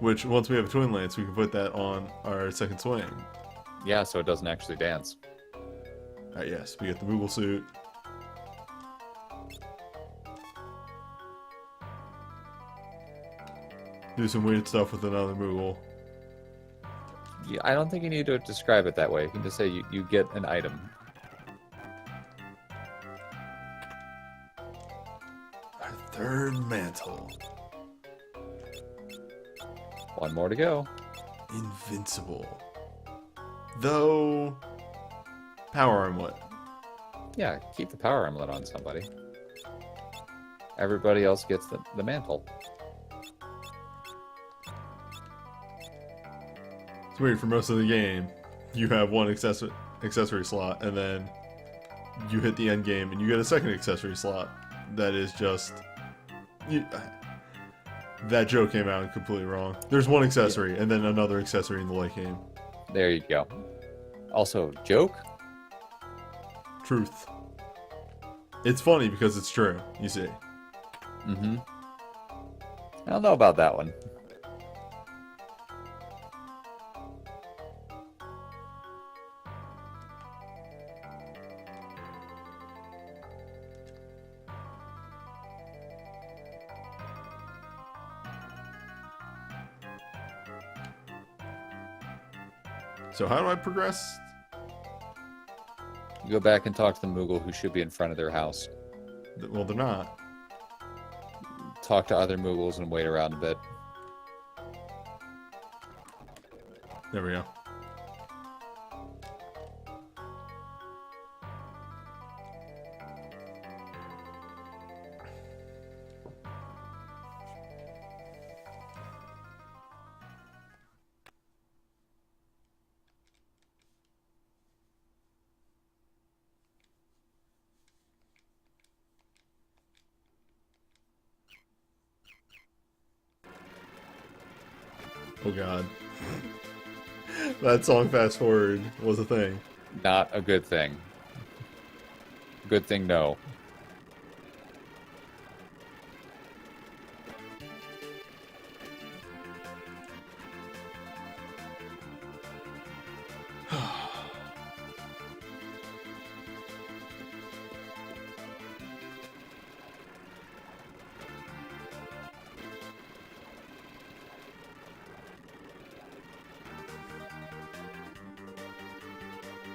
Which, once we have a twin lance, we can put that on our second swing. Yeah, so it doesn't actually dance. Alright, yes, we get the Moogle suit. Do some weird stuff with another Moogle. Yeah, I don't think you need to describe it that way. You can just say you get an item. Our third mantle. One more to go. Invincible. Though... Power armlet. Yeah, keep the power armlet on somebody. Everybody else gets the mantle. It's weird, for most of the game, you have one accessory slot, and then you hit the end game, and you get a second accessory slot. That is just... that joke came out completely wrong. There's one accessory, and then another accessory in the late game. There you go. Also, joke? Truth. It's funny because it's true, you see. Mm-hmm. I don't know about that one. So how do I progress? You go back and talk to the Moogle who should be in front of their house. Well, they're not. Talk to other Moogles and wait around a bit. There we go. Oh god. That song Fast Forward was a thing. Not a good thing. Good thing, no.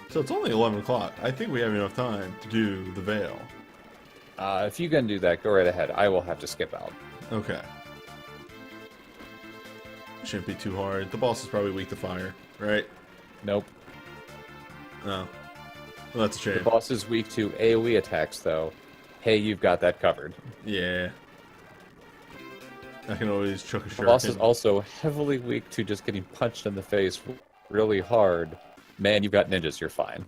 So it's only 11 o'clock. I think we have enough time to do the Veil. If you can do that, go right ahead. I will have to skip out. Okay. Shouldn't be too hard. The boss is probably weak to fire, right? Nope. No. Well, that's a The shame. boss is weak to AoE attacks, though. Hey, you've got that covered. Yeah. I can always chuck a The shark boss in. is also heavily weak to just getting punched in the face really hard. Man, you've got ninjas, you're fine.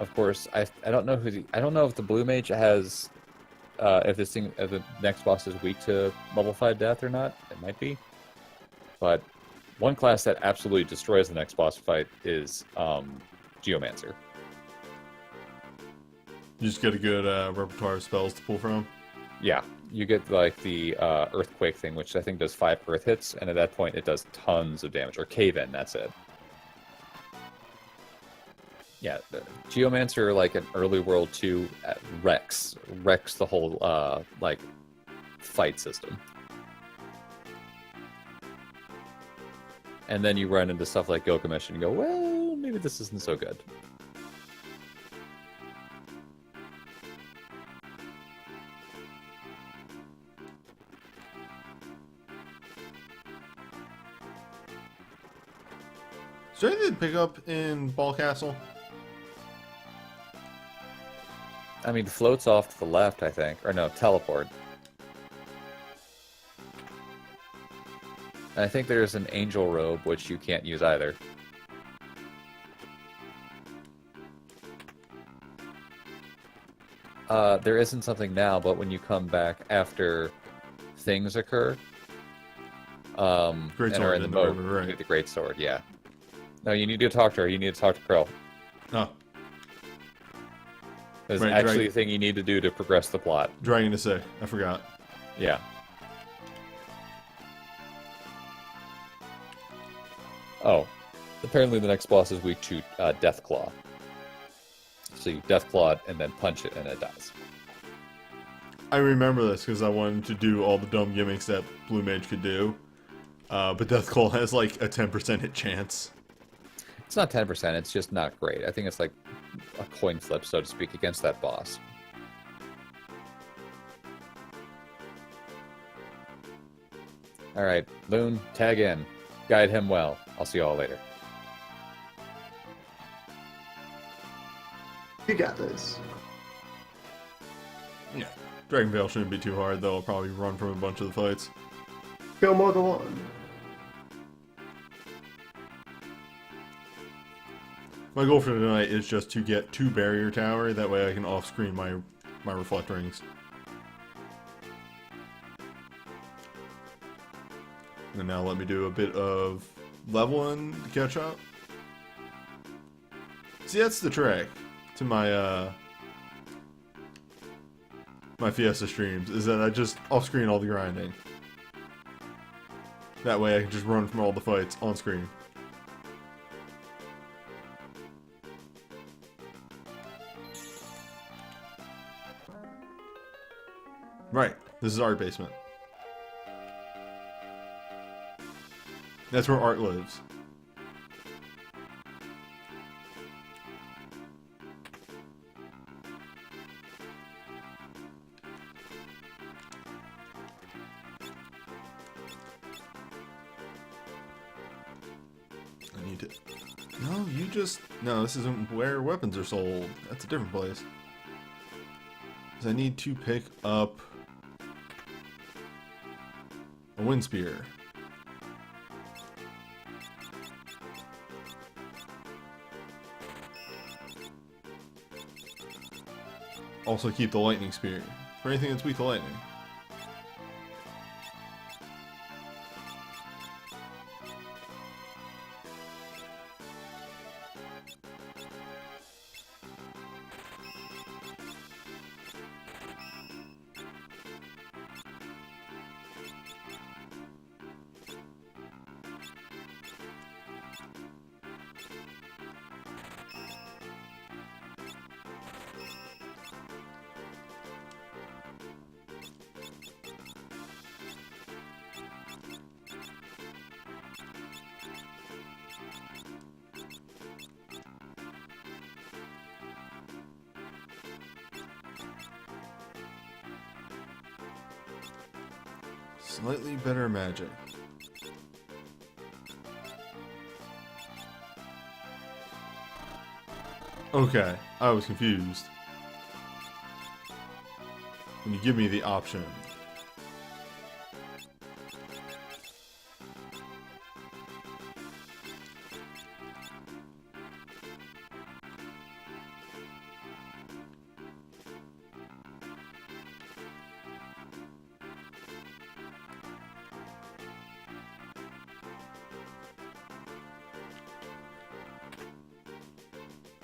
Of course, I don't know I don't know if the blue mage has if the next boss is weak to level 5 death or not. It might be. But one class that absolutely destroys the next boss fight is Geomancer. You just get a good repertoire of spells to pull from. Yeah, you get like the Earthquake thing, which I think does 5 Earth hits, and at that point it does tons of damage. Or Cave In, that's it. Yeah, the Geomancer, like an early World 2, wrecks the whole like fight system. And then you run into stuff like Gilgamesh and you go, well, maybe this isn't so good. Is there anything to pick up in Ball Castle? I mean, floats off to the left, I think. Or no, teleport. And I think there's an angel robe, which you can't use either. There isn't something now, but when you come back after things occur, Great and sword are in the in the mode, room, right. you get the great sword, yeah. No, you need to talk to her. You need to talk to Krill. Oh, There's Right, actually right. a thing you need to do to progress the plot. Dragon to say. I forgot. Yeah. Oh, apparently the next boss is weak to Death Claw. So you Death Claw it and then punch it and it dies. I remember this because I wanted to do all the dumb gimmicks that Blue Mage could do. But Death Claw has like a 10% hit chance. It's not 10%, it's just not great. I think it's like a coin flip, so to speak, against that boss. Alright, Loon, tag in. Guide him well. I'll see you all later. You got this. Yeah. Dragon Veil shouldn't be too hard, though. I'll probably run from a bunch of the fights. Go Mogul on. My goal for tonight is just to get 2 barrier tower. That way I can off-screen my reflect rings. And now let me do a bit of leveling to catch up. See, that's the trick to my my Fiesta streams, is that I just off-screen all the grinding. That way I can just run from all the fights on screen. Right, this is Art Basement. That's where Art lives. I need to... No, you just... No, this isn't where weapons are sold. That's a different place. 'Cause I need to pick up a wind spear. Also keep the lightning spear, For anything that's weak to lightning. Slightly better magic. Okay, I was confused. When you give me the option.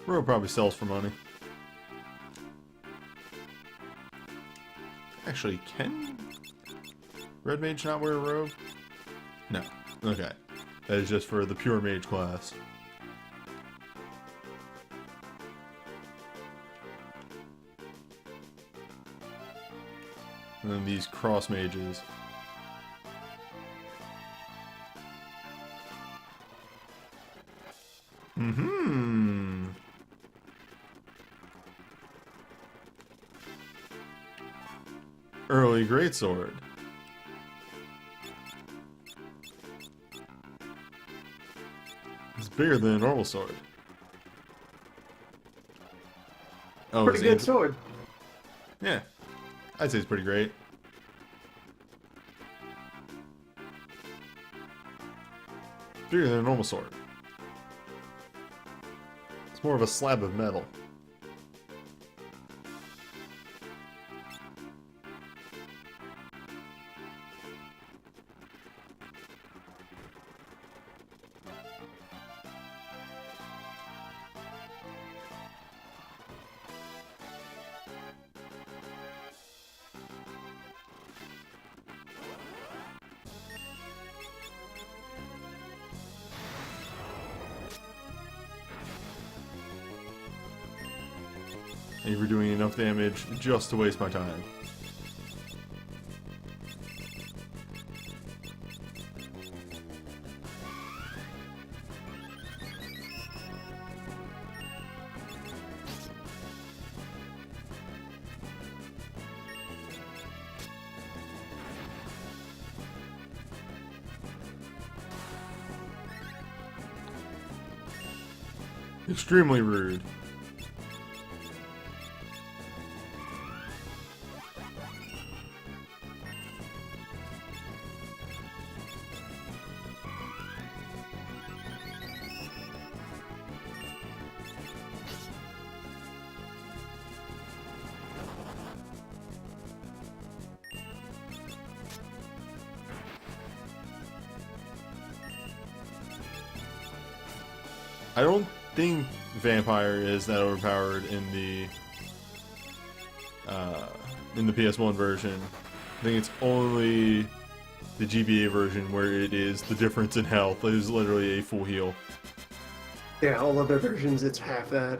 Rogue probably sells for money. Actually, can Red Mage not wear a robe? No. Okay. That is just for the pure mage class. And then these cross mages. Mm-hmm. Early greatsword. It's bigger than a normal sword. Oh, Pretty good sword. Yeah, I'd say it's pretty great. Bigger than a normal sword. It's more of a slab of metal. And you were doing enough damage just to waste my time. Extremely rude. I don't think Vampire is that overpowered in the PS1 version. I think it's only the GBA version where it is the difference in health. It is literally a full heal. Yeah, all other versions, it's half that.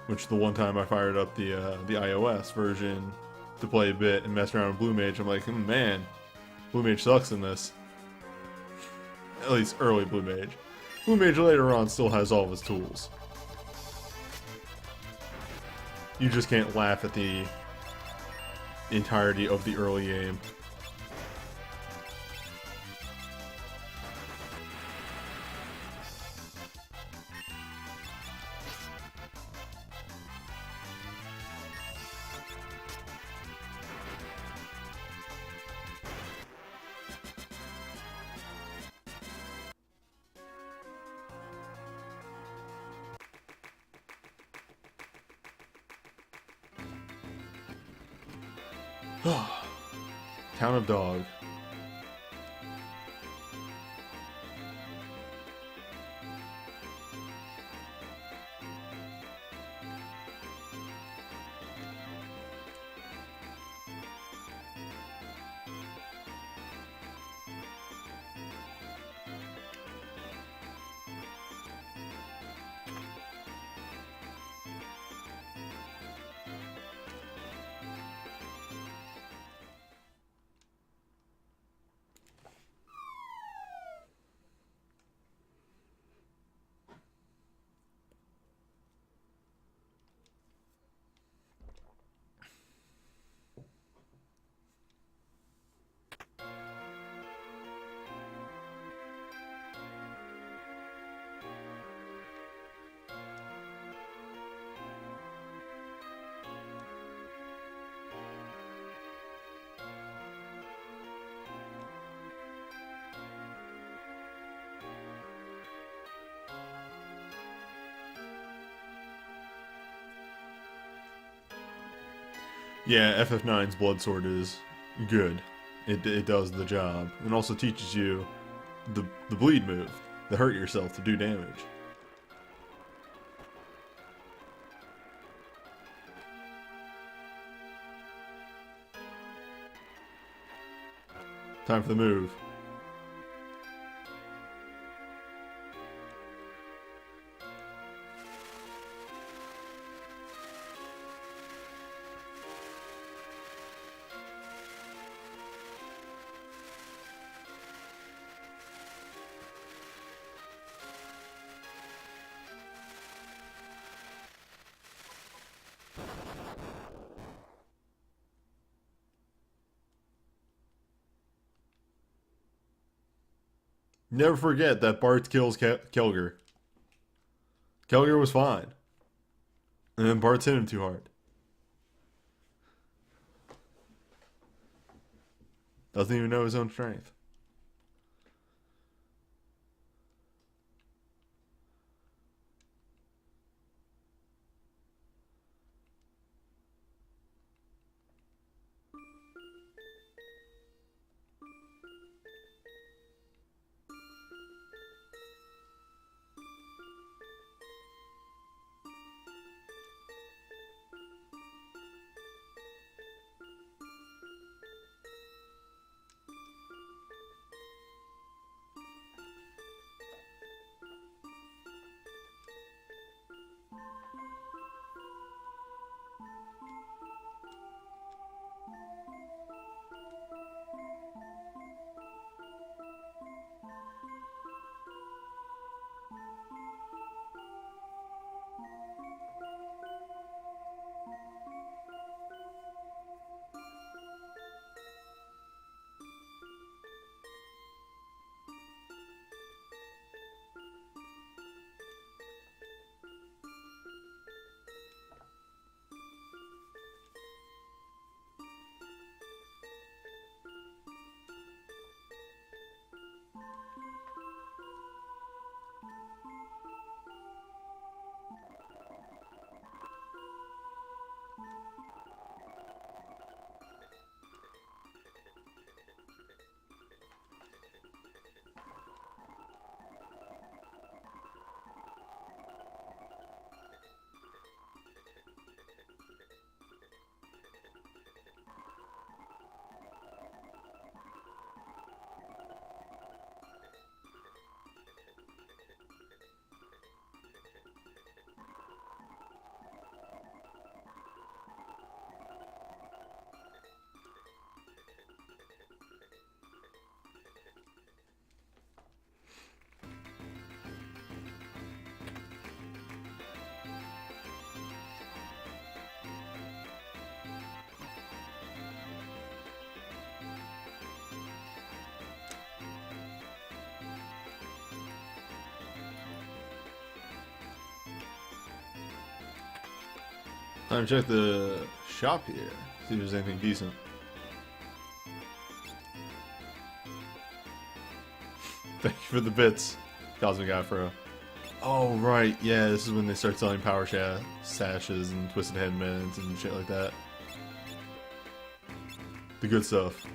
Which the one time I fired up the iOS version to play a bit and mess around with Blue Mage, I'm like, man, Blue Mage sucks in this. At least early Blue Mage. Blue Mage later on still has all of his tools. You just can't laugh at the entirety of the early game. Town of Dog. Yeah, FF9's Blood Sword is good. It does the job. And also teaches you the bleed move, the hurt yourself to do damage. Time for the move. Never forget that Bart kills Kelger. Kelger was fine. And then Bart's hit him too hard. Doesn't even know his own strength. Time to check the shop here. See if there's anything decent. Thank you for the bits, Cosmic Afro. Oh, right. Yeah, this is when they start selling power sashes and twisted headbands and shit like that. the good stuff.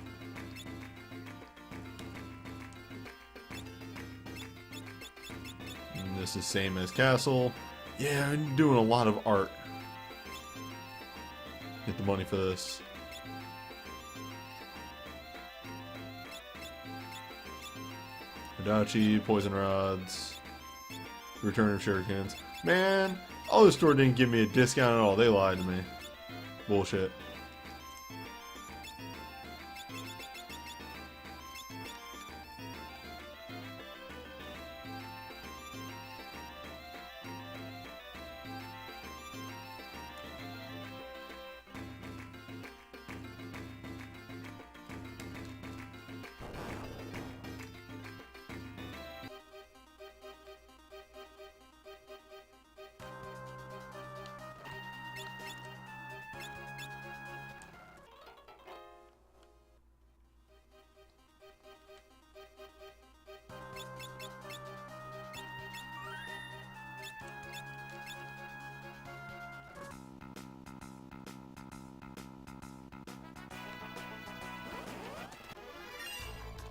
And this is same as castle. Yeah, I'm doing a lot of art. Get the money for this. Hidachi, poison rods, return of shurikens. Man, other store didn't give me a discount at all. They lied to me. Bullshit.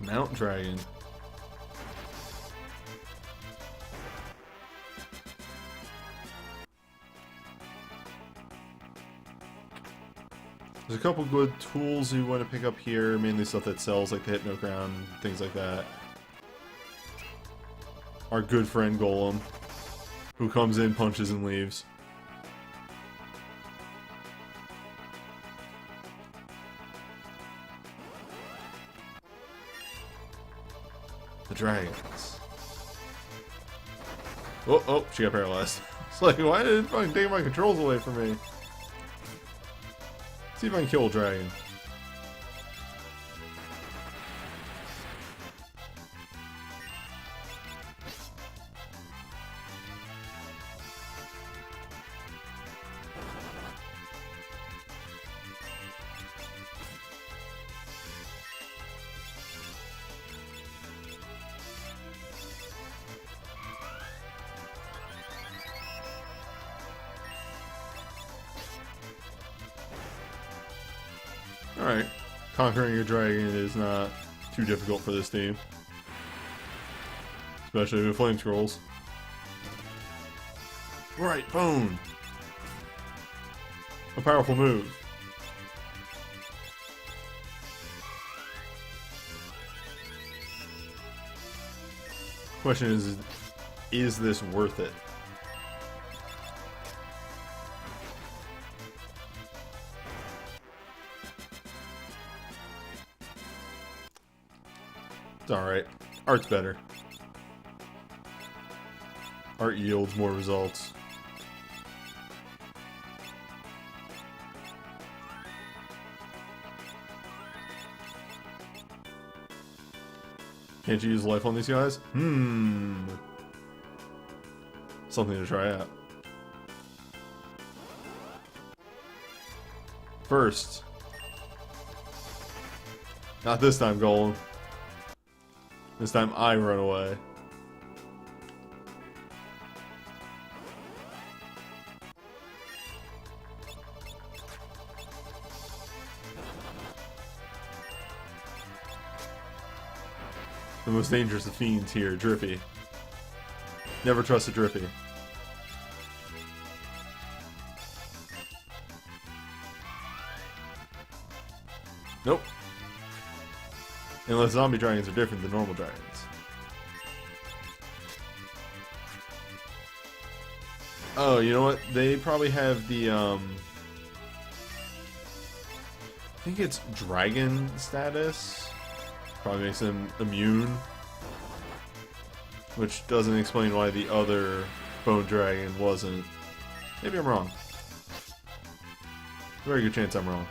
Mount Dragon. There's a couple good tools you want to pick up here, mainly stuff that sells, like the Hypno Crown, things like that. Our good friend Golem, who comes in, punches, and leaves. The dragons. Oh, oh, she got paralyzed. It's like, why did it fucking take my controls away from me? See if I can kill a dragon. Alright, conquering a dragon is not too difficult for this team. Especially with flame scrolls. Right, bone! A powerful move. Question is this worth it? It's alright. Art's better. Art yields more results. Can't you use life on these guys? Something to try out. First. Not this time, Golem. This time I run away. The most dangerous of fiends here, Drippy. Never trust a Drippy. Nope. Unless zombie dragons are different than normal dragons. Oh, you know what? They probably have the, I think it's dragon status. Probably makes them immune. Which doesn't explain why the other bone dragon wasn't. Maybe I'm wrong. Very good chance I'm wrong.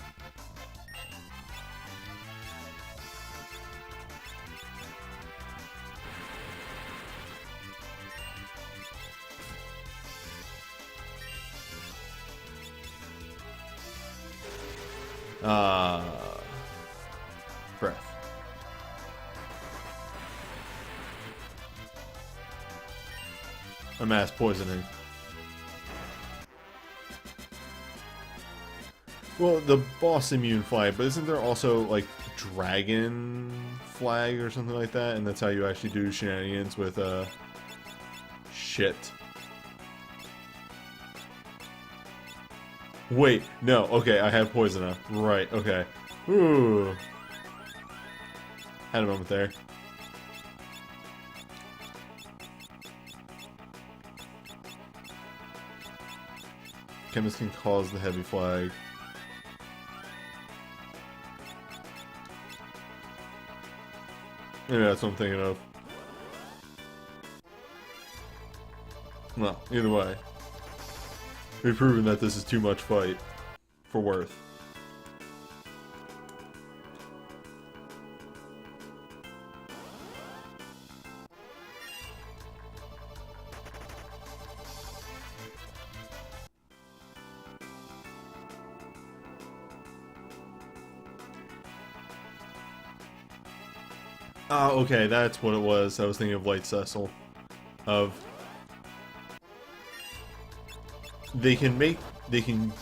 Breath. A mass poisoning. Well, the boss immune flag, but isn't there also like dragon flag or something like that? And that's how you actually do shenanigans with shit. Wait, no, okay, I have poison. Right, okay. Ooh. Had a moment there. Chemist can cause the heavy flag. Maybe that's what I'm thinking of. Well, either way. We've proven that this is too much fight for worth. Oh, okay, that's what it was. I was thinking of Light Cecil. They can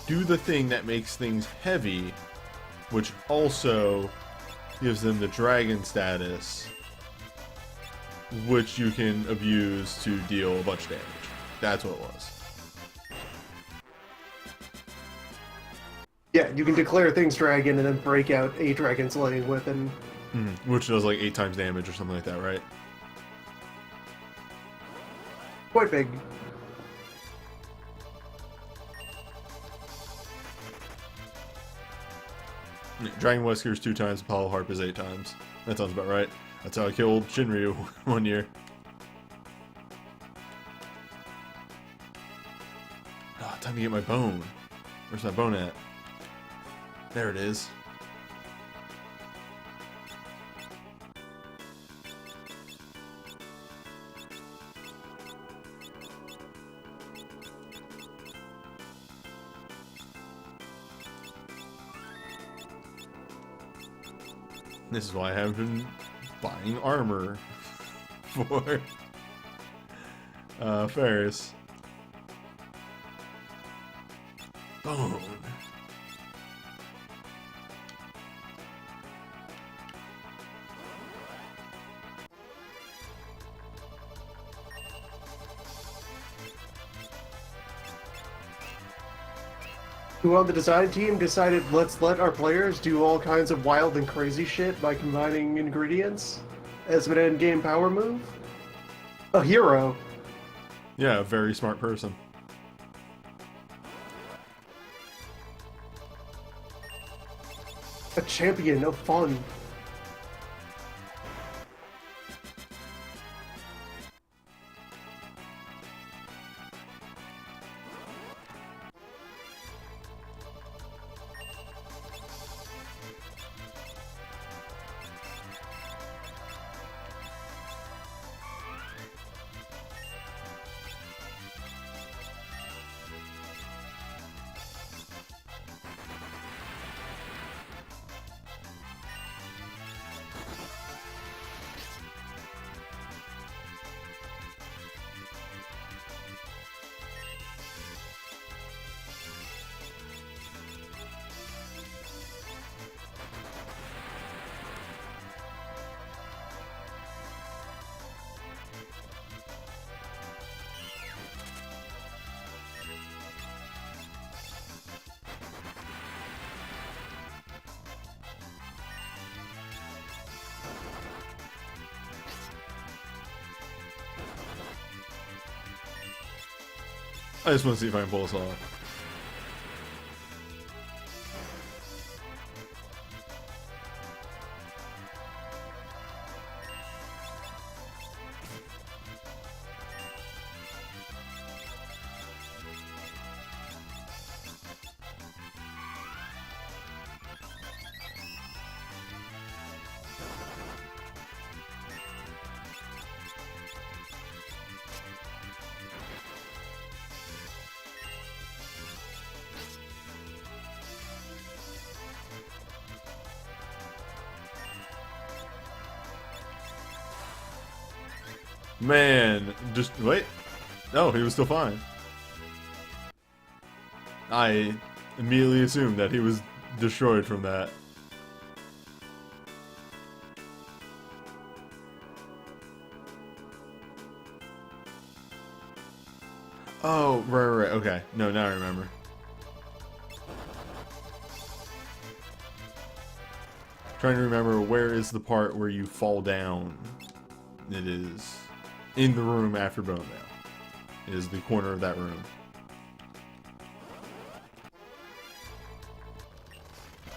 do the thing that makes things heavy, which also gives them the dragon status, which you can abuse to deal a bunch of damage. That's what it was. Yeah, you can declare things dragon and then break out a dragon slaying weapon. Which does like 8 times damage or something like that, right? Quite big. Dragon Whiskers 2 times, Apollo Harp is 8 times. That sounds about right. That's how I killed Shinryu one year. Ah, time to get my bone. Where's my bone at? There it is. This is why I haven't been buying armor for Ferris. Bone. Who on the design team decided let's let our players do all kinds of wild and crazy shit by combining ingredients as an end-game power move? A hero. Yeah, a very smart person. A champion of fun. I just want to see if I can pull this off. Man, just wait. No, he was still fine. I immediately assumed that he was destroyed from that. Oh, right, okay. No, now I remember. Trying to remember where is the part where you fall down. It is in the room after Bone Mail. It is the corner of that room.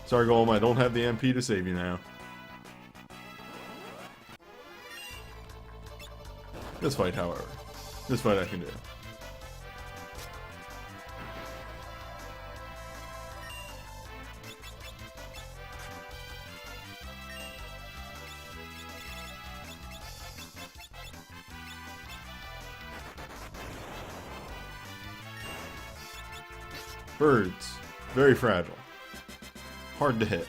Sorry, Golem, I don't have the MP to save you now. This fight, however. This fight I can do. Birds. Very fragile. Hard to hit.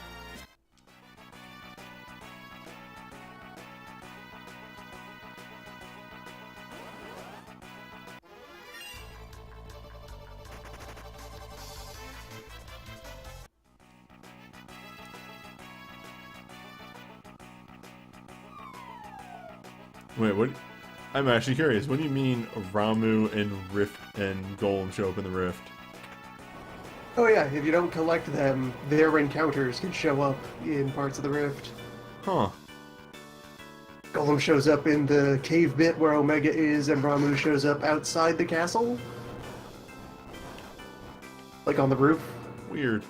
Wait, what? I'm actually curious. What do you mean Ramu and Rift and Golem show up in the Rift? Oh yeah, if you don't collect them, their encounters can show up in parts of the rift. Huh. Golem shows up in the cave bit where Omega is, and Ramu shows up outside the castle. Like on the roof. Weird.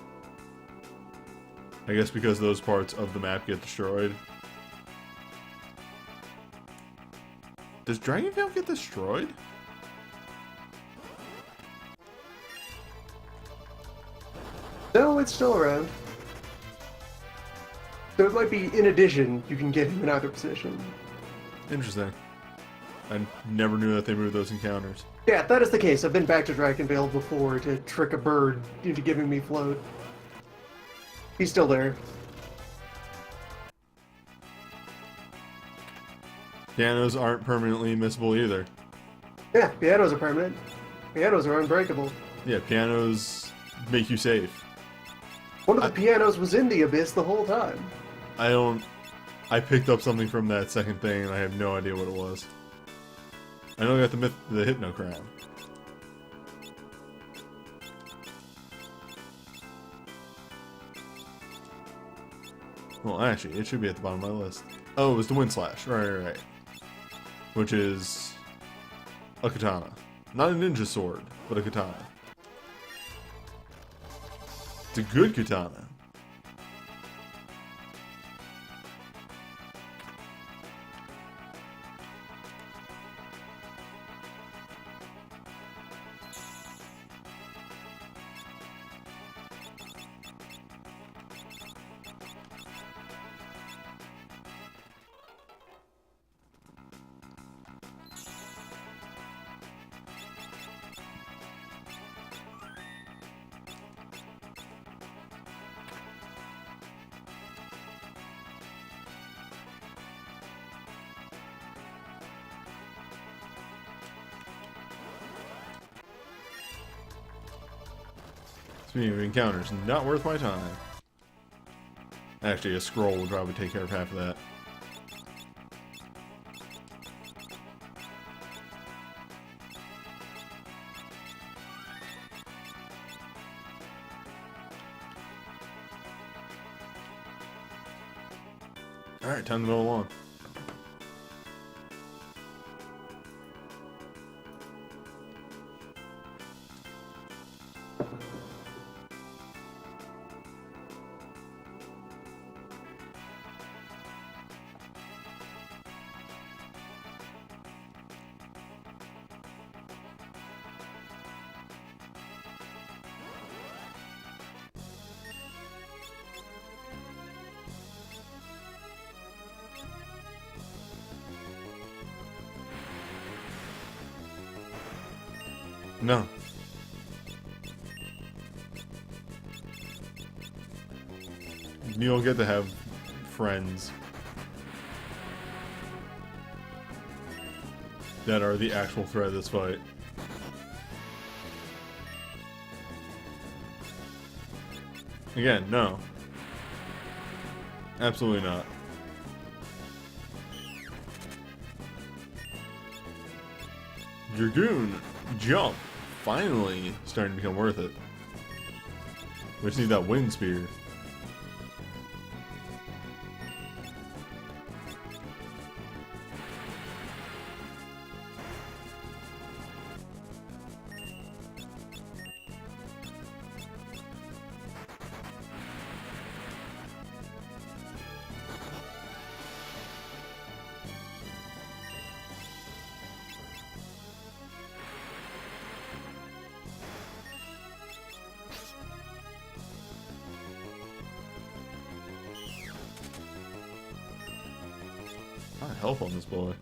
I guess because those parts of the map get destroyed. Does Dragonvale get destroyed? No, it's still around. So it might be, in addition, you can get him in either position. Interesting. I never knew that they moved those encounters. Yeah, if that is the case. I've been back to Dragonvale before to trick a bird into giving me float. He's still there. Pianos aren't permanently missable either. Yeah, pianos are permanent. Pianos are unbreakable. Yeah, pianos make you safe. One of the pianos was in the abyss the whole time. I picked up something from that second thing and I have no idea what it was. I know I got the Hypno Crown. Well, actually, it should be at the bottom of my list. Oh, it was the Wind Slash. Right. Which is a katana. Not a ninja sword, but a katana. It's a good katana. Speaking of encounters, not worth my time. Actually, a scroll would probably take care of half of that. Alright, time to go along. No. You don't get to have friends that are the actual threat of this fight. Again, no. Absolutely not. Dragoon jump. Finally starting to become worth it. We just need that wind spear. A lot of health on this boy.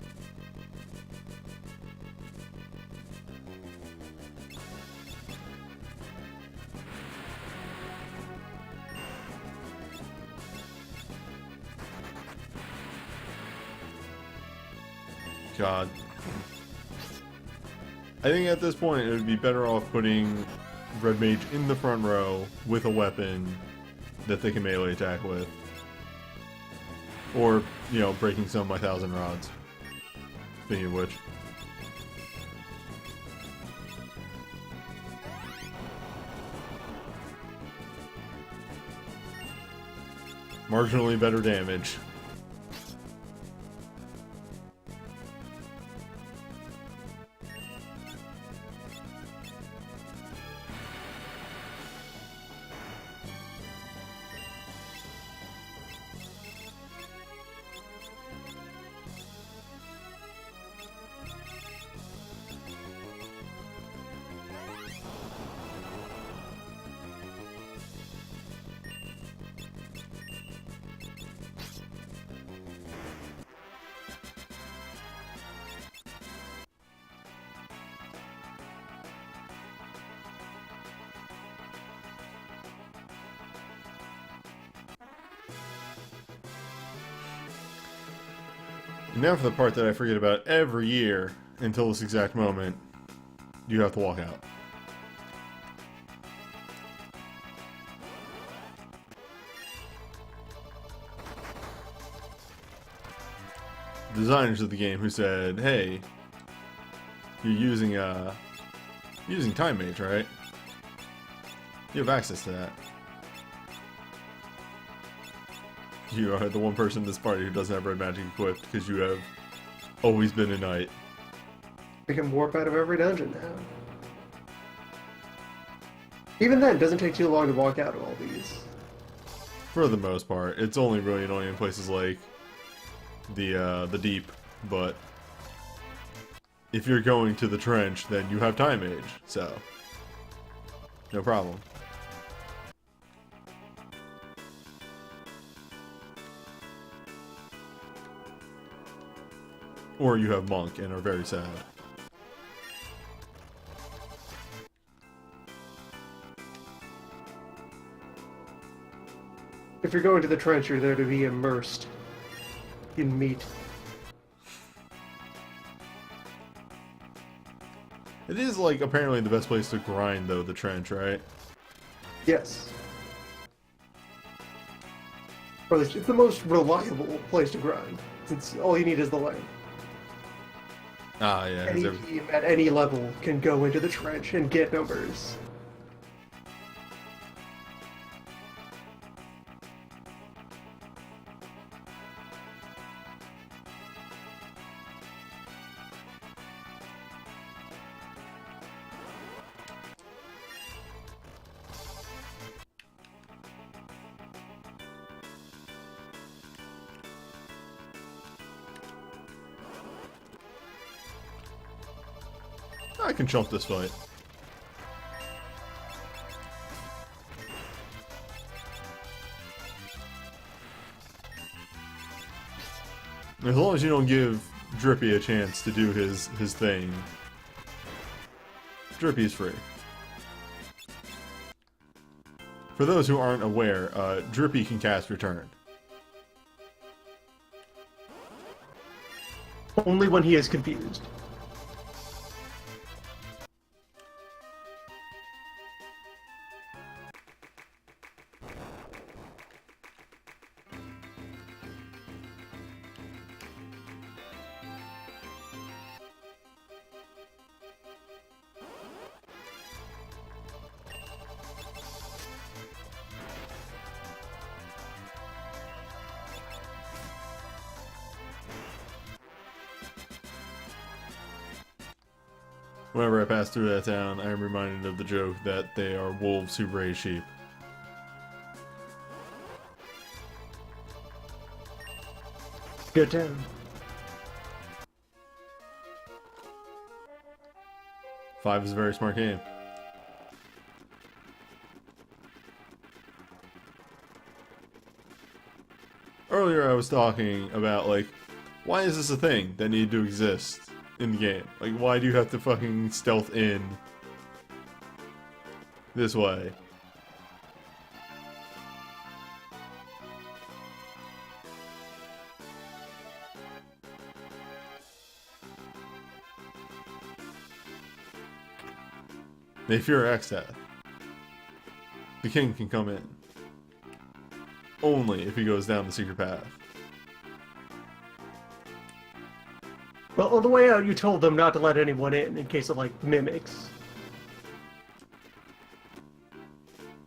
God. I think at this point it would be better off putting Red Mage in the front row with a weapon that they can melee attack with. Or, you know, breaking some of my 1,000 rods. Speaking of which. Marginally better damage. And now for the part that I forget about every year until this exact moment. You have to walk out. Designers of the game who said, "Hey, you're using Time Mage, right? You have access to that. You are the one person in this party who doesn't have red magic equipped because you have always been a knight." We can warp out of every dungeon now. Even then, it doesn't take too long to walk out of all these. For the most part, it's only really annoying in places like the deep. But if you're going to the trench, then you have Time Mage, so no problem. Or you have Monk and are very sad. If you're going to the trench, you're there to be immersed in meat. It is, like, apparently the best place to grind, though, the trench, right? Yes. Or it's the most reliable place to grind, since all you need is the lane. Ah, yeah. Any team at any level can go into the trench and get numbers. I can jump this fight. As long as you don't give Drippy a chance to do his thing. Drippy is free. For those who aren't aware, Drippy can cast Return. Only when he is confused. Whenever I pass through that town, I am reminded of the joke that they are wolves who raise sheep. Good town. Five is a very smart game. Earlier I was talking about, like, why is this a thing that needed to exist in the game? Like, why do you have to fucking stealth in this way? They fear Exdeath. The king can come in. Only if he goes down the secret path. Well, on the way out, you told them not to let anyone in case of, like, mimics.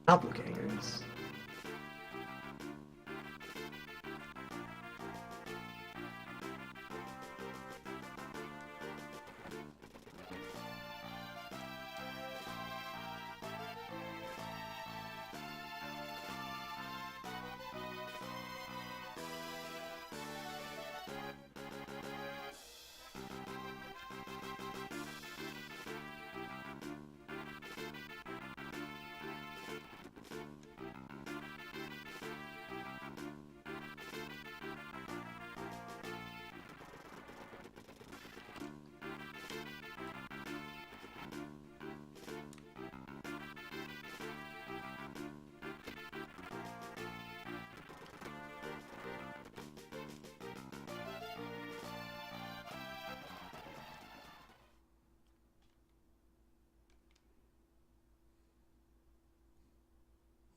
Doppelgangers.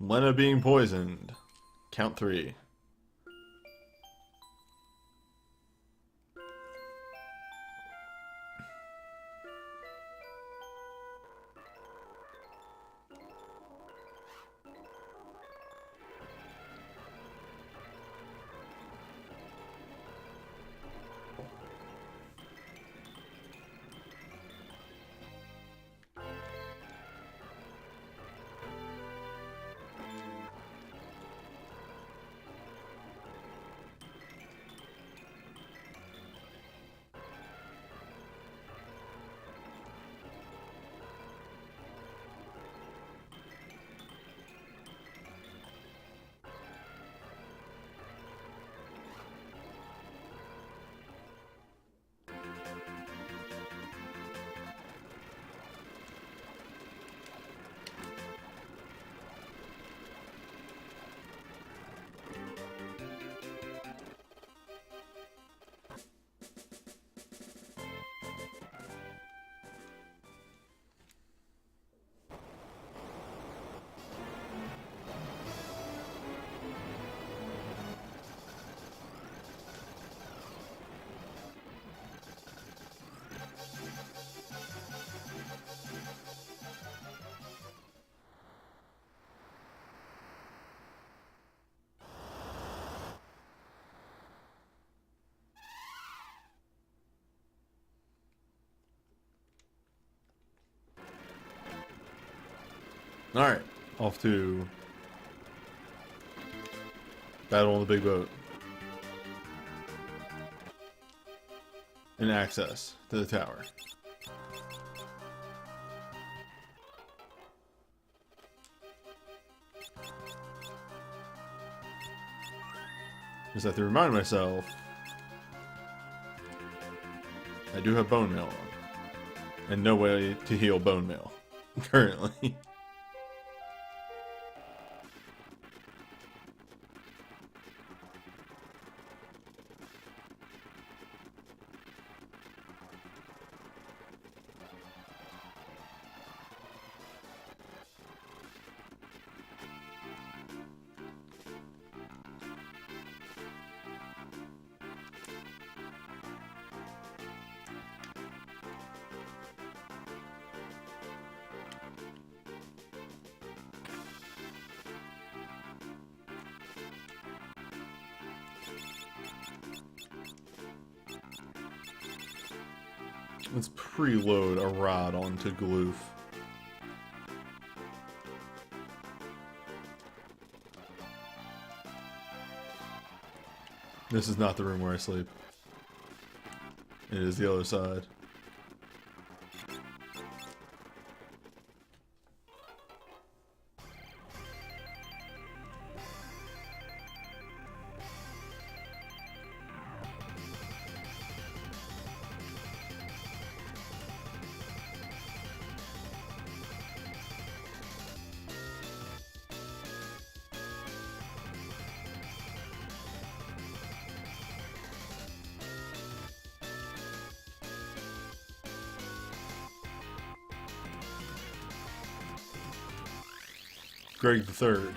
Lena being poisoned. Count 3. Alright, off to battle on the big boat. And access to the tower. Just have to remind myself I do have bone mail on. And no way to heal bone mail currently. Let's preload a rod onto Gloof. This is not the room where I sleep. It is the other side. Greg the Third.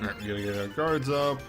Alright, we gotta get our guards up.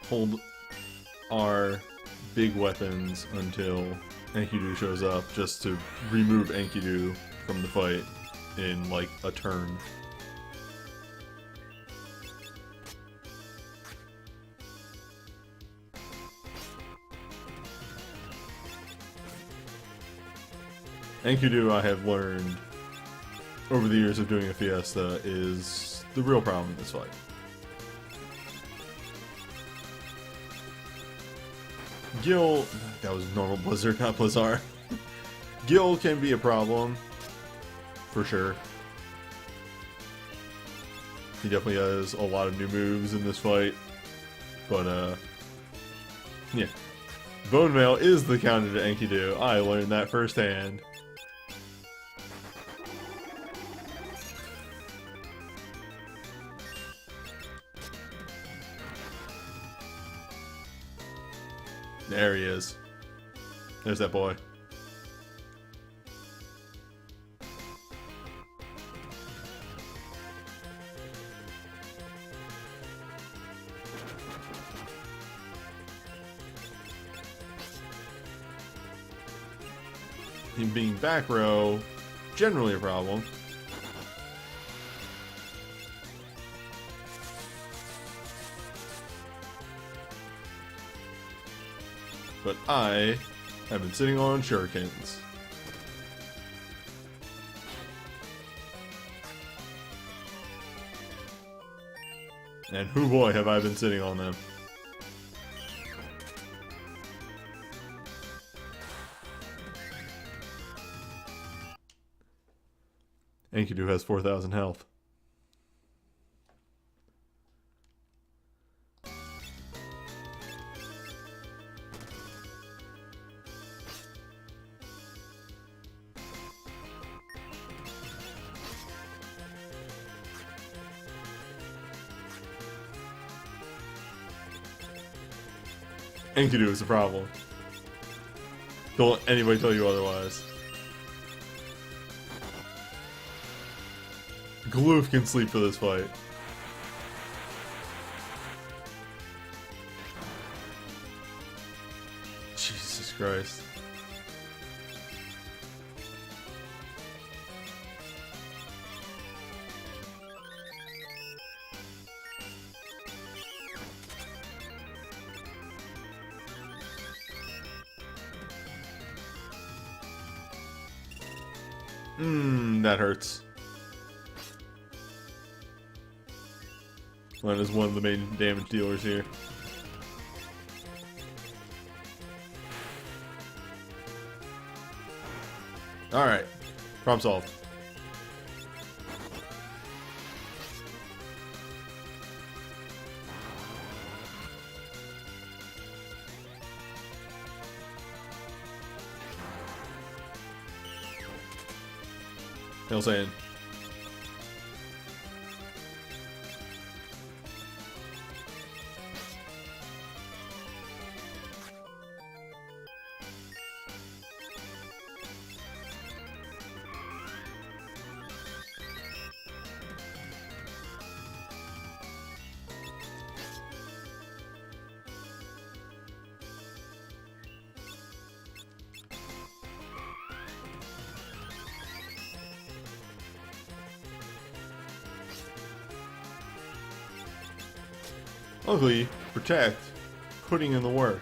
Hold our big weapons until Enkidu shows up, just to remove Enkidu from the fight in like a turn. Enkidu, I have learned over the years of doing a Fiesta, is the real problem in this fight. Gil, that was normal Blizzard, not Blizzard. Gil can be a problem, for sure. He definitely has a lot of new moves in this fight, but yeah. Bone Mail is the counter to Enkidu. I learned that firsthand. There he is. There's that boy. Him being back row, generally a problem. But I have been sitting on shurikens. And hoo boy have I been sitting on them. Enkidu has 4,000 health. Enkidu is the problem. Don't let anybody tell you otherwise. Gloof can sleep for this fight. Jesus Christ. That hurts. Len is one of the main damage dealers here. Alright. Problem solved. Hail Saiyan. Luckily, protect, putting in the work.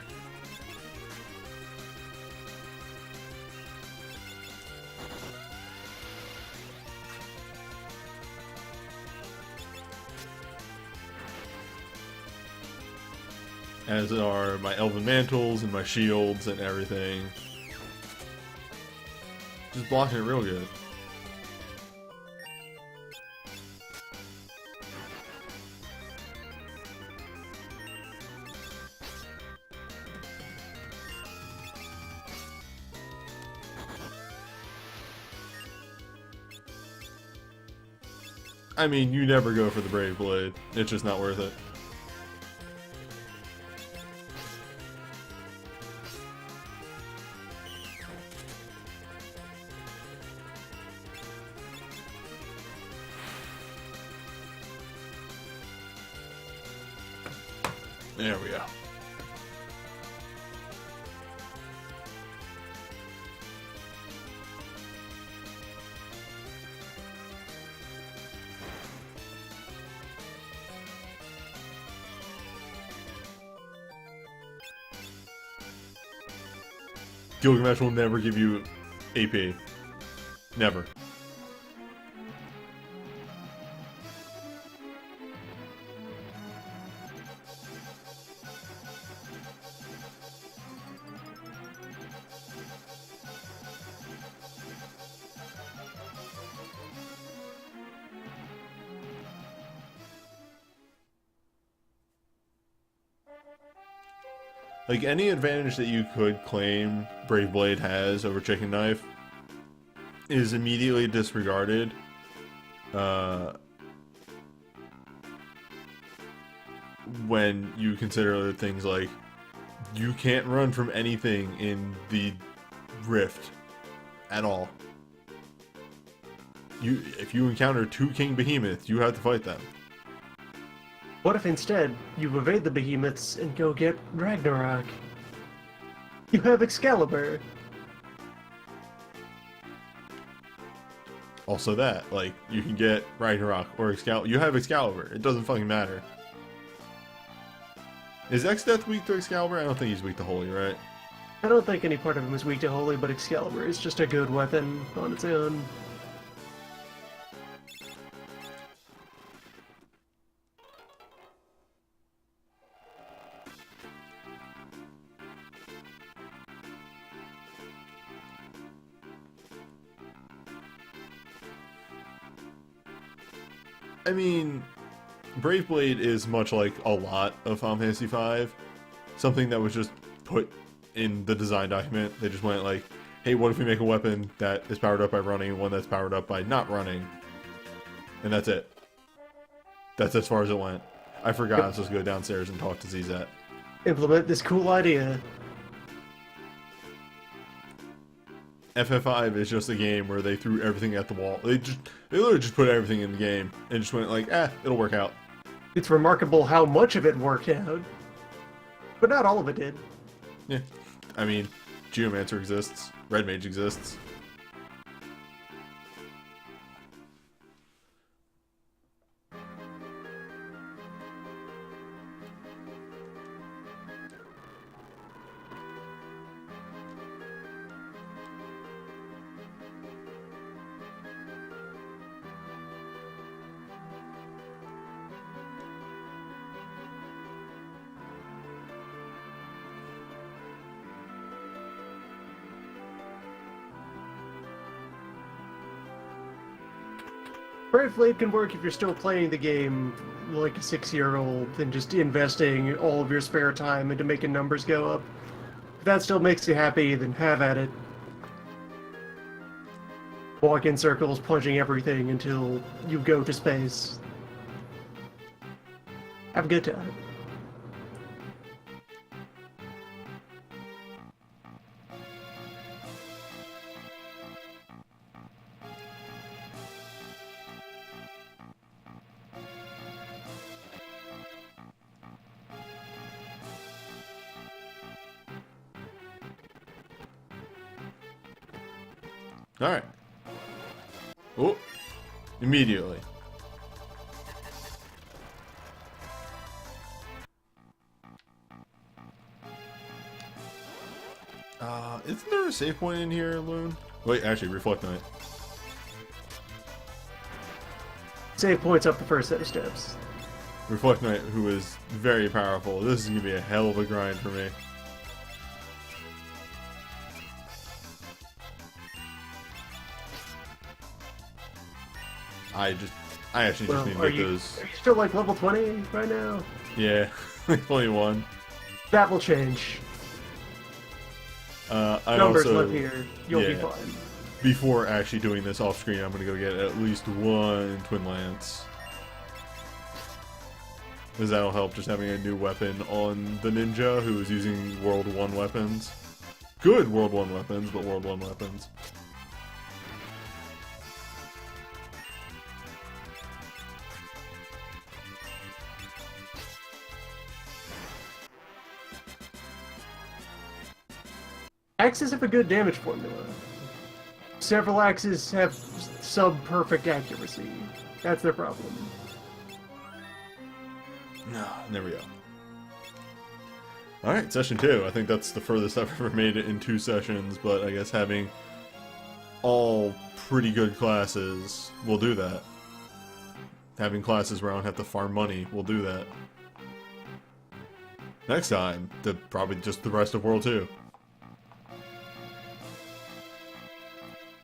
As are my elven mantles and my shields and everything. Just blocking it real good. I mean, you never go for the Brave Blade. It's just not worth it. There we go. Gilgamesh will never give you AP. Never. Like, any advantage that you could claim Brave Blade has over Chicken Knife is immediately disregarded. When you consider things like, you can't run from anything in the Rift at all. If you encounter two King Behemoths, you have to fight them. What if instead you evade the behemoths and go get Ragnarok? You have Excalibur. Also that, like, you can get Ragnarok or Excalibur. You have Excalibur. It doesn't fucking matter. Is X-Death weak to Excalibur? I don't think he's weak to Holy, right? I don't think any part of him is weak to Holy, but Excalibur is just a good weapon on its own. I mean, Brave Blade is much like a lot of Final Fantasy V. Something that was just put in the design document. They just went like, hey, what if we make a weapon that is powered up by running and one that's powered up by not running? And that's it. That's as far as it went. I forgot I was supposed to go downstairs and talk to ZZ. implement this cool idea. FF5 is just a game where they threw everything at the wall. They literally just put everything in the game and just went like, it'll work out. It's remarkable how much of it worked out, but not all of it did. Yeah, I mean, Geomancer exists, Red Mage exists. Bright can work if you're still playing the game like a 6-year-old and just investing all of your spare time into making numbers go up. If that still makes you happy, then have at it. Walk in circles, punching everything until you go to space. Have a good time. Alright. Oh, immediately. Isn't there a save point in here, Loon? Wait, actually, Reflect Knight. Save points up the first set of steps. Reflect Knight, who is very powerful. This is going to be a hell of a grind for me. I actually just need to get those. Are you still like level 20 right now? Yeah, only one. That will change. I Numbers also, live here. You'll be fine. Before actually doing this off screen, I'm gonna go get at least one Twin Lance. Because that'll help just having a new weapon on the ninja who is using World 1 weapons. Good World 1 weapons, but World 1 weapons. Axes have a good damage formula. Several axes have sub-perfect accuracy. That's their problem. No, there we go. Alright, session 2. I think that's the furthest I've ever made it in 2 sessions, but I guess having all pretty good classes will do that. Having classes where I don't have to farm money will do that. Next time, probably just the rest of World 2.